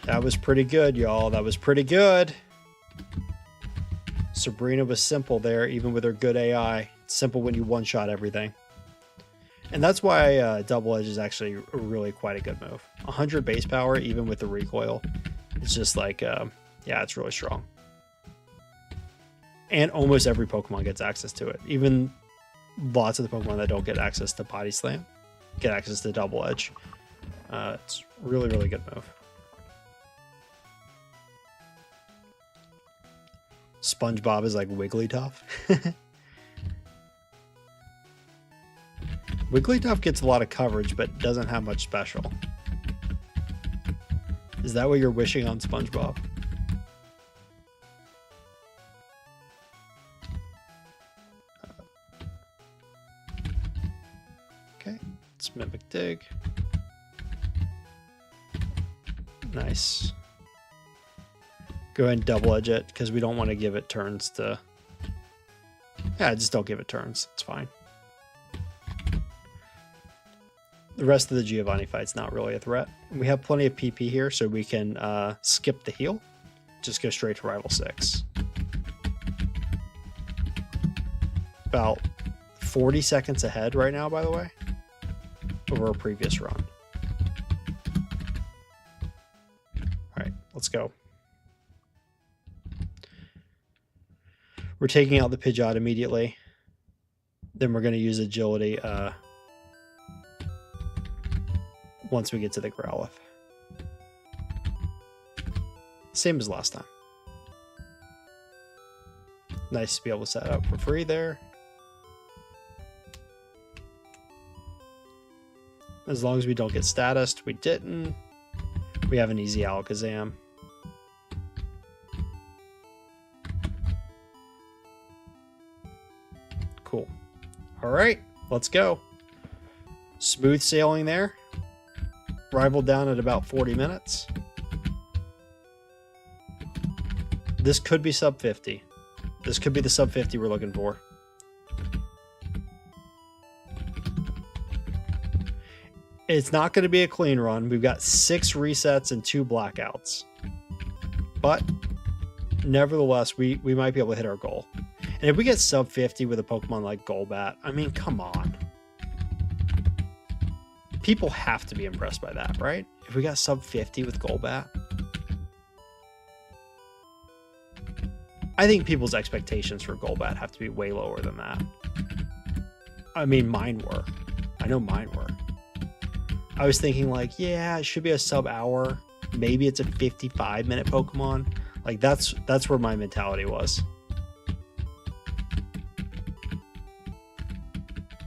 Speaker 1: That was pretty good, y'all. That was pretty good. Sabrina was simple there, even with her good AI. It's simple when you one-shot everything. And that's why Double Edge is actually really quite a good move. 100 base power, even with the recoil. It's just like, yeah, it's really strong. And almost every Pokemon gets access to it. Even lots of the Pokemon that don't get access to Body Slam get access to Double Edge. It's really, really good move. SpongeBob is like Wigglytuff. Wigglytuff gets a lot of coverage, but doesn't have much special. Is that what you're wishing on SpongeBob? Okay, let's Mimic Dig. Nice. Go ahead and Double Edge it, because we don't want to give it turns to... Yeah, just don't give it turns. It's fine. The rest of the Giovanni fight's not really a threat. We have plenty of PP here, so we can skip the heal. Just go straight to Rival 6. About 40 seconds ahead right now, by the way, over a previous run. All right, let's go. We're taking out the Pidgeot immediately. Then we're going to use agility once we get to the Growlithe. Same as last time. Nice to be able to set up for free there. As long as we don't get statused, we didn't. We have an easy Alakazam. Cool. All right, let's go. Smooth sailing there. Rival down at about 40 minutes. This could be sub 50. This could be the sub 50 we're looking for. It's not going to be a clean run. We've got 6 resets and 2 blackouts. But nevertheless, we might be able to hit our goal. And if we get sub 50 with a Pokemon like Golbat, I mean, come on. People have to be impressed by that, right? If we got sub 50 with Golbat. I think people's expectations for Golbat have to be way lower than that. I mean, mine were. I know mine were. I was thinking like, yeah, it should be a sub hour. Maybe it's a 55-minute Pokemon. Like that's where my mentality was.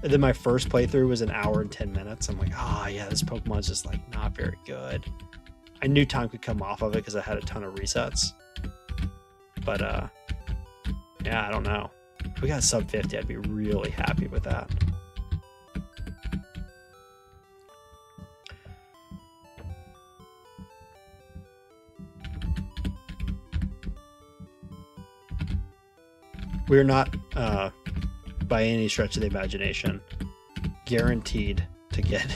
Speaker 1: And then my first playthrough was an hour and 10 minutes. I'm like, oh yeah, this Pokemon's just like not very good. I knew time could come off of it because I had a ton of resets. But yeah, I don't know. If we got sub 50, I'd be really happy with that. We're not, by any stretch of the imagination, guaranteed to get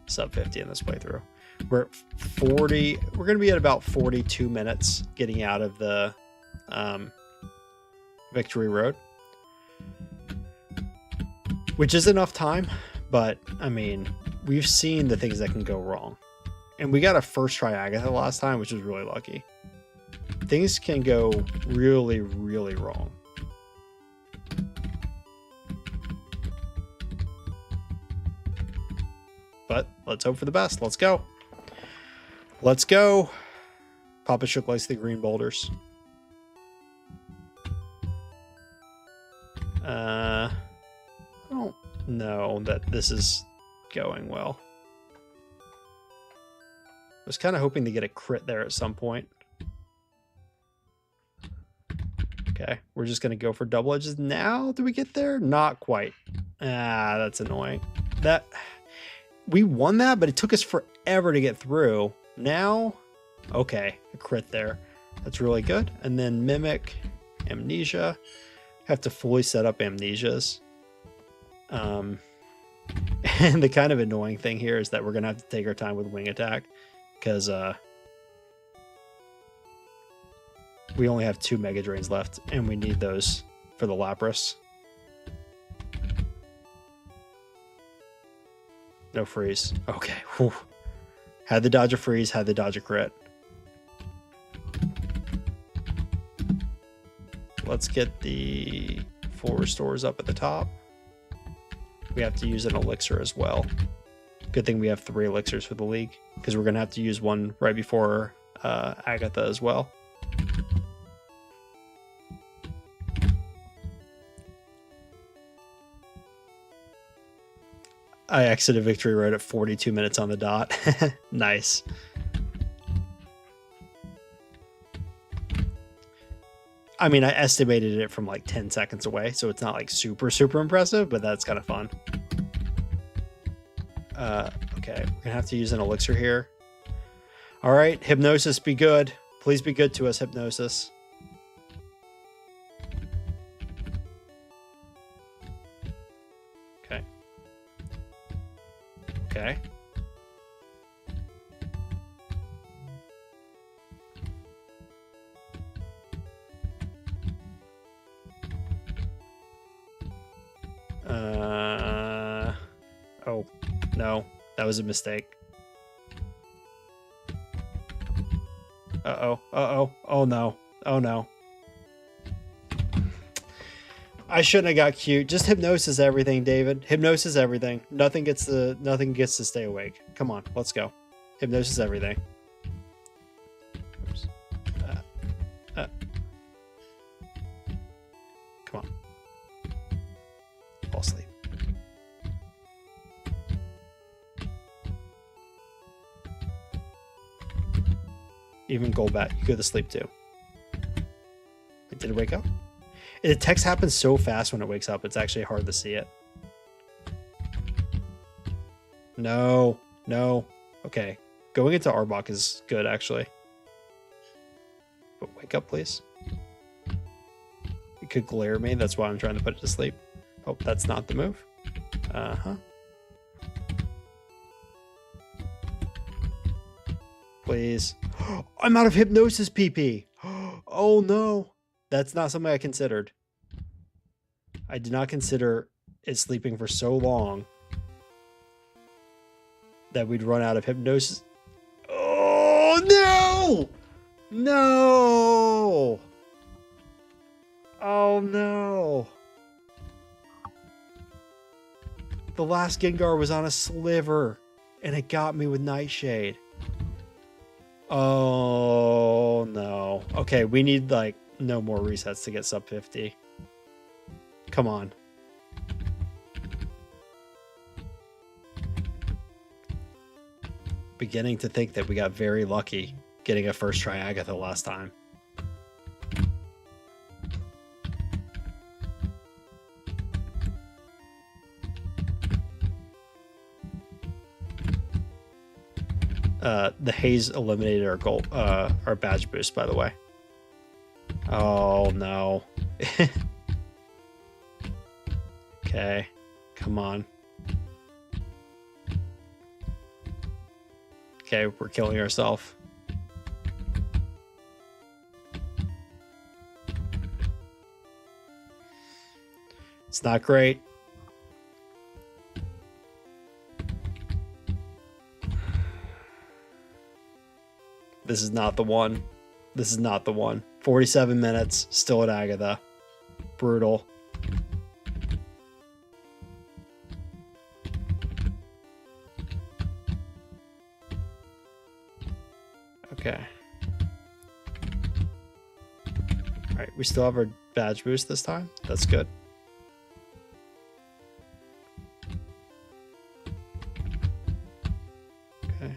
Speaker 1: sub 50 in this playthrough. We're at 40. We're going to be at about 42 minutes getting out of the Victory Road, which is enough time. But I mean, we've seen the things that can go wrong, and we got a first try Agatha last time, which was really lucky. Things can go really, really wrong. But let's hope for the best. Let's go. Let's go. Papa Shook likes the green boulders. I don't know that this is going well. I was kind of hoping to get a crit there at some point. Okay, we're just going to go for double edges now. Do we get there? Not quite. Ah, that's annoying. We won that, but it took us forever to get through. Now, okay, a crit there. That's really good. And then Mimic, Amnesia. Have to fully set up Amnesias. And the kind of annoying thing here is that we're going to have to take our time with Wing Attack because we only have 2 Mega Drains left, and we need those for the Lapras. No freeze. Okay. Whew. Had the dodge a freeze, had the dodge a crit. Let's get the full restores up at the top. We have to use an elixir as well. Good thing we have 3 elixirs for the league, because we're going to have to use one right before Agatha as well. I exited Victory Road at 42 minutes on the dot. Nice. I mean, I estimated it from like 10 seconds away, so it's not like super, super impressive, but that's kind of fun. Okay, we're gonna have to use an elixir here. All right, Hypnosis, be good. Please be good to us, Hypnosis. Okay. Okay. No, that was a mistake. Uh-oh. Uh-oh. Oh, no. Oh, no. I shouldn't have got cute. Just hypnosis everything, David. Hypnosis everything. Nothing gets to stay awake. Come on, let's go. Hypnosis everything. Oops. Come on. Fall asleep. Even Golbat, you go to sleep too. Did it wake up? The text happens so fast when it wakes up, it's actually hard to see it. No, no. Okay, going into Arbok is good, actually. But wake up, please. It could glare at me, that's why I'm trying to put it to sleep. Oh, that's not the move. Uh-huh. Please. I'm out of hypnosis, PP. Oh, no. That's not something I considered. I did not consider it sleeping for so long that we'd run out of hypnosis. Oh, no! No! Oh, no. The last Gengar was on a sliver, and it got me with Nightshade. Oh, no. Okay, we need, like, no more resets to get sub 50. Come on. Beginning to think that we got very lucky getting a first try Agatha last time. The haze eliminated our goal, our badge boost, by the way. Oh no. Okay, come on. Okay, we're killing ourselves. It's not great. This is not the one. This is not the one. 47 minutes, still at Agatha. Brutal. Okay. Alright, we still have our badge boost this time. That's good. Okay.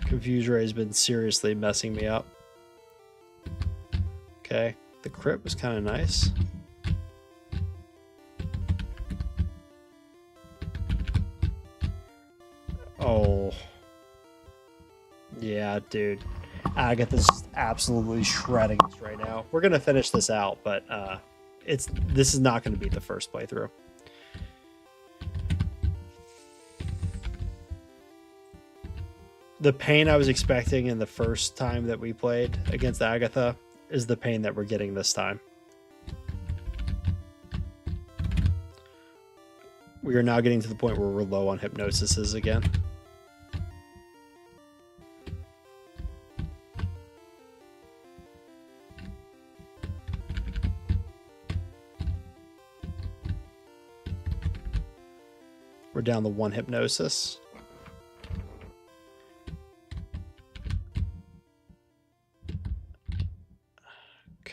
Speaker 1: Confuse Ray has been seriously messing me up. Okay, the crit was kind of nice. Oh. Yeah, dude. Agatha's absolutely shredding us right now. We're gonna finish this out, but this is not gonna be the first playthrough. The pain I was expecting in the first time that we played against Agatha is the pain that we're getting this time. We are now getting to the point where we're low on hypnosises again. We're down to 1 hypnosis.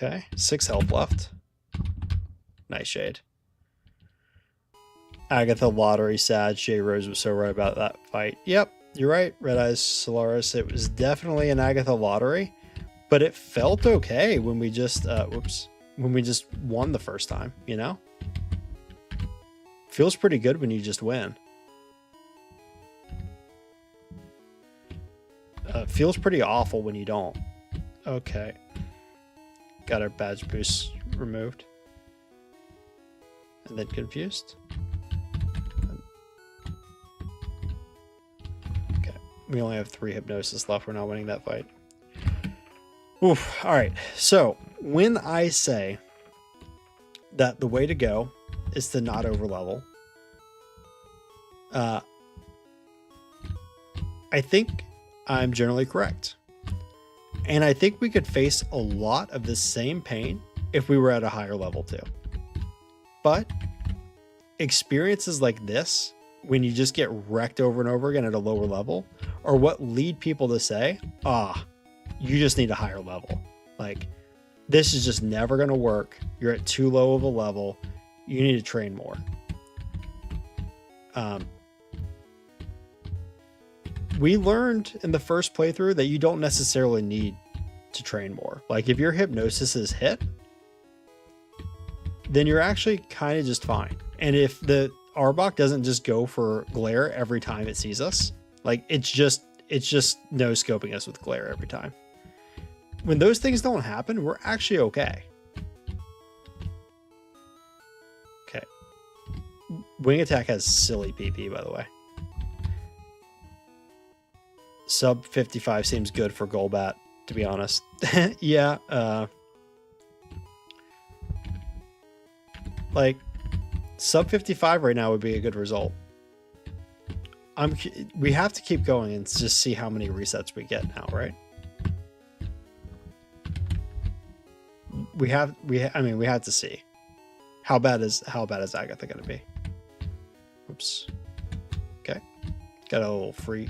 Speaker 1: Okay, 6 health left. Nightshade. Agatha, Lottery, Sad. J Rose was so right about that fight. Yep, you're right, Red Eyes Solaris. It was definitely an Agatha Lottery, but it felt okay when we just, when we just won the first time, you know? Feels pretty good when you just win. Feels pretty awful when you don't. Okay. Got our badge boost removed. And then confused. Okay. We only have 3 hypnosis left. We're not winning that fight. Oof. Alright. So, when I say that the way to go is to not overlevel, Uh, I think I'm generally correct. And I think we could face a lot of the same pain if we were at a higher level too. But experiences like this, when you just get wrecked over and over again at a lower level, are what lead people to say, you just need a higher level. Like, this is just never going to work. You're at too low of a level. You need to train more. We learned in the first playthrough that you don't necessarily need to train more. Like, if your hypnosis is hit, then you're actually kind of just fine. And if the Arbok doesn't just go for glare every time it sees us, like, it's just no scoping us with glare every time. When those things don't happen, we're actually okay. Okay. Wing attack has silly PP, by the way. Sub 55 seems good for Golbat, to be honest. Yeah. Like, sub 55 right now would be a good result. We have to keep going and just see how many resets we get now, right? We have to see. How bad is Agatha gonna be? Oops. Okay. Got a little free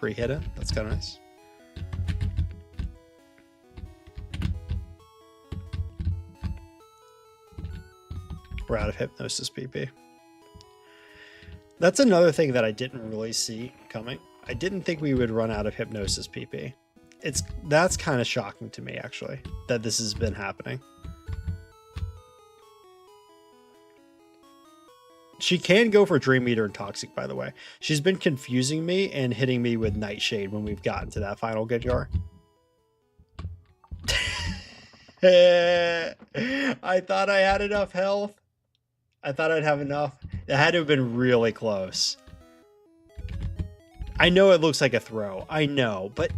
Speaker 1: hit in. That's kind of nice. We're out of hypnosis PP. That's another thing that I didn't really see coming. I didn't think we would run out of hypnosis PP. That's kind of shocking to me, actually, that this has been happening. She can go for Dream Eater and Toxic, by the way. She's been confusing me and hitting me with Nightshade when we've gotten to that final Gengar. I thought I had enough health. I thought I'd have enough. It had to have been really close. I know it looks like a throw. I know, but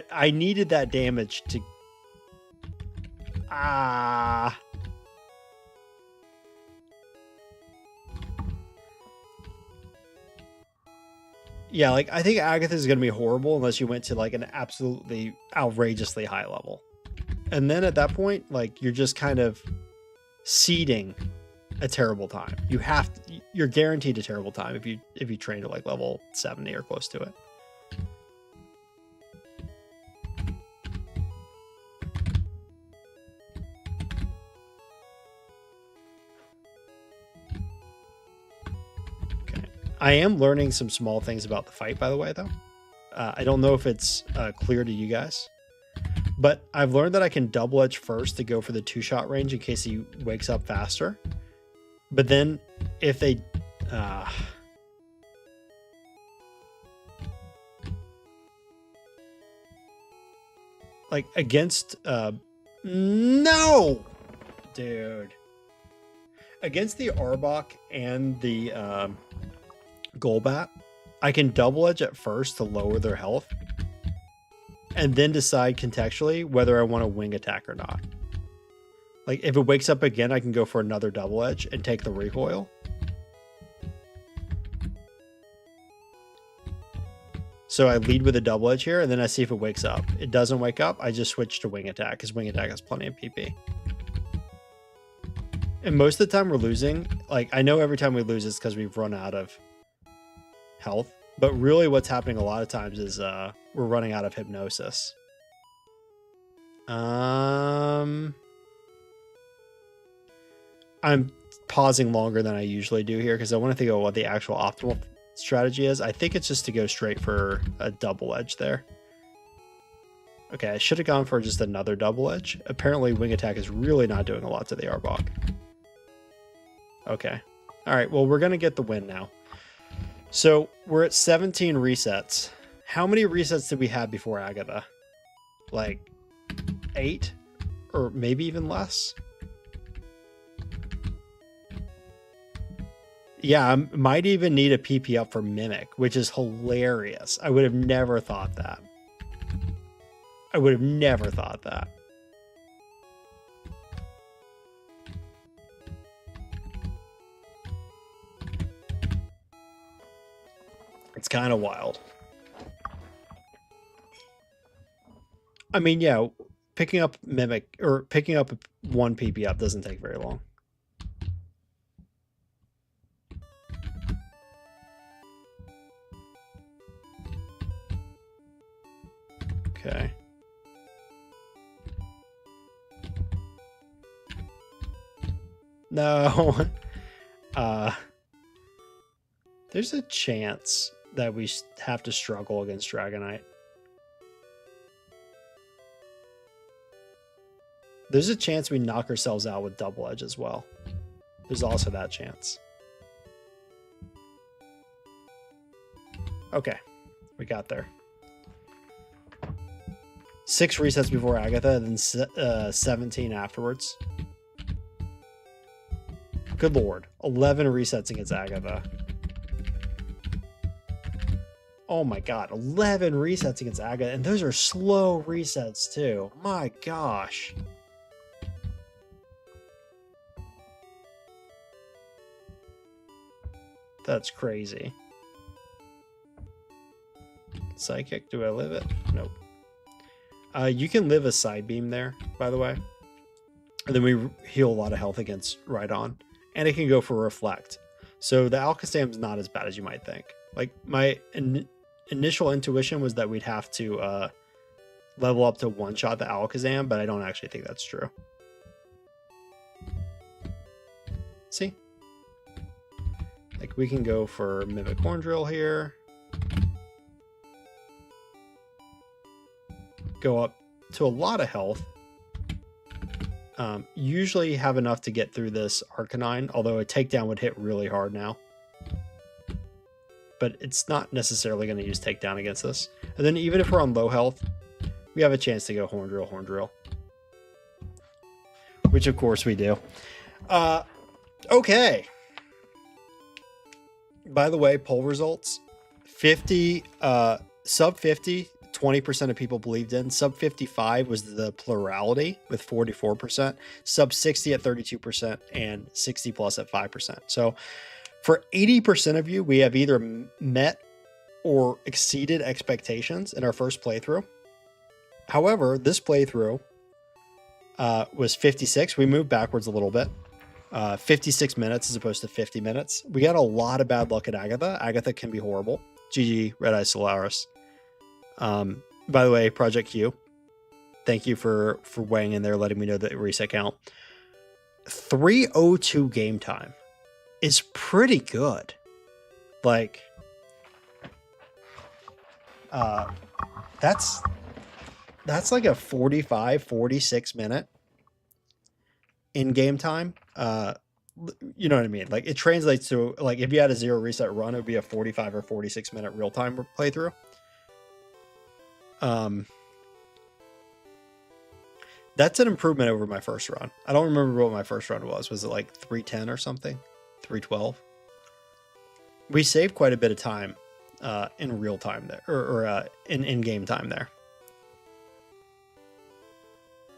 Speaker 1: I needed that damage to... Yeah, like, I think Agatha is going to be horrible unless you went to, like, an absolutely outrageously high level. And then at that point, like, you're just kind of seeding a terrible time. You're guaranteed a terrible time if you train to, like, level 70 or close to it. I am learning some small things about the fight, by the way, though. I don't know if it's clear to you guys, but I've learned that I can double edge first to go for the 2-shot range in case he wakes up faster. But then if they... like, against... no! Dude. Against the Arbok and the... Golbat, I can double edge at first to lower their health and then decide contextually whether I want to wing attack or not. Like, if it wakes up again, I can go for another double edge and take the recoil. So I lead with a double edge here, and then I see if it wakes up. It doesn't wake up, I just switch to wing attack because wing attack has plenty of PP. And most of the time we're losing. Like, I know every time we lose it's because we've run out of health, but really what's happening a lot of times is we're running out of hypnosis. I'm pausing longer than I usually do here because I want to think of what the actual optimal strategy is. I think it's just to go straight for a double edge there. Okay, I should have gone for just another double edge. Apparently wing attack is really not doing a lot to the Arbok. Okay. All right, well, we're going to get the win now. So we're at 17 resets. How many resets did we have before Agatha? Like 8 or maybe even less? Yeah, I might even need a PP up for Mimic, which is hilarious. I would have never thought that. I would have never thought that. It's kind of wild. I mean, yeah, picking up Mimic or picking up one PP up doesn't take very long. Okay. No. There's a chance that we have to struggle against Dragonite. There's a chance we knock ourselves out with Double Edge as well. There's also that chance. Okay, we got there. 6 resets before Agatha, and then 17 afterwards. Good lord. 11 resets against Agatha. Oh my god, 11 resets against Agatha, and those are slow resets too. My gosh. That's crazy. Psychic, do I live it? Nope. You can live a side beam there, by the way. And then we heal a lot of health against Rhydon. And it can go for Reflect. So the Alakazam's not as bad as you might think. Like, my initial intuition was that we'd have to level up to one-shot the Alakazam, but I don't actually think that's true. See? Like, we can go for Mimic Horn Drill here. Go up to a lot of health. Usually have enough to get through this Arcanine, although a takedown would hit really hard now. But it's not necessarily going to use takedown against us. And then even if we're on low health, we have a chance to go Horn Drill. Which of course we do. Okay. By the way, poll results. 50, sub 50, 20% of people believed in. Sub 55 was the plurality with 44%. Sub 60 at 32% and 60 plus at 5%. So for 80% of you, we have either met or exceeded expectations in our first playthrough. However, this playthrough was 56. We moved backwards a little bit. 56 minutes as opposed to 50 minutes. We got a lot of bad luck at Agatha. Agatha can be horrible. GG, Red Eye Solaris. By the way, Project Q, thank you for weighing in there, letting me know the reset count. 3:02 game time is pretty good. Like, that's like a 45, 46 minute in game time. You know what I mean? Like, it translates to, like, if you had a 0 reset run, it would be a 45 or 46 minute real time playthrough. That's an improvement over my first run. I don't remember what my first run was. Was it like 310 or something? 312? We saved quite a bit of time in real time there, or in game time there.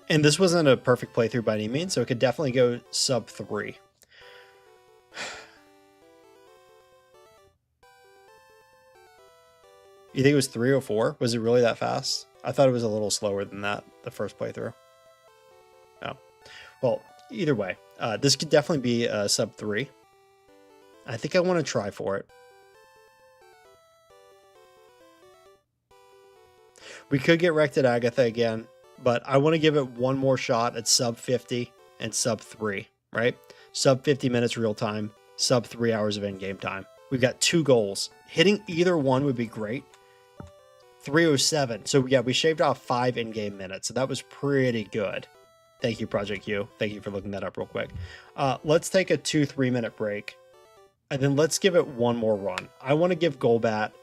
Speaker 1: And this wasn't a perfect playthrough by any means, so it could definitely go sub 3. You think it was 304? Was it really that fast? I thought it was a little slower than that, the first playthrough. Oh. Well, either way, this could definitely be a sub 3. I think I want to try for it. We could get wrecked at Agatha again, but I want to give it one more shot at sub 50 and sub 3, right? Sub 50 minutes real time, sub 3 hours of in-game time. We've got 2 goals. Hitting either one would be great. 307. So yeah, we shaved off 5 in-game minutes. So that was pretty good. Thank you, Project Q. Thank you for looking that up real quick. Let's take a 2-3 minute break. And then let's give it one more run. I want to give Golbat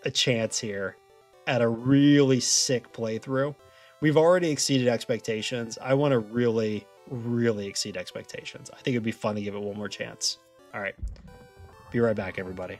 Speaker 1: a chance here at a really sick playthrough. We've already exceeded expectations. I want to really, really exceed expectations. I think it'd be fun to give it one more chance. All right. Be right back, everybody.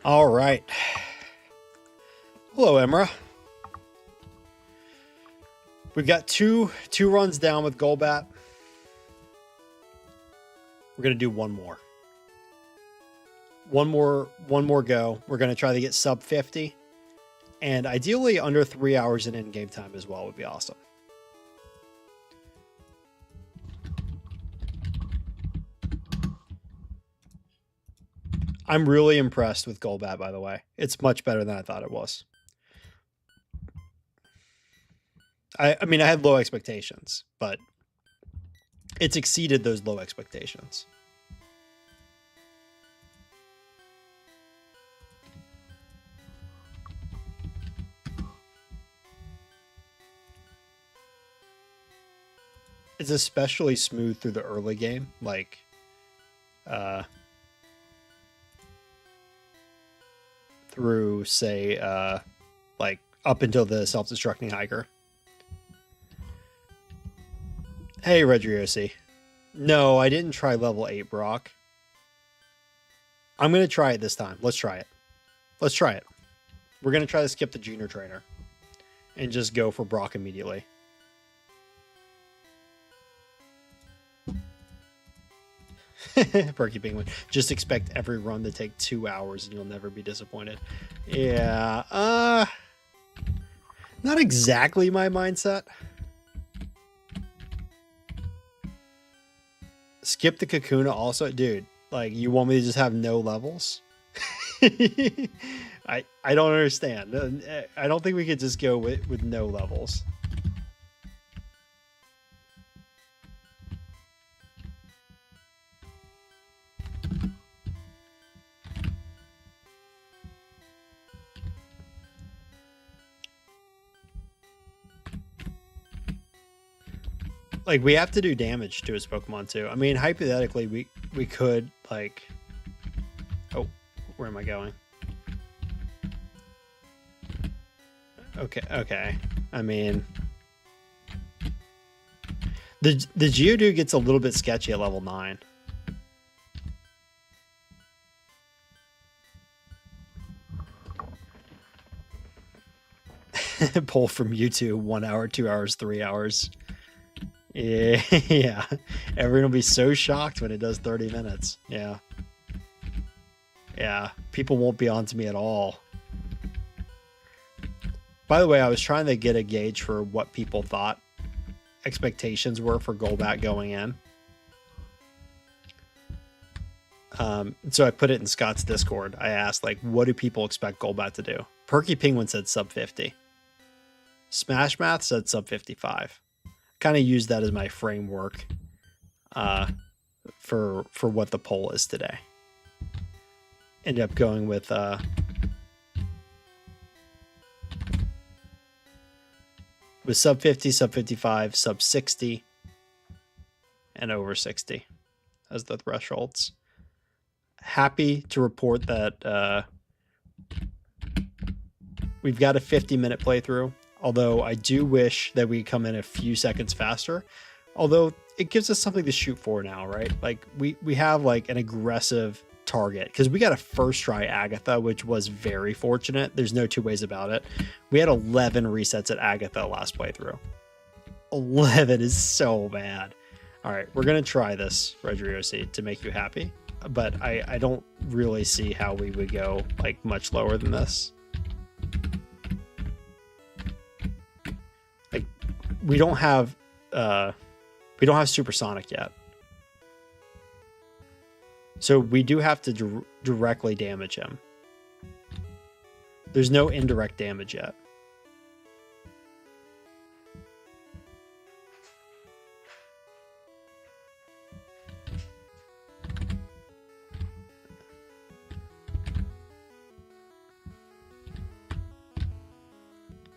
Speaker 1: All right. Hello, Emra. We've got two runs down with Golbat. We're gonna do one more. One more go. We're gonna try to get sub 50, and ideally under 3 hours in in-game time as well would be awesome. I'm really impressed with Golbat, by the way. It's much better than I thought it was. I mean, I had low expectations, but it's exceeded those low expectations. It's especially smooth through the early game, like through, say, like up until the self-destructing hiker. Hey, Redriosi. No, I didn't try level 8 Brock. I'm going to try it this time. Let's try it. Let's try it. We're going to try to skip the junior trainer and just go for Brock immediately. Perky Penguin. Just expect every run to take 2 hours and you'll never be disappointed. Yeah. Not exactly my mindset. Skip the Kakuna also, dude. Like, you want me to just have no levels? I don't understand. I don't think we could just go with no levels. Like, we have to do damage to his Pokemon too. I mean, hypothetically, we could, like... Oh, where am I going? Okay. I mean... The Geodude gets a little bit sketchy at level 9. Pull from YouTube 1 hour, 2 hours, 3 hours. Yeah. Everyone will be so shocked when it does 30 minutes. Yeah. People won't be on to me at all. By the way, I was trying to get a gauge for what people thought expectations were for Golbat going in. So I put it in Scott's Discord. I asked, like, what do people expect Golbat to do? Perky Penguin said sub 50. Smash Math said sub 55. Kind of use that as my framework for what the poll is today. Ended up going with sub 50, sub 55, sub 60, and over 60 as the thresholds. Happy to report that we've got a 50-minute playthrough. Although I do wish that we come in a few seconds faster. Although it gives us something to shoot for now, right? Like we have like an aggressive target because we got a first try Agatha, which was very fortunate. There's no two ways about it. We had 11 resets at Agatha last playthrough. 11 is so bad. All right, we're going to try this, Redriosi, to make you happy. But I don't really see how we would go like much lower than this. We don't have supersonic yet, so we do have to directly damage him. There's no indirect damage yet.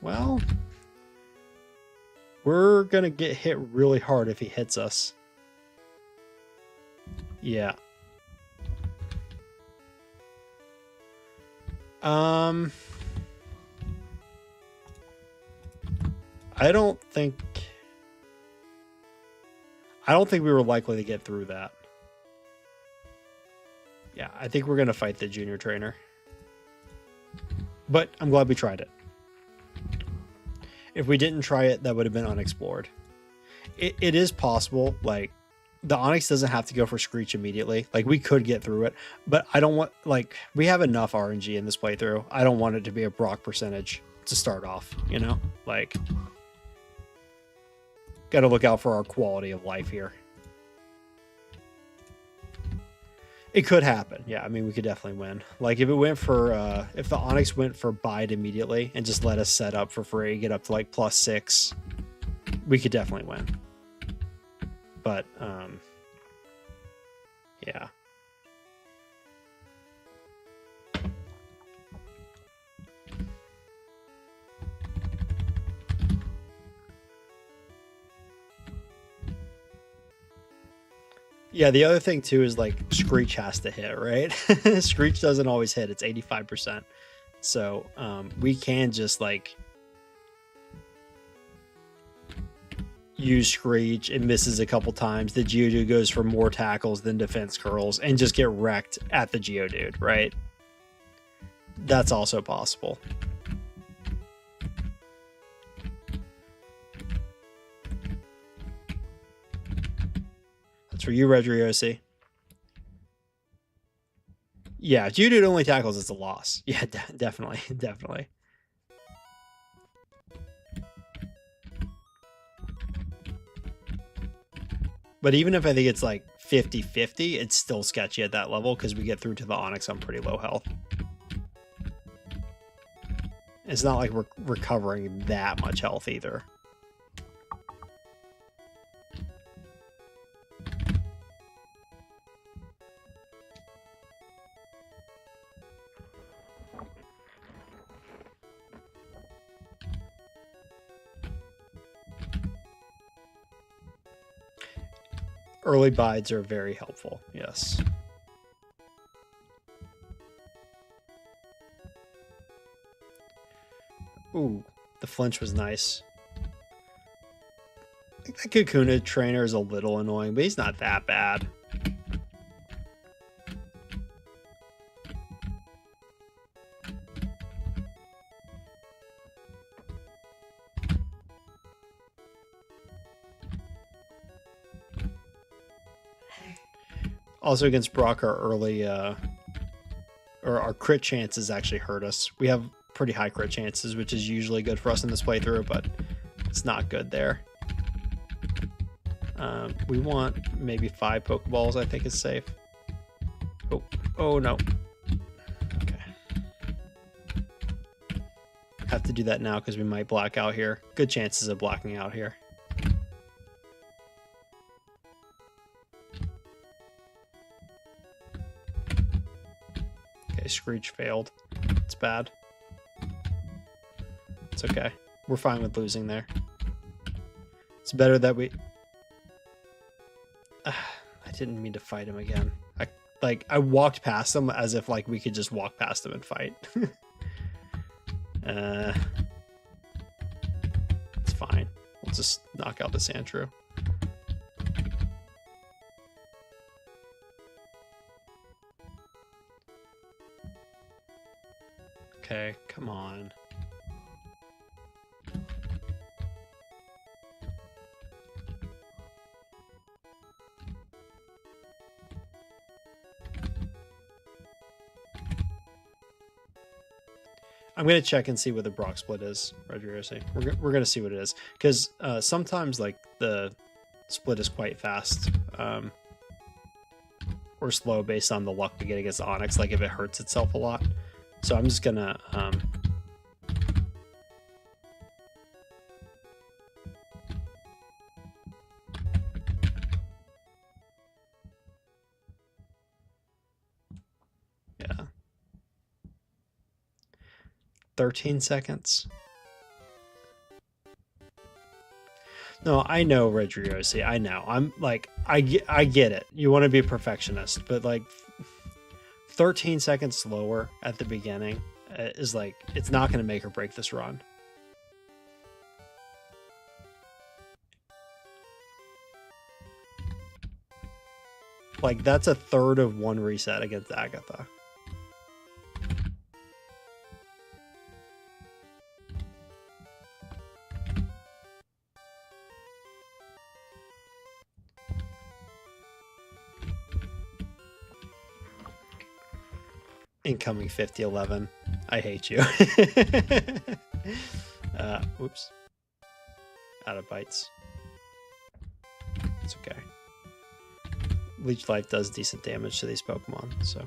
Speaker 1: Well, we're gonna get hit really hard if he hits us. Yeah. I don't think we were likely to get through that. Yeah, I think we're gonna fight the junior trainer. But I'm glad we tried it. If we didn't try it, that would have been unexplored. It is possible, like, the Onyx doesn't have to go for Screech immediately. Like, we could get through it, but I don't want, like, we have enough RNG in this playthrough. I don't want it to be a Brock percentage to start off, you know? Like, gotta look out for our quality of life here. It could happen. Yeah, I mean, we could definitely win. Like, if it went for, if the Onyx went for Bide immediately and just let us set up for free, get up to, like, +6, we could definitely win. But, yeah. Yeah, the other thing too is like Screech has to hit, right? Screech doesn't always hit. It's 85%. So we can just like use Screech. It misses a couple times. The Geodude goes for more tackles than defense curls and just get wrecked at the Geodude, right? That's also possible. That's for you, Redriosi. Yeah, Geodude only tackles, it's a loss. Yeah, definitely, definitely. But even if I think it's like 50-50, it's still sketchy at that level because we get through to the Onyx on pretty low health. It's not like we're recovering that much health either. Early bides are very helpful, yes. Ooh, the flinch was nice. I think the Kakuna trainer is a little annoying, but he's not that bad. Also against Brock, our early, or our crit chances actually hurt us. We have pretty high crit chances, which is usually good for us in this playthrough, but it's not good there. We want maybe 5 Pokeballs, I think is safe. Oh no. Okay. Have to do that now because we might black out here. Good chances of blacking out here. Okay, Screech failed. It's bad. It's okay. We're fine with losing there. It's better that we... I didn't mean to fight him again. I walked past him as if like we could just walk past him and fight. It's fine. We'll just knock out the Sandshrew. Okay, come on. I'm going to check and see what the Brock split is, Redriosi. We're going to see what it is. Because sometimes, like, the split is quite fast. Or slow based on the luck we get against Onyx, like if it hurts itself a lot. So I'm just going to... yeah. 13 seconds. No, I know, Redriosi. I know. I'm like, I get it. You want to be a perfectionist, but like 13 seconds slower at the beginning is like, it's not going to make or break this run. Like, that's a third of one reset against Agatha. Incoming 5011. I hate you. Oops. Out of bites. It's okay. Leech Life does decent damage to these Pokemon, so.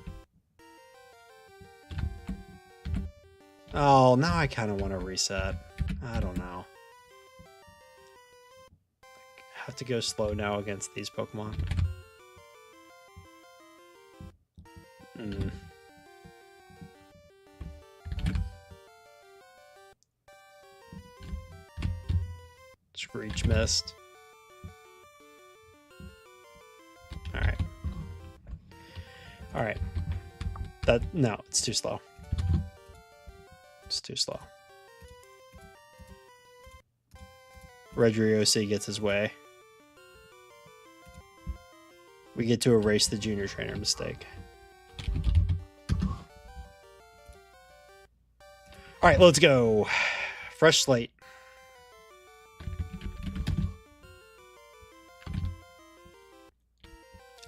Speaker 1: Oh, now I kind of want to reset. I don't know. I have to go slow now against these Pokemon. Screech missed. Alright. Alright. No, it's too slow. It's too slow. Redriosi gets his way. We get to erase the junior trainer mistake. Alright, let's go. Fresh slate.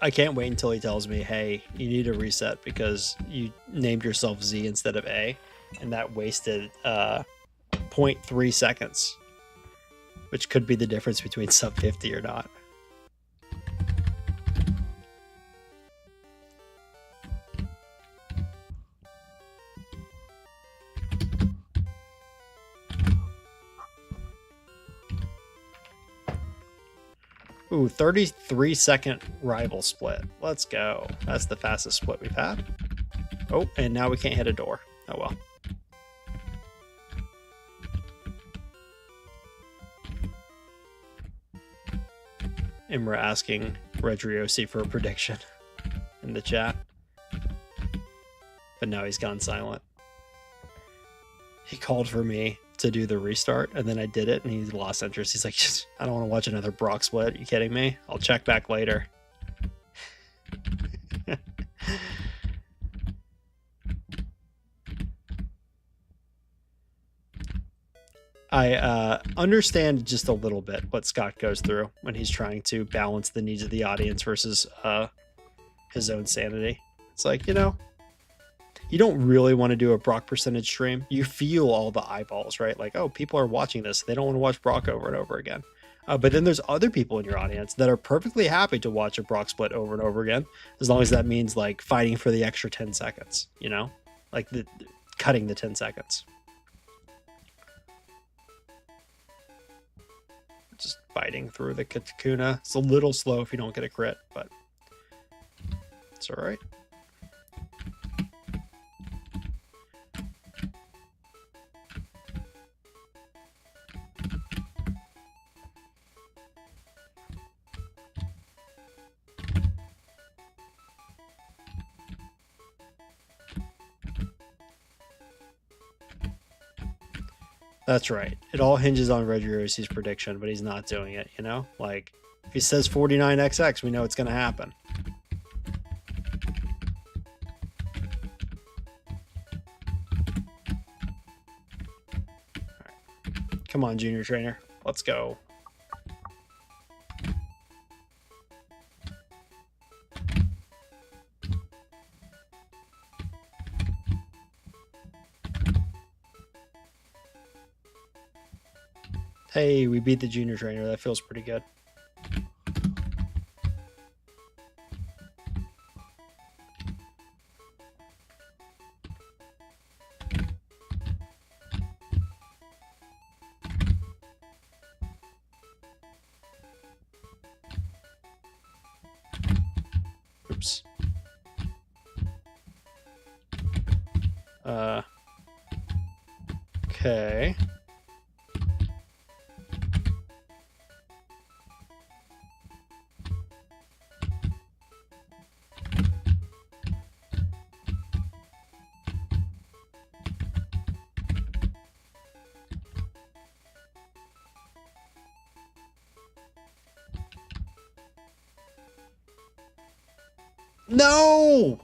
Speaker 1: I can't wait until he tells me, hey, you need a reset because you named yourself Z instead of A, and that wasted 0.3 seconds, which could be the difference between sub 50 or not. Ooh, 33-second rival split. Let's go. That's the fastest split we've had. Oh, and now we can't hit a door. Oh well. And we're asking Redriosi for a prediction in the chat. But now he's gone silent. He called for me to do the restart, and then I did it, and he lost interest. He's like, I don't want to watch another Brock split. Are you kidding me? I'll check back later. I understand just a little bit what Scott goes through when he's trying to balance the needs of the audience versus his own sanity. It's like, you know, you don't really want to do a Brock percentage stream. You feel all the eyeballs, right? Like, oh, people are watching this. They don't want to watch Brock over and over again. But then there's other people in your audience that are perfectly happy to watch a Brock split over and over again, as long as that means like fighting for the extra 10 seconds, you know, like cutting the 10 seconds. Just fighting through the Kakuna. It's a little slow if you don't get a crit, but it's all right. That's right. It all hinges on Redriosi's prediction, but he's not doing it, you know? Like, if he says 49XX, we know it's going to happen. All right. Come on, junior trainer. Let's go. Hey, we beat the junior trainer. That feels pretty good. Oops. Okay. No!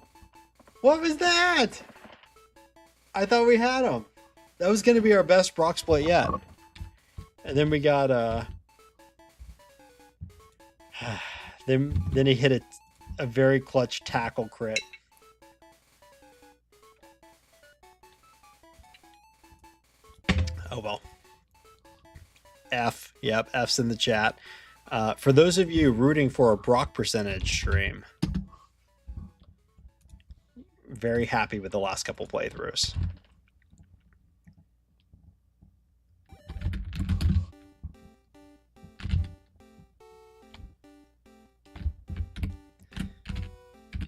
Speaker 1: What was that? I thought we had him. That was going to be our best Brock split yet. And then we got then he hit a very clutch tackle crit. Oh well. F. Yep, F's in the chat. For those of you rooting for a Brock percentage stream, very happy with the last couple playthroughs.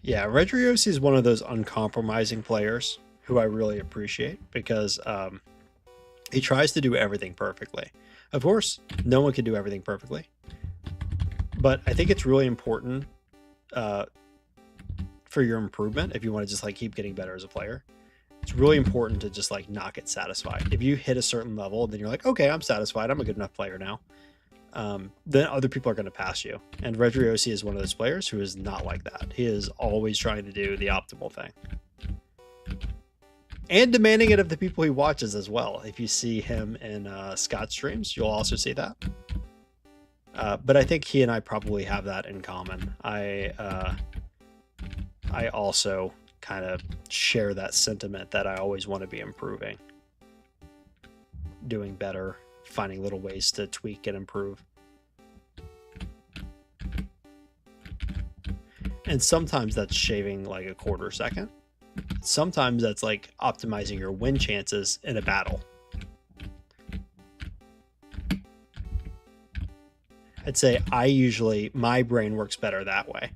Speaker 1: Yeah, Redriosi is one of those uncompromising players who I really appreciate because he tries to do everything perfectly. Of course, no one can do everything perfectly, but I think it's really important for your improvement if you want to just like keep getting better as a player. It's really important to just like not get satisfied. If you hit a certain level, then you're like, okay, I'm satisfied. I'm a good enough player now. Then other people are going to pass you. And Redriosi is one of those players who is not like that. He is always trying to do the optimal thing. And demanding it of the people he watches as well. If you see him in Scott's streams, you'll also see that. But I think he and I probably have that in common. I also kind of share that sentiment that I always want to be improving. Doing better, finding little ways to tweak and improve. And sometimes that's shaving like a quarter second. Sometimes that's like optimizing your win chances in a battle. I'd say my brain works better that way.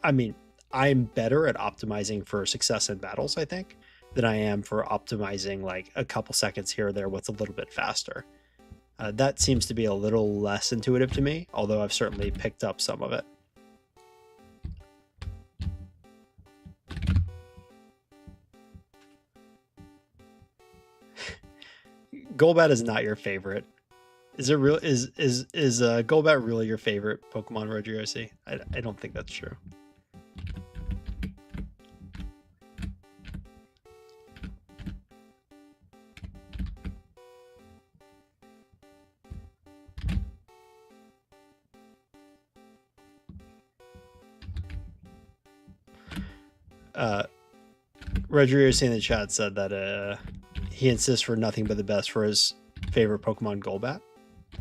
Speaker 1: I mean, I'm better at optimizing for success in battles, I think, than I am for optimizing like a couple seconds here or there what's a little bit faster. That seems to be a little less intuitive to me, although I've certainly picked up some of it. Golbat is not your favorite. Is it real? Is Golbat really your favorite Pokemon, Redriosi? I don't think that's true. Redriosi in the chat said that he insists for nothing but the best for his favorite Pokemon, Golbat.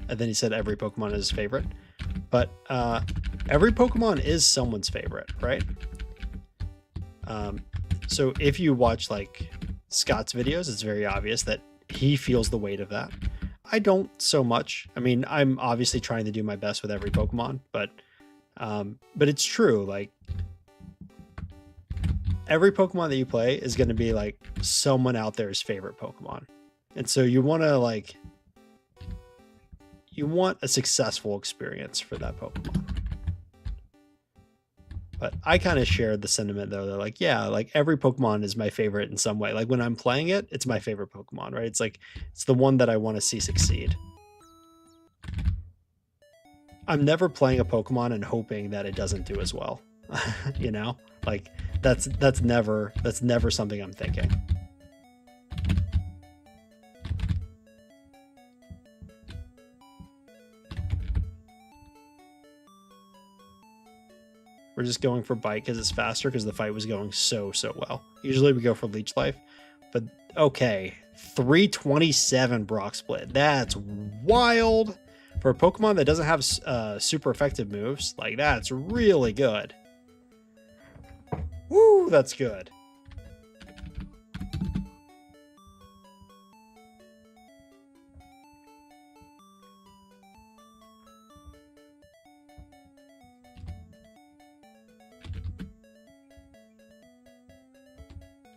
Speaker 1: And then he said every Pokemon is his favorite. But every Pokemon is someone's favorite, right? So if you watch like Scott's videos, it's very obvious that he feels the weight of that. I don't so much. I mean, I'm obviously trying to do my best with every Pokemon, but it's true. Like every Pokemon that you play is going to be like someone out there's favorite Pokemon. And so you want to like, you want a successful experience for that Pokemon. But I kind of shared the sentiment though. They're like, yeah, like every Pokemon is my favorite in some way. Like when I'm playing it, it's my favorite Pokemon, right? It's like, it's the one that I want to see succeed. I'm never playing a Pokemon and hoping that it doesn't do as well. You know, like that's never something I'm thinking. We're just going for Bite because it's faster because the fight was going so well. Usually we go for Leech Life, but okay, 327 Brock Split. That's wild for a Pokemon that doesn't have super effective moves. Like that's really good. Woo, that's good.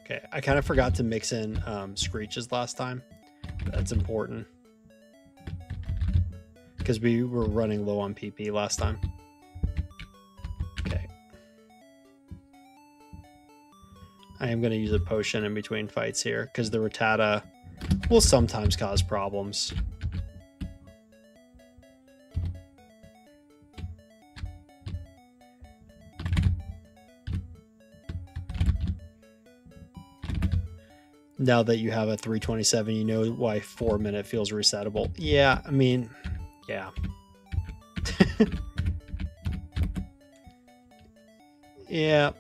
Speaker 1: Okay, I kind of forgot to mix in Screeches last time. That's important. Because we were running low on PP last time. Okay. I am going to use a potion in between fights here, because the Rattata will sometimes cause problems. Now that you have a 327, you know why 4 minute feels resettable. Yeah, I mean, yeah. Yeah,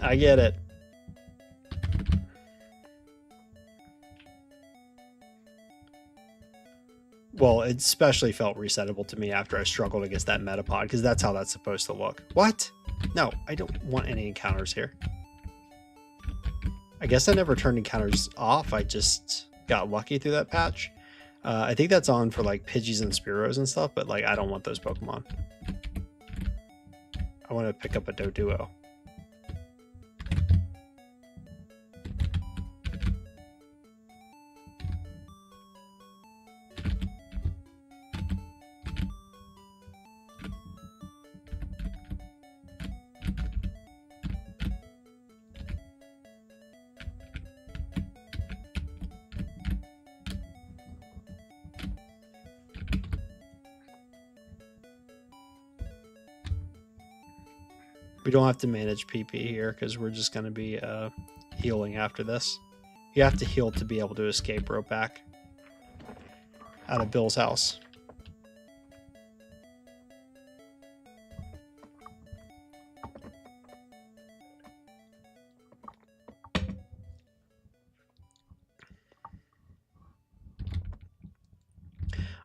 Speaker 1: I get it. Well, it especially felt resettable to me after I struggled against that Metapod, because that's how that's supposed to look. What? No, I don't want any encounters here. I guess I never turned encounters off. I just got lucky through that patch. I think that's on for like Pidgeys and Spearows and stuff, but like I don't want those Pokemon. I want to pick up a Doduo. We don't have to manage PP here because we're just going to be healing after this. You have to heal to be able to escape rope back out of Bill's house.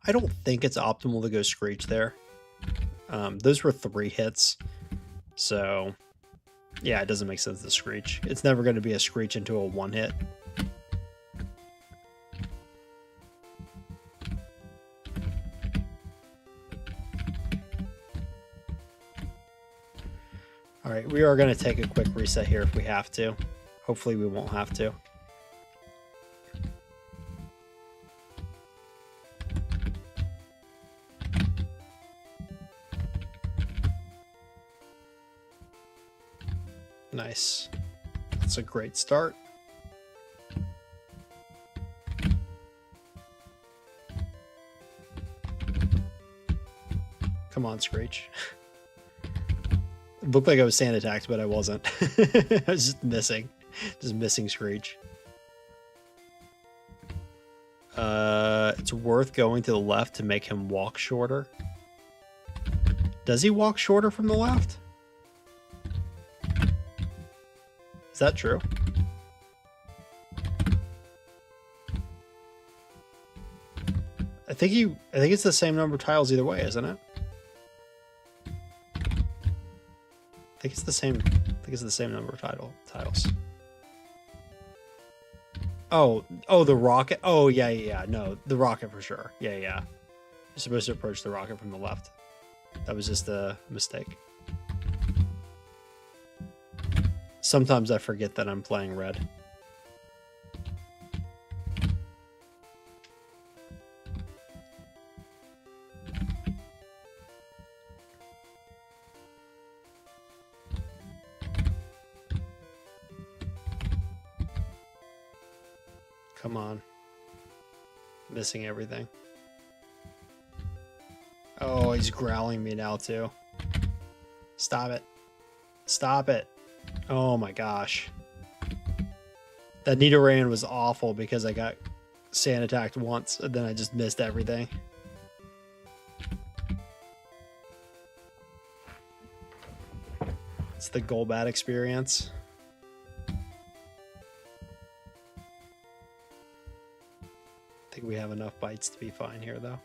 Speaker 1: I don't think it's optimal to go Screech there. Those were 3 hits. So, yeah, it doesn't make sense to Screech. It's never going to be a Screech into a 1-hit. Alright, we are going to take a quick reset here if we have to. Hopefully we won't have to. Nice. That's a great start. Come on, Screech. It looked like I was sand attacked, but I wasn't. I was just missing. Just missing Screech. It's worth going to the left to make him walk shorter. Does he walk shorter from the left? Is that true? I think it's the same number of tiles either way, isn't it? I think it's the same number of tiles. Oh, the rocket. Oh, yeah. No, the rocket for sure. Yeah. You're supposed to approach the rocket from the left. That was just a mistake. Sometimes I forget that I'm playing red. Come on. Missing everything. Oh, he's growling me now too. Stop it. Stop it. Oh my gosh. That Nidoran was awful because I got sand attacked once and then I just missed everything. It's the Golbat experience. I think we have enough bites to be fine here though.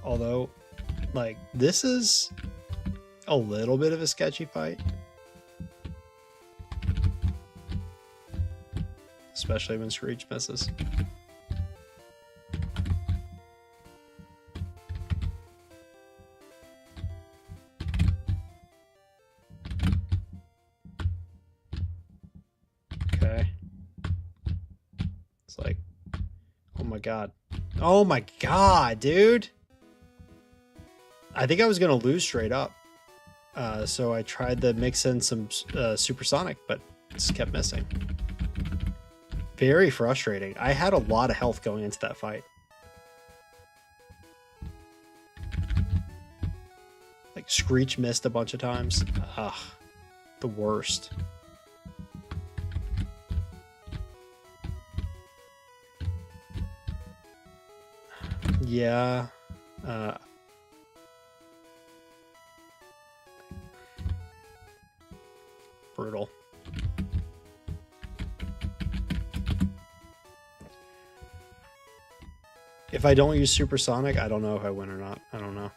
Speaker 1: Although, like, this is a little bit of a sketchy fight. Especially when Screech misses. Okay. It's like, oh my god. Oh my god, dude! I think I was going to lose straight up. So I tried to mix in some supersonic, but just kept missing. Very frustrating. I had a lot of health going into that fight. Like, Screech missed a bunch of times. Ugh. The worst. Yeah. Brutal. If I don't use supersonic, I don't know if I win or not. I don't know.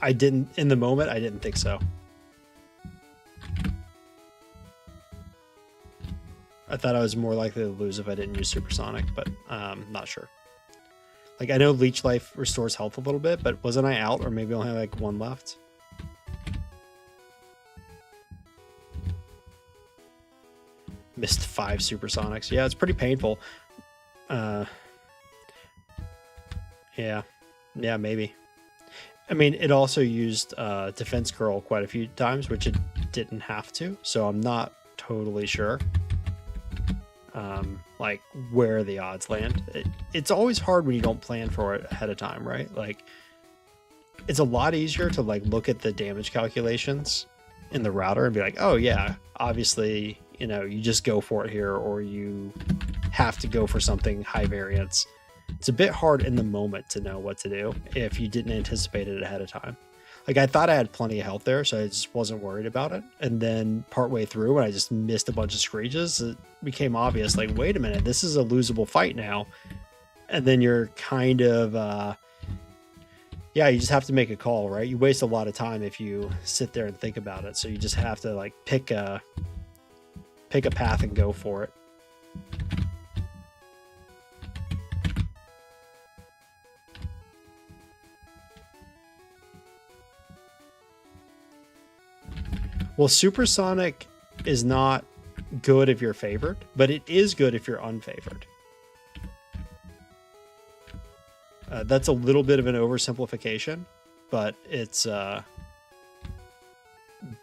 Speaker 1: I didn't, in the moment, I didn't think so. I thought I was more likely to lose if I didn't use supersonic, but not sure. Like, I know Leech Life restores health a little bit, but wasn't I out, or maybe I only had like one left? Missed 5 supersonics. Yeah, it's pretty painful. Yeah, maybe. I mean, it also used defense curl quite a few times, which it didn't have to, so I'm not totally sure like where the odds land. It's always hard when you don't plan for it ahead of time, right? Like, it's a lot easier to like look at the damage calculations in the router and be like, oh yeah, obviously, you know, you just go for it here, or you have to go for something high variance. It's a bit hard in the moment to know what to do if you didn't anticipate it ahead of time. Like, I thought I had plenty of health there, so I just wasn't worried about it. And then partway through, when I just missed a bunch of screeches, it became obvious, like, wait a minute, this is a losable fight now. And then you're kind of, yeah, you just have to make a call, right? You waste a lot of time if you sit there and think about it. So you just have to, like, pick a path and go for it. Well, supersonic is not good if you're favored, but it is good if you're unfavored. That's a little bit of an oversimplification, but it's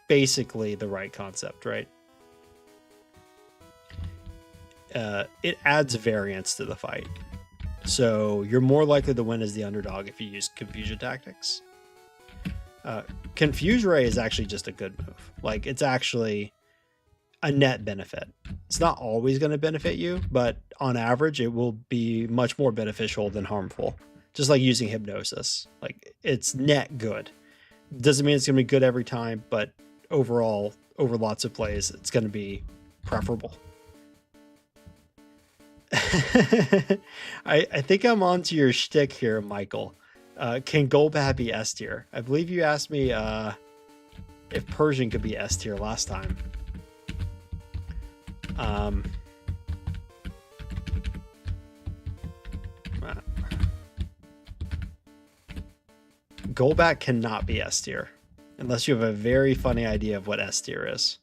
Speaker 1: basically the right concept, right? It adds variance to the fight. So you're more likely to win as the underdog if you use confusion tactics. Confuse Ray is actually just a good move. Like, it's actually a net benefit. It's not always going to benefit you, but on average, it will be much more beneficial than harmful. Just like using hypnosis. Like, it's net good. Doesn't mean it's going to be good every time, but overall, over lots of plays, it's going to be preferable. I think I'm onto your shtick here, Michael. Can Golbat be S tier? I believe you asked me if Persian could be S tier last time. Golbat cannot be S tier unless you have a very funny idea of what S tier is.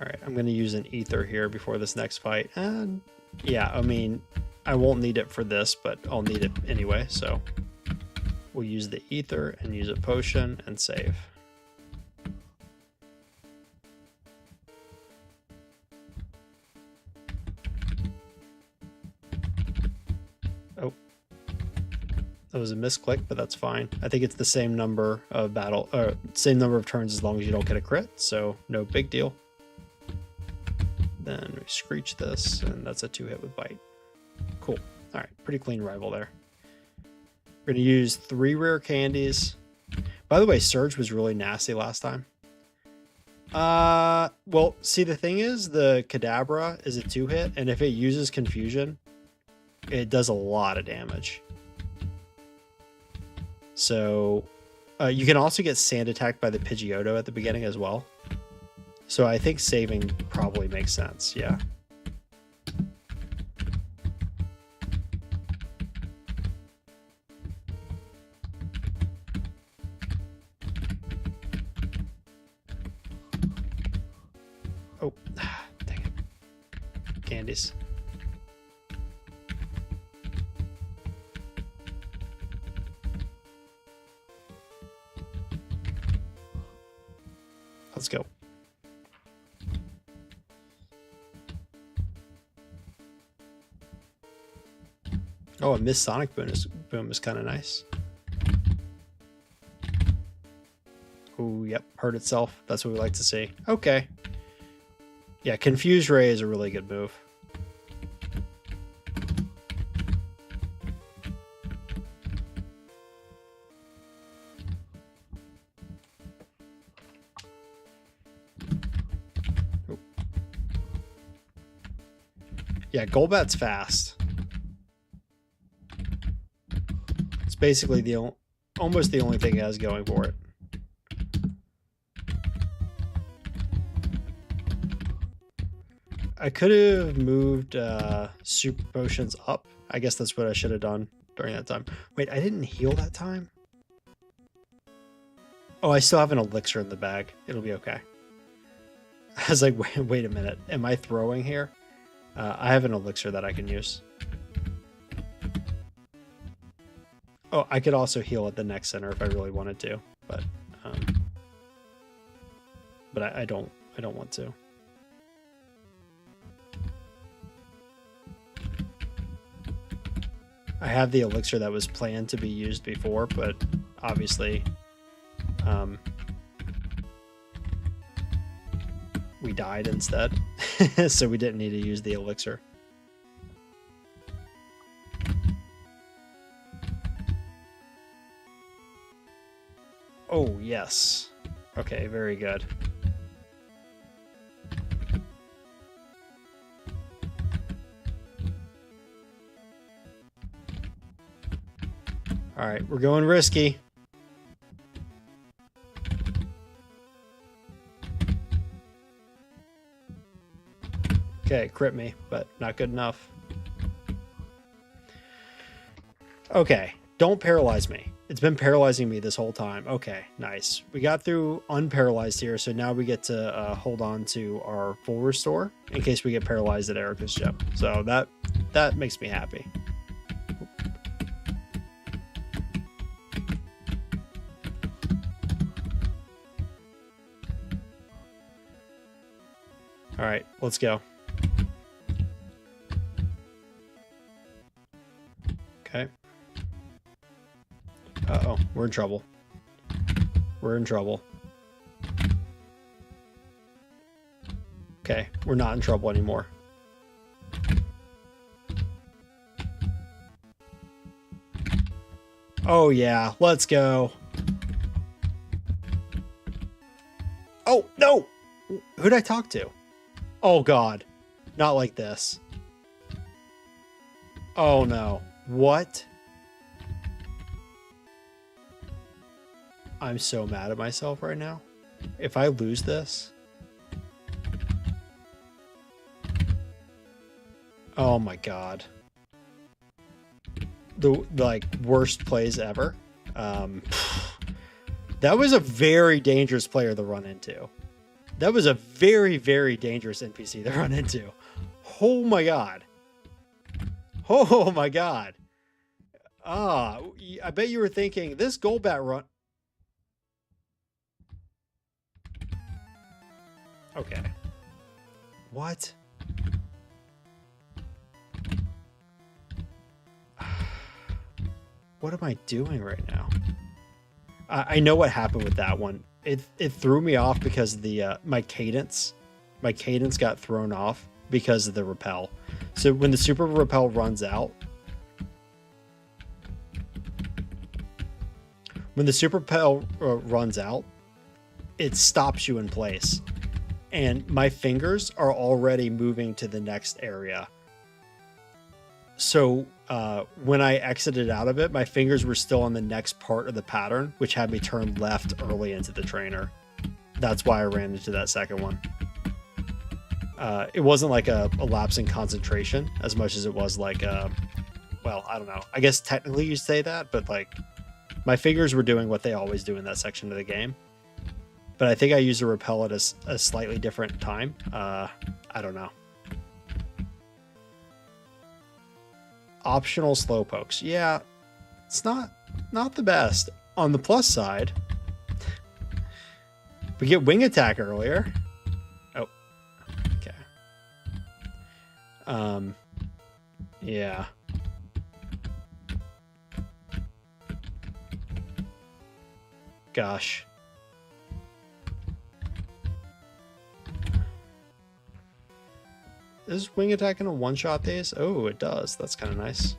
Speaker 1: All right, I'm going to use an ether here before this next fight. And yeah, I mean, I won't need it for this, but I'll need it anyway. So we'll use the ether and use a potion and save. Oh, that was a misclick, but that's fine. I think it's the same number of same number of turns as long as you don't get a crit. So no big deal. Then we screech this, and that's a 2-hit with bite. Cool. All right, pretty clean rival there. We're going to use 3 rare candies. By the way, Surge was really nasty last time. Well, see, the thing is, the Kadabra is a 2-hit, and if it uses Confusion, it does a lot of damage. So you can also get sand attacked by the Pidgeotto at the beginning as well. So I think saving probably makes sense, yeah. Oh, dang it. Candies. Let's go. Oh, a missed Sonic boom is kind of nice. Oh, yep, hurt itself. That's what we like to see. Okay. Yeah, Confuse Ray is a really good move. Yeah, Golbat's fast. It's basically almost the only thing it has going for it. I could have moved super potions up. I guess that's what I should have done during that time. Wait, I didn't heal that time? Oh, I still have an elixir in the bag. It'll be okay. I was like, wait a minute. Am I throwing here? I have an elixir that I can use. Oh, I could also heal at the next center if I really wanted to, but I don't want to. I have the elixir that was planned to be used before, but obviously we died instead, so we didn't need to use the elixir. Oh, yes. Okay, very good. All right, we're going risky. Okay, crit me, but not good enough. Okay, don't paralyze me. It's been paralyzing me this whole time. Okay, nice. We got through unparalyzed here, so now we get to hold on to our full restore in case we get paralyzed at Erica's gem. So that makes me happy. All right, let's go. Okay. Uh-oh, we're in trouble. We're in trouble. Okay, we're not in trouble anymore. Oh yeah, let's go. Oh, no! Who'd I talk to? Oh god, not like this. Oh no, what? I'm so mad at myself right now. If I lose this... Oh my god. The like worst plays ever. That was a very dangerous player to run into. That was a very, very dangerous NPC to run into. Oh my god. Oh my god. Ah, I bet you were thinking, this Golbat run... Okay. What? What am I doing right now? I know what happened with that one. It threw me off because the my cadence got thrown off because of the repel. So when the super repel runs out, it stops you in place. And my fingers are already moving to the next area. So when I exited out of it, my fingers were still on the next part of the pattern, which had me turn left early into the trainer. That's why I ran into that second one. It wasn't like a lapse in concentration as much as it was like, well, I don't know. I guess technically you say that, but like my fingers were doing what they always do in that section of the game. But I think I used a repel at a slightly different time. I don't know. Optional slowpokes. Yeah, it's not the best. On the plus side, we get wing attack earlier. Oh, okay. Yeah. Gosh. Is wing attack gonna one-shot these? Oh, it does. That's kind of nice.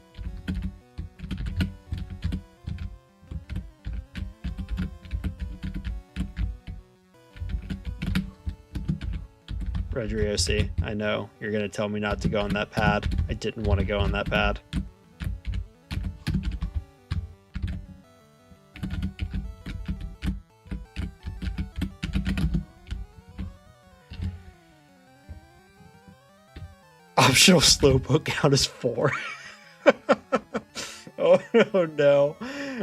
Speaker 1: Redriosi, I know you're going to tell me not to go on that pad. I didn't want to go on that pad. Optional slowpoke count is 4. Oh no.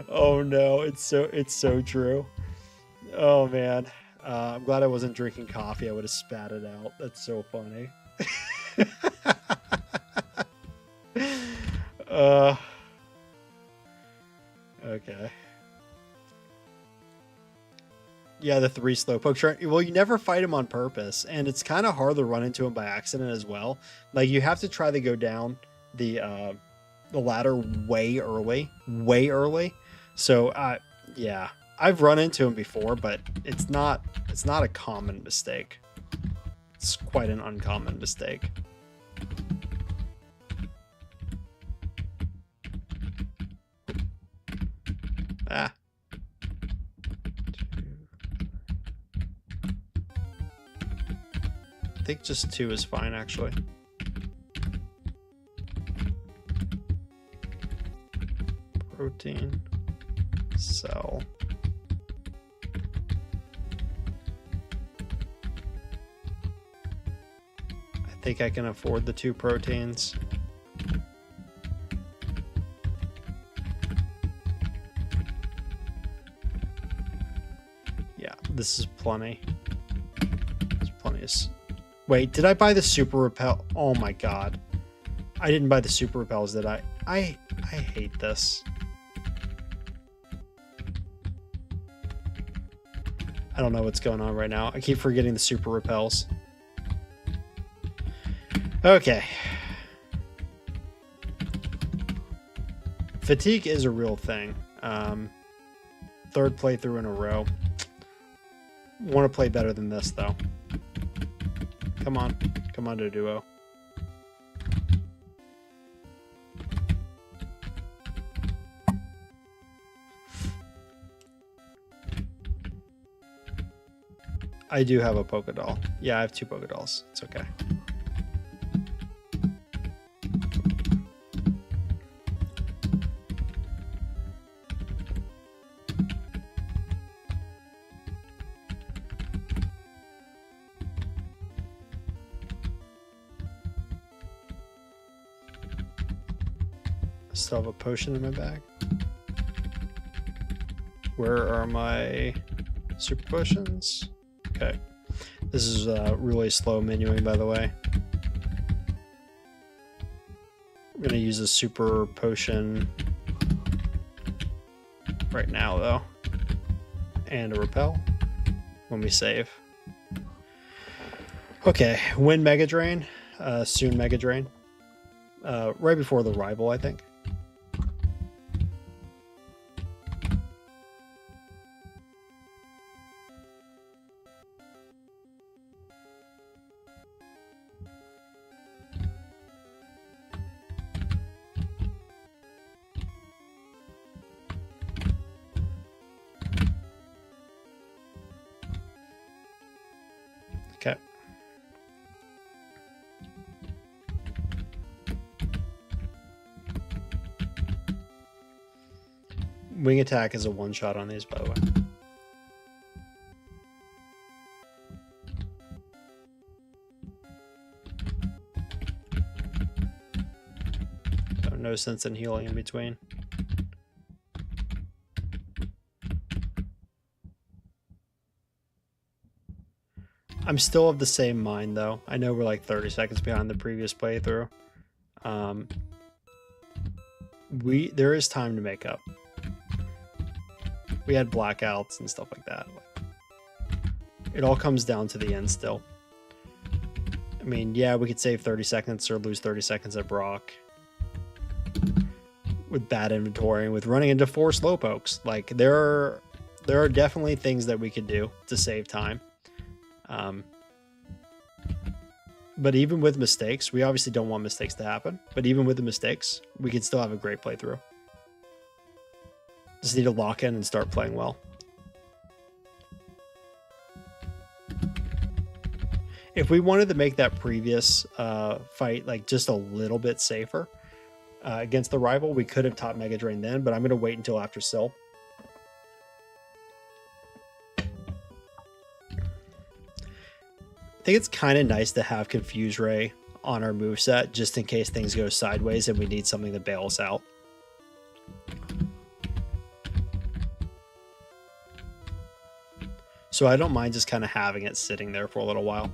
Speaker 1: Oh no, it's so true. Oh man. I'm glad I wasn't drinking coffee. I would have spat it out. That's so funny. Okay. Yeah, the 3 slowpoke. Well, you never fight him on purpose, and it's kind of hard to run into him by accident as well. Like, you have to try to go down the ladder way early. So, yeah, I've run into him before, but it's not a common mistake. It's quite an uncommon mistake. Ah. I think just 2 is fine, actually. Protein. Cell. I think I can afford the 2 proteins. Yeah, this is plenty. There's plenty of... Wait, did I buy the super repel? Oh my god. I didn't buy the super repels, did I? I hate this. I don't know what's going on right now. I keep forgetting the super repels. Okay. Fatigue is a real thing. 3rd playthrough in a row. Want to play better than this, though. Come on. Come on, Doduo. I do have a Pokédoll. Yeah, I have 2 Pokédolls. It's okay. Still have a potion in my bag. Where are my super potions? Okay. This is really slow menuing, by the way. I'm going to use a super potion right now, though. And a repel when we save. Okay, win Mega Drain. Soon Mega Drain. Right before the rival, I think. Okay. Wing attack is a one-shot on these, by the way. So no sense in healing in between. I'm still of the same mind, though. I know we're like 30 seconds behind the previous playthrough. There is time to make up. We had blackouts and stuff like that. It all comes down to the end still. I mean, yeah, we could save 30 seconds or lose 30 seconds at Brock. With bad inventory and with running into 4 slowpokes. Like, there are definitely things that we could do to save time. But even with mistakes, we obviously don't want mistakes to happen, but even with the mistakes, we can still have a great playthrough. Just need to lock in and start playing well. If we wanted to make that previous fight like just a little bit safer against the rival, we could have top Mega Drain then, but I'm going to wait until after Sil. I think it's kind of nice to have Confuse Ray on our moveset just in case things go sideways and we need something to bail us out. So I don't mind just kind of having it sitting there for a little while.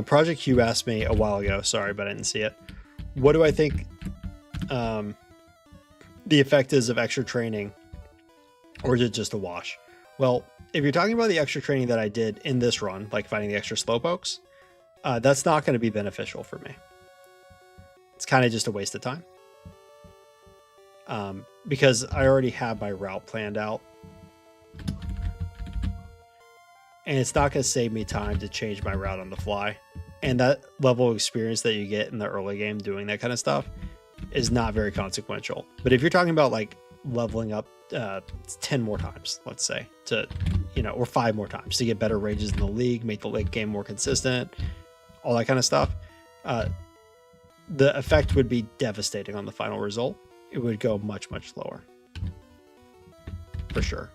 Speaker 1: Project Q asked me a while ago, sorry, but I didn't see it. What do I think the effect is of extra training, or is it just a wash? Well, if you're talking about the extra training that I did in this run, like fighting the extra slowpokes, that's not going to be beneficial for me. It's kind of just a waste of time. Because I already have my route planned out. And it's not going to save me time to change my route on the fly. And that level of experience that you get in the early game doing that kind of stuff is not very consequential. But if you're talking about like leveling up 10 more times, let's say, to, you know, or 5 more times to get better ranges in the league, make the late game more consistent, all that kind of stuff, the effect would be devastating on the final result. It would go much, much lower. For sure.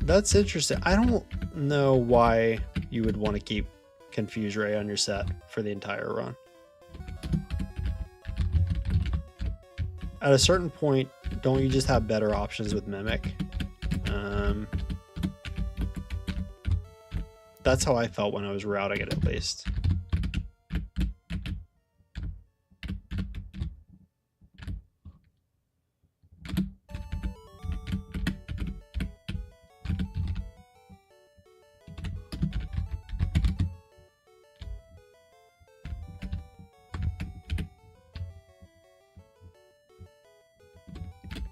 Speaker 1: That's interesting. I don't know why you would want to keep Confuse Ray on your set for the entire run. At a certain point, don't you just have better options with Mimic? That's how I felt when I was routing it, at least.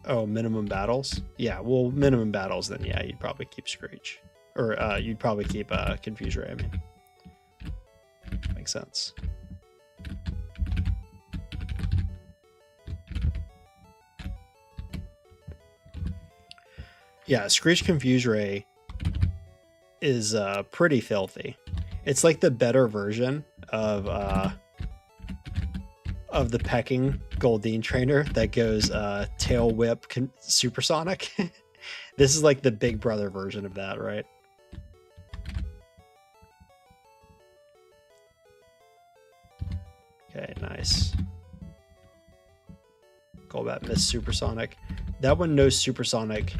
Speaker 1: Oh, minimum battles? Yeah, well, minimum battles, then yeah, you'd probably keep Screech. Or you'd probably keep Confuse Ray, I mean. Makes sense. Yeah, Screech Confuse Ray is pretty filthy. It's like the better version of the pecking Goldeen trainer that goes tail whip supersonic. This is like the big brother version of that, right? Okay, nice. Golbat missed supersonic. That one knows supersonic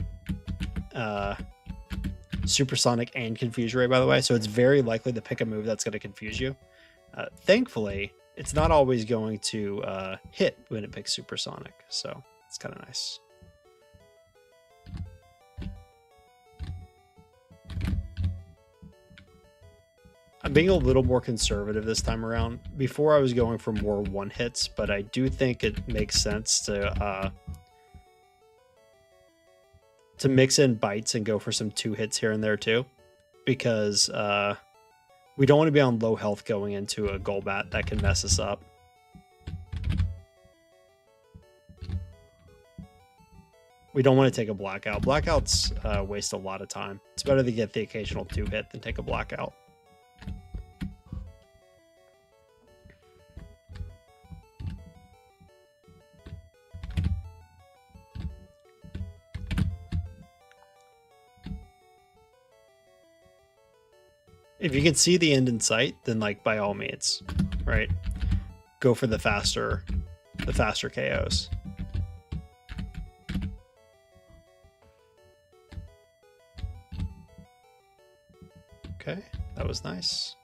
Speaker 1: and Confuse Ray, by the way, so it's very likely to pick a move that's going to confuse you. Thankfully, it's not always going to hit when it picks supersonic, so it's kind of nice. I'm being a little more conservative this time around. Before I was going for more one hits, but I do think it makes sense to mix in bites and go for some 2 hits here and there too, because we don't want to be on low health going into a Golbat that can mess us up. We don't want to take a blackout. Blackouts waste a lot of time. It's better to get the occasional 2 hit than take a blackout. If you can see the end in sight, then like by all means, right? Go for the faster KOs. Okay, that was nice.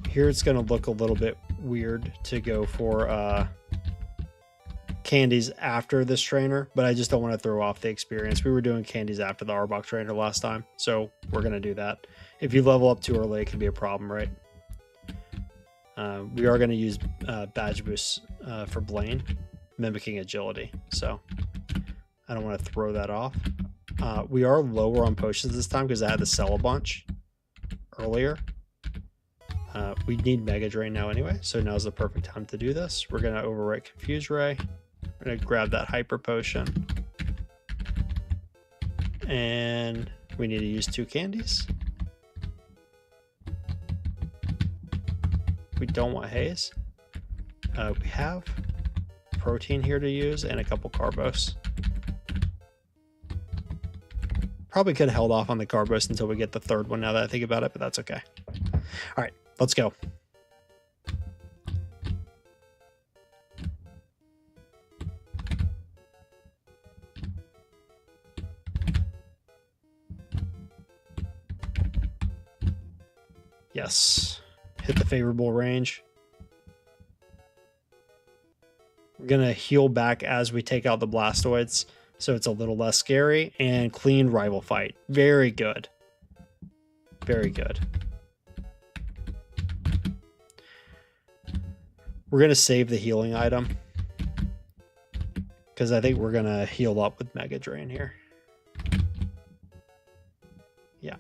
Speaker 1: Here it's gonna look a little bit weird to go for candies after this trainer, but I just don't want to throw off the experience. We were doing candies after the Arbok trainer last time, so we're going to do that. If you level up too early, it can be a problem, right? We are going to use badge boost for Blaine, mimicking agility. So I don't want to throw that off. We are lower on potions this time because I had to sell a bunch earlier. We need Mega Drain now anyway, so now's the perfect time to do this. We're going to overwrite Confuse Ray. We're going to grab that Hyper Potion. And we need to use 2 candies. We don't want Haze. We have Protein here to use and a couple Carbos. Probably could have held off on the Carbos until we get the 3rd one now that I think about it, but that's okay. All right, let's go. Yes, hit the favorable range. We're going to heal back as we take out the Blastoids, so it's a little less scary, and clean rival fight. Very good. Very good. We're going to save the healing item, because I think we're going to heal up with Mega Drain here. Yeah.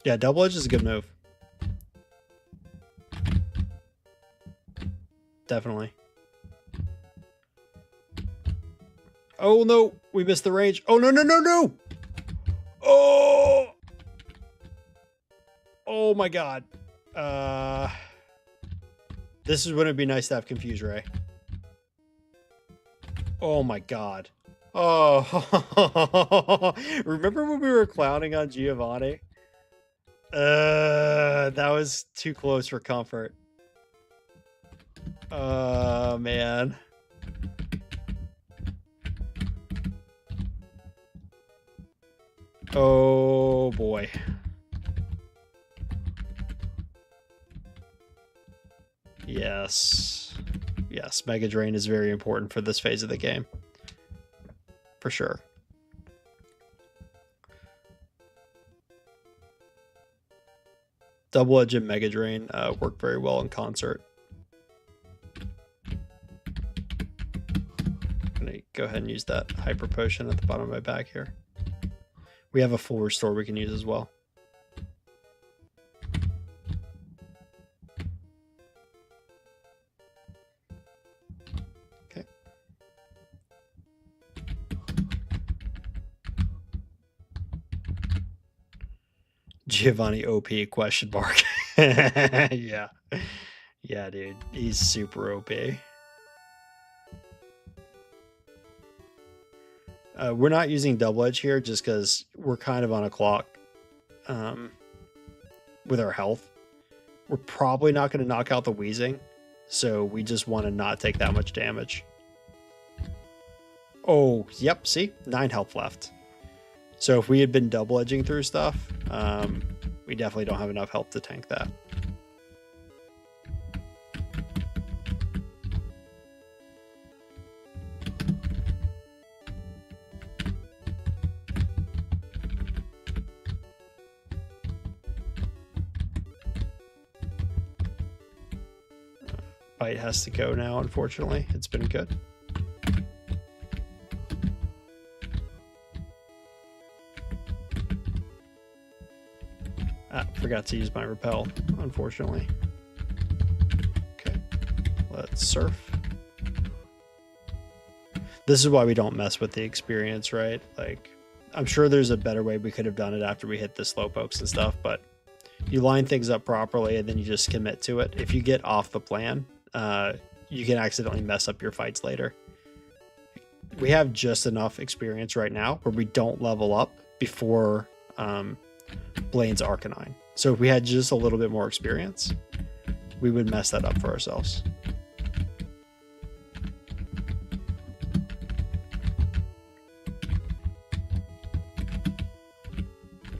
Speaker 1: Yeah, Double Edge is a good move. Definitely. Oh no, we missed the range. Oh no, no, no, no! Oh! Oh my god. This is when it'd be nice to have Confuse Ray. Oh my god. Oh, remember when we were clowning on Giovanni? That was too close for comfort. Man. Oh boy. Yes. Yes, Mega Drain is very important for this phase of the game. For sure. Double Edge and Mega Drain work very well in concert. I'm gonna go ahead and use that Hyper Potion at the bottom of my bag here. We have a full restore we can use as well. Okay. Giovanni OP question mark. Yeah. Yeah, dude. He's super OP. We're not using Double Edge here just because we're kind of on a clock with our health. We're probably not going to knock out the Wheezing, so we just want to not take that much damage. Oh, yep, see? 9 health left. So if we had been Double Edging through stuff, we definitely don't have enough health to tank that. Bite has to go now, unfortunately. It's been good. Forgot to use my repel, unfortunately. Okay, let's surf. This is why we don't mess with the experience, right? Like, I'm sure there's a better way we could have done it after we hit the slowpokes and stuff, but you line things up properly and then you just commit to it. If you get off the plan, you can accidentally mess up your fights later. We have just enough experience right now where we don't level up before Blaine's Arcanine. So if we had just a little bit more experience, we would mess that up for ourselves.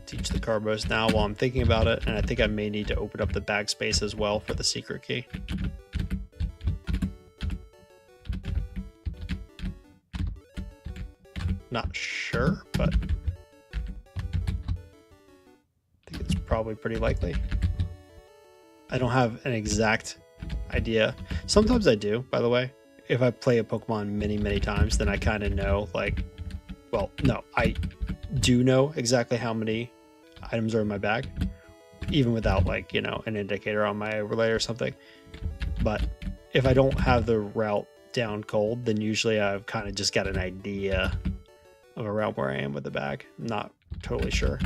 Speaker 1: Teach the Carbos now while I'm thinking about it, and I think I may need to open up the bag space as well for the secret key. Not sure, but I think it's probably pretty likely. I don't have an exact idea. Sometimes I do, by the way. If I play a Pokemon many, many times, then I kind of know, like, well, no, I do know exactly how many items are in my bag, even without, like, you know, an indicator on my overlay or something. But if I don't have the route down cold, then usually I've kind of just got an idea of around where I am with the bag. I'm not totally sure.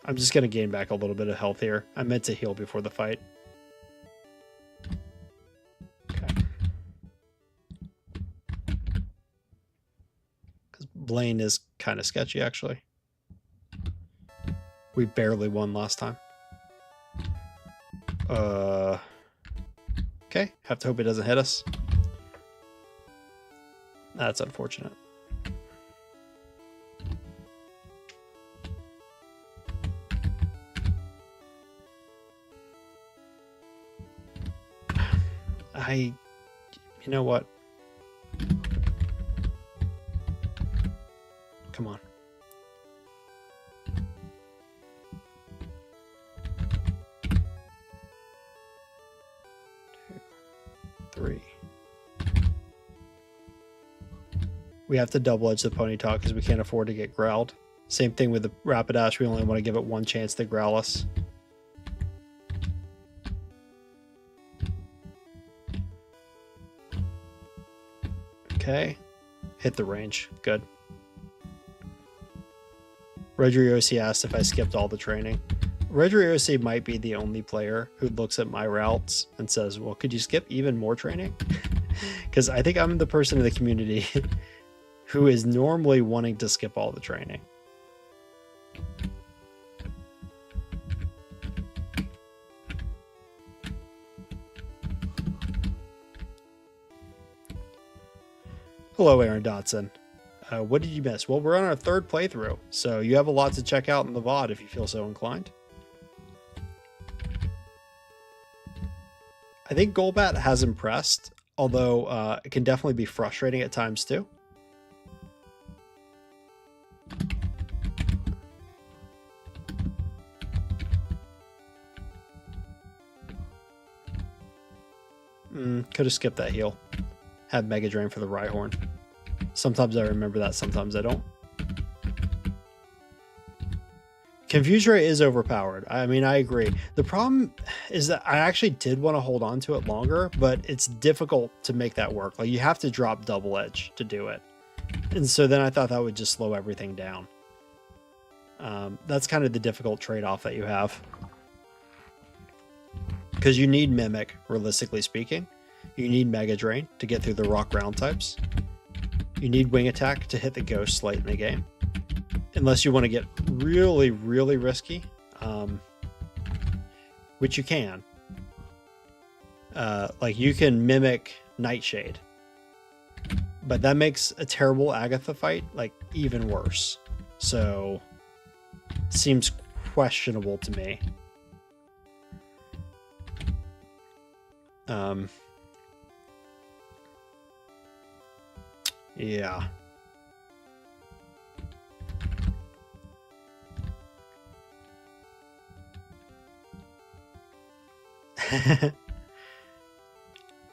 Speaker 1: I'm just going to gain back a little bit of health here. I meant to heal before the fight. Okay. Because Blaine is kind of sketchy, actually. We barely won last time. Okay, have to hope it doesn't hit us. That's unfortunate. You know what? Come on. Two, three. We have to double edge the Ponyta because we can't afford to get growled. Same thing with the Rapidash. We only want to give it one chance to growl us. Okay, hit the range. Good. Redriosi asked if I skipped all the training. Redriosi might be the only player who looks at my routes and says, well, could you skip even more training? Because I think I'm the person in the community who is normally wanting to skip all the training. Hello, Aaron Dotson. What did you miss? Well, we're on our third playthrough, so you have a lot to check out in the VOD if you feel so inclined. I think Golbat has impressed, although it can definitely be frustrating at times too. Could have skipped that heal. Had Mega Drain for the Rhyhorn. Sometimes I remember that, sometimes I don't. Confuse Ray is overpowered. I mean, I agree. The problem is that I actually did want to hold on to it longer, but it's difficult to make that work. Like, you have to drop Double Edge to do it. And so then I thought that would just slow everything down. That's kind of the difficult trade-off that you have. Because you need Mimic, realistically speaking. You need Mega Drain to get through the rock ground types. You need Wing Attack to hit the ghosts late in the game. Unless you want to get really, really risky, which you can. Like, you can Mimic Nightshade. But that makes a terrible Agatha fight, like, even worse. So, seems questionable to me. Yeah.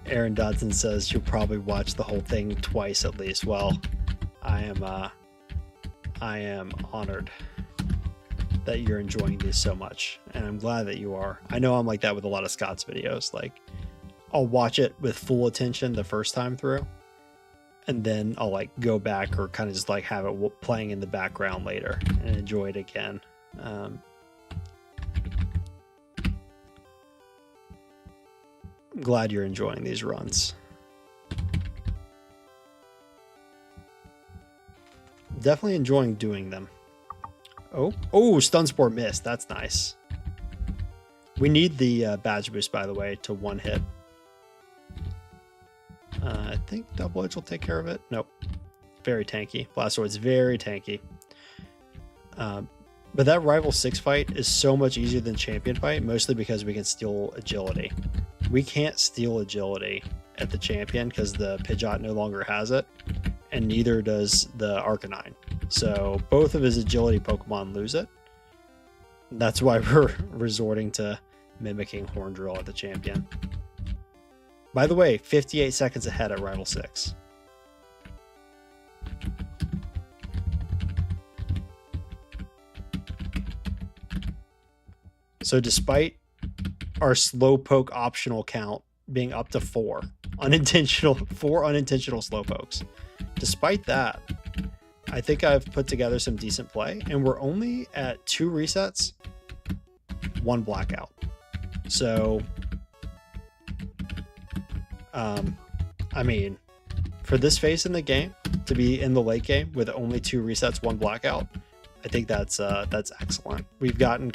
Speaker 1: Aaron Dodson says you'll probably watch the whole thing twice at least. Well, I am honored that you're enjoying these so much, and I'm glad that you are. I know I'm like that with a lot of Scott's videos. Like, I'll watch it with full attention the first time through, and then I'll like go back or kind of just like have it playing in the background later and enjoy it again. I'm glad you're enjoying these runs. Definitely enjoying doing them. Oh, Stun Spore missed. That's nice. We need the badge boost, by the way, to one hit think Double Edge will take care of it. Nope. Very tanky. Blastoids very tanky. But that Rival 6 fight is so much easier than Champion fight, mostly because we can steal agility. We can't steal agility at the Champion because the Pidgeot no longer has it, and neither does the Arcanine. So both of his agility Pokemon lose it. That's why we're resorting to mimicking Horn Drill at the Champion. By the way, 58 seconds ahead at Rival 6. So despite our Slowpoke optional count being up to 4 unintentional Slowpokes, despite that, I think I've put together some decent play, and we're only at 2 resets, 1 blackout. So, I mean, for this phase in the game to be in the late game with only 2 resets, 1 blackout, I think that's excellent. We've gotten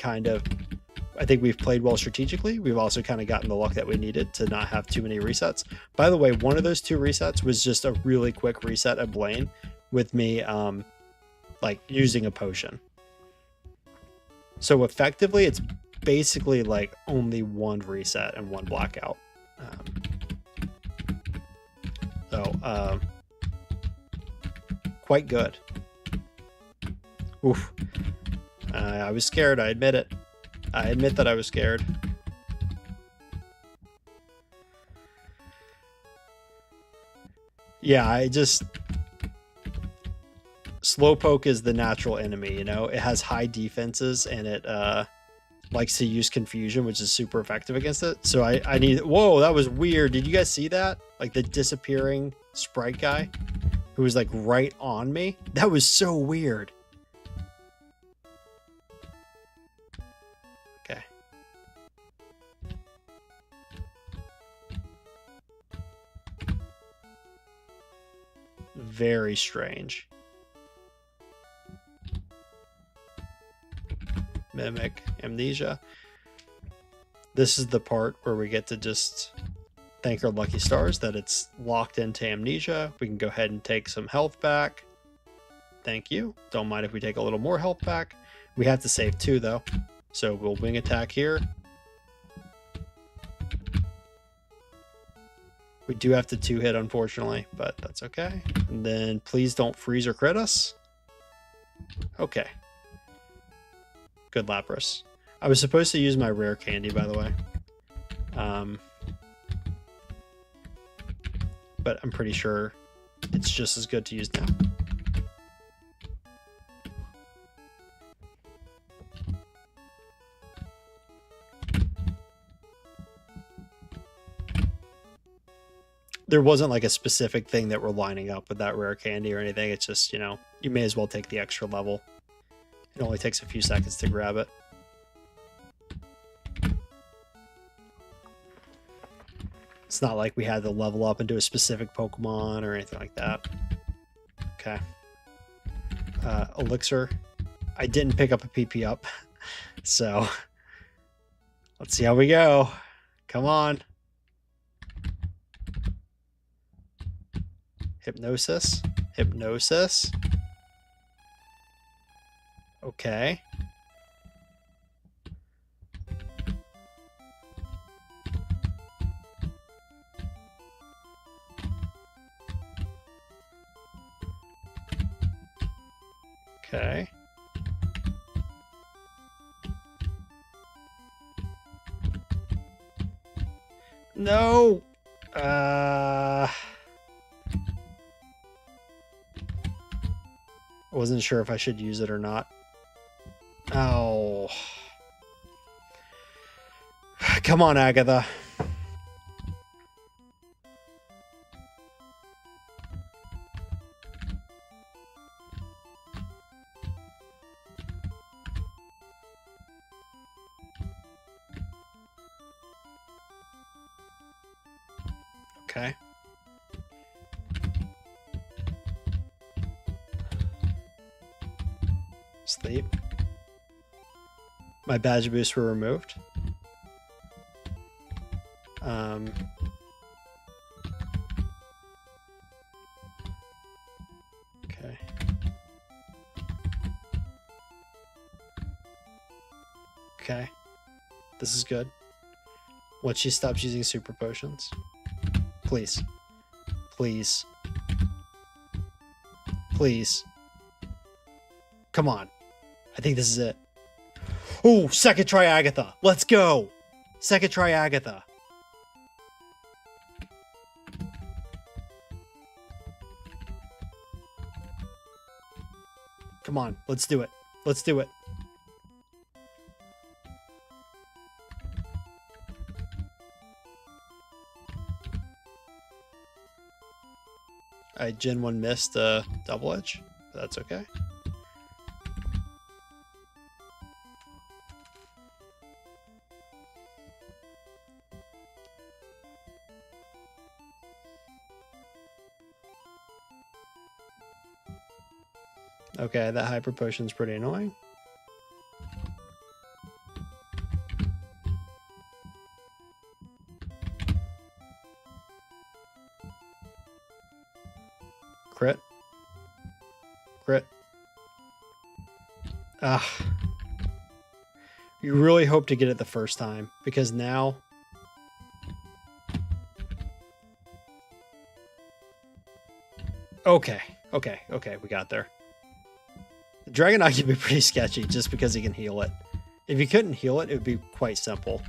Speaker 1: I think we've played well strategically. We've also kind of gotten the luck that we needed to not have too many resets. By the way, one of those 2 resets was just a really quick reset at Blaine with me like using a potion. So effectively, it's basically like only 1 reset and 1 blackout. Quite good. Oof. I was scared, I admit it. I admit that I was scared. Yeah, Slowpoke is the natural enemy, you know? It has high defenses, and it likes to use confusion, which is super effective against it. So I need... Whoa, that was weird. Did you guys see that? Like the disappearing sprite guy who was like right on me? That was so weird. Okay. Very strange. Mimic, Amnesia. This is the part where we get to just thank our lucky stars that it's locked into Amnesia. We can go ahead and take some health back. Thank you. Don't mind if we take a little more health back. We have to save 2 though. So we'll wing attack here. We do have to 2-hit unfortunately, but that's okay. And then please don't freeze or crit us. Okay. Good Lapras. I was supposed to use my rare candy, by the way. But I'm pretty sure it's just as good to use now. There wasn't like a specific thing that we're lining up with that rare candy or anything. It's just, you know, you may as well take the extra level. It only takes a few seconds to grab it. It's not like we had to level up into a specific Pokemon or anything like that. Okay. Elixir. I didn't pick up a PP up. So let's see how we go. Come on. Hypnosis. Hypnosis. Okay. Okay. No. I wasn't sure if I should use it or not. Oh. Come on, Agatha. Okay. Sleep. My badge boosts were removed. Okay. This is good. Once she stops using super potions. Please. Please. Please. Come on. I think this is it. Oh, second try Agatha. Let's go. Second try Agatha. Come on. Let's do it. Let's do it. Gen 1 missed double edge. That's okay. Okay, that hyper potion's pretty annoying. Crit. Crit. Ah. You really hope to get it the first time, because now... Okay, we got there. The Dragonite can be pretty sketchy just because he can heal it. If you couldn't heal it, it would be quite simple.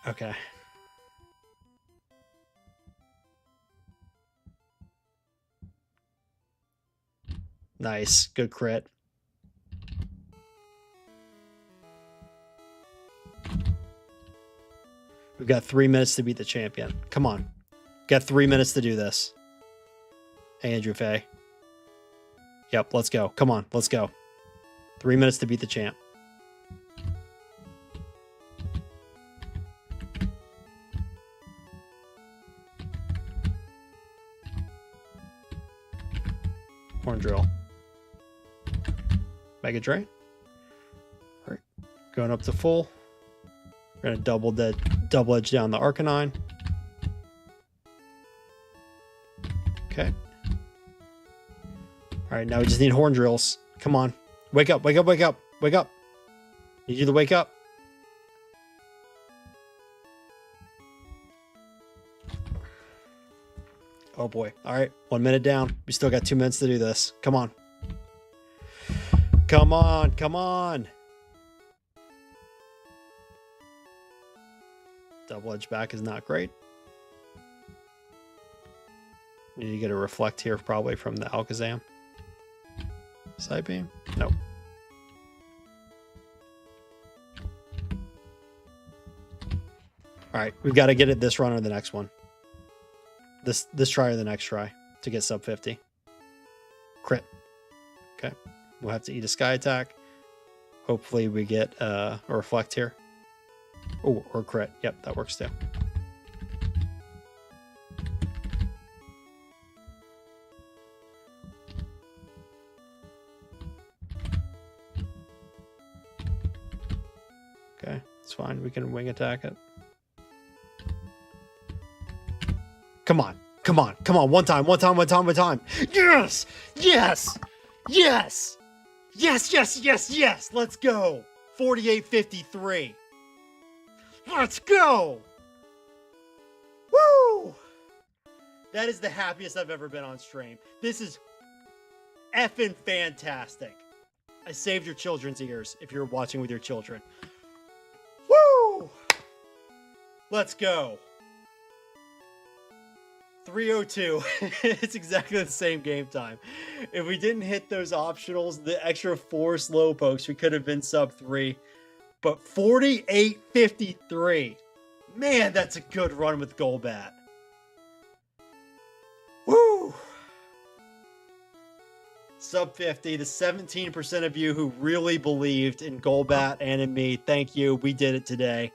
Speaker 1: Okay. Nice. Good crit. We've got 3 minutes to beat the champion. Come on. Got 3 minutes to do this. Hey, Andrew Faye. Yep, let's go. Come on, let's go. 3 minutes to beat the champ. Horn drill. Mega drain. All right, going up to full. We're gonna double edge down the Arcanine. Okay. All right, now we just need horn drills. Come on. Wake up, wake up, wake up, wake up. Need you to wake up. Oh boy. All right, 1 minute down. We still got 2 minutes to do this. Come on. Come on, come on. Double edge back is not great. Need to get a reflect here probably from the Alakazam. Side beam? Nope. All right, we've got to get it this run or the next one. This try or the next try to get sub 50. Crit. Okay. We'll have to eat a sky attack. Hopefully we get a reflect here. Oh, or crit. Yep, that works too. Okay, it's fine. We can wing attack it. Come on. Come on. Come on. One time. One time. One time. One time. Yes! Yes! Yes! Yes, yes, yes, yes! Let's go! 48-53. Let's go! Woo! That is the happiest I've ever been on stream. This is effing fantastic. I saved your children's ears if you're watching with your children. Woo! Let's go. 302. It's exactly the same game time. If we didn't hit those optionals, the extra 4 slow pokes, we could have been sub 3. But 48-53. Man, that's a good run with Golbat. Woo! Sub 50, the 17% of you who really believed in Golbat and in me, thank you. We did it today.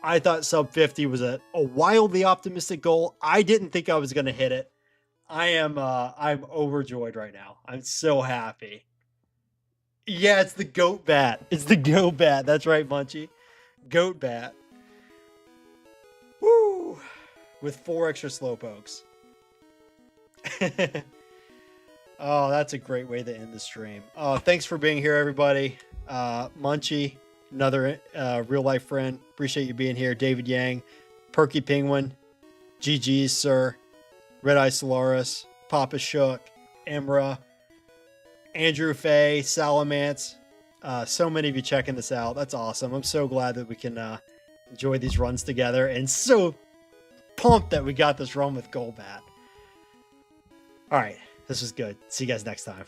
Speaker 1: I thought sub 50 was a wildly optimistic goal. I didn't think I was going to hit it. I'm overjoyed right now. I'm so happy. Yeah, it's the goat bat. It's the goat bat. That's right, Munchie. Goat bat. Woo! With 4 extra slow pokes. Oh, that's a great way to end the stream. Oh, thanks for being here, everybody. Munchie, another real life friend. Appreciate you being here. David Yang, Perky Penguin, GG's, sir. Red Eye Solaris, Papa Shook, Emra, Andrew Fay, Salamance. So many of you checking this out. That's awesome. I'm so glad that we can enjoy these runs together, and so pumped that we got this run with Golbat. All right, this was good. See you guys next time.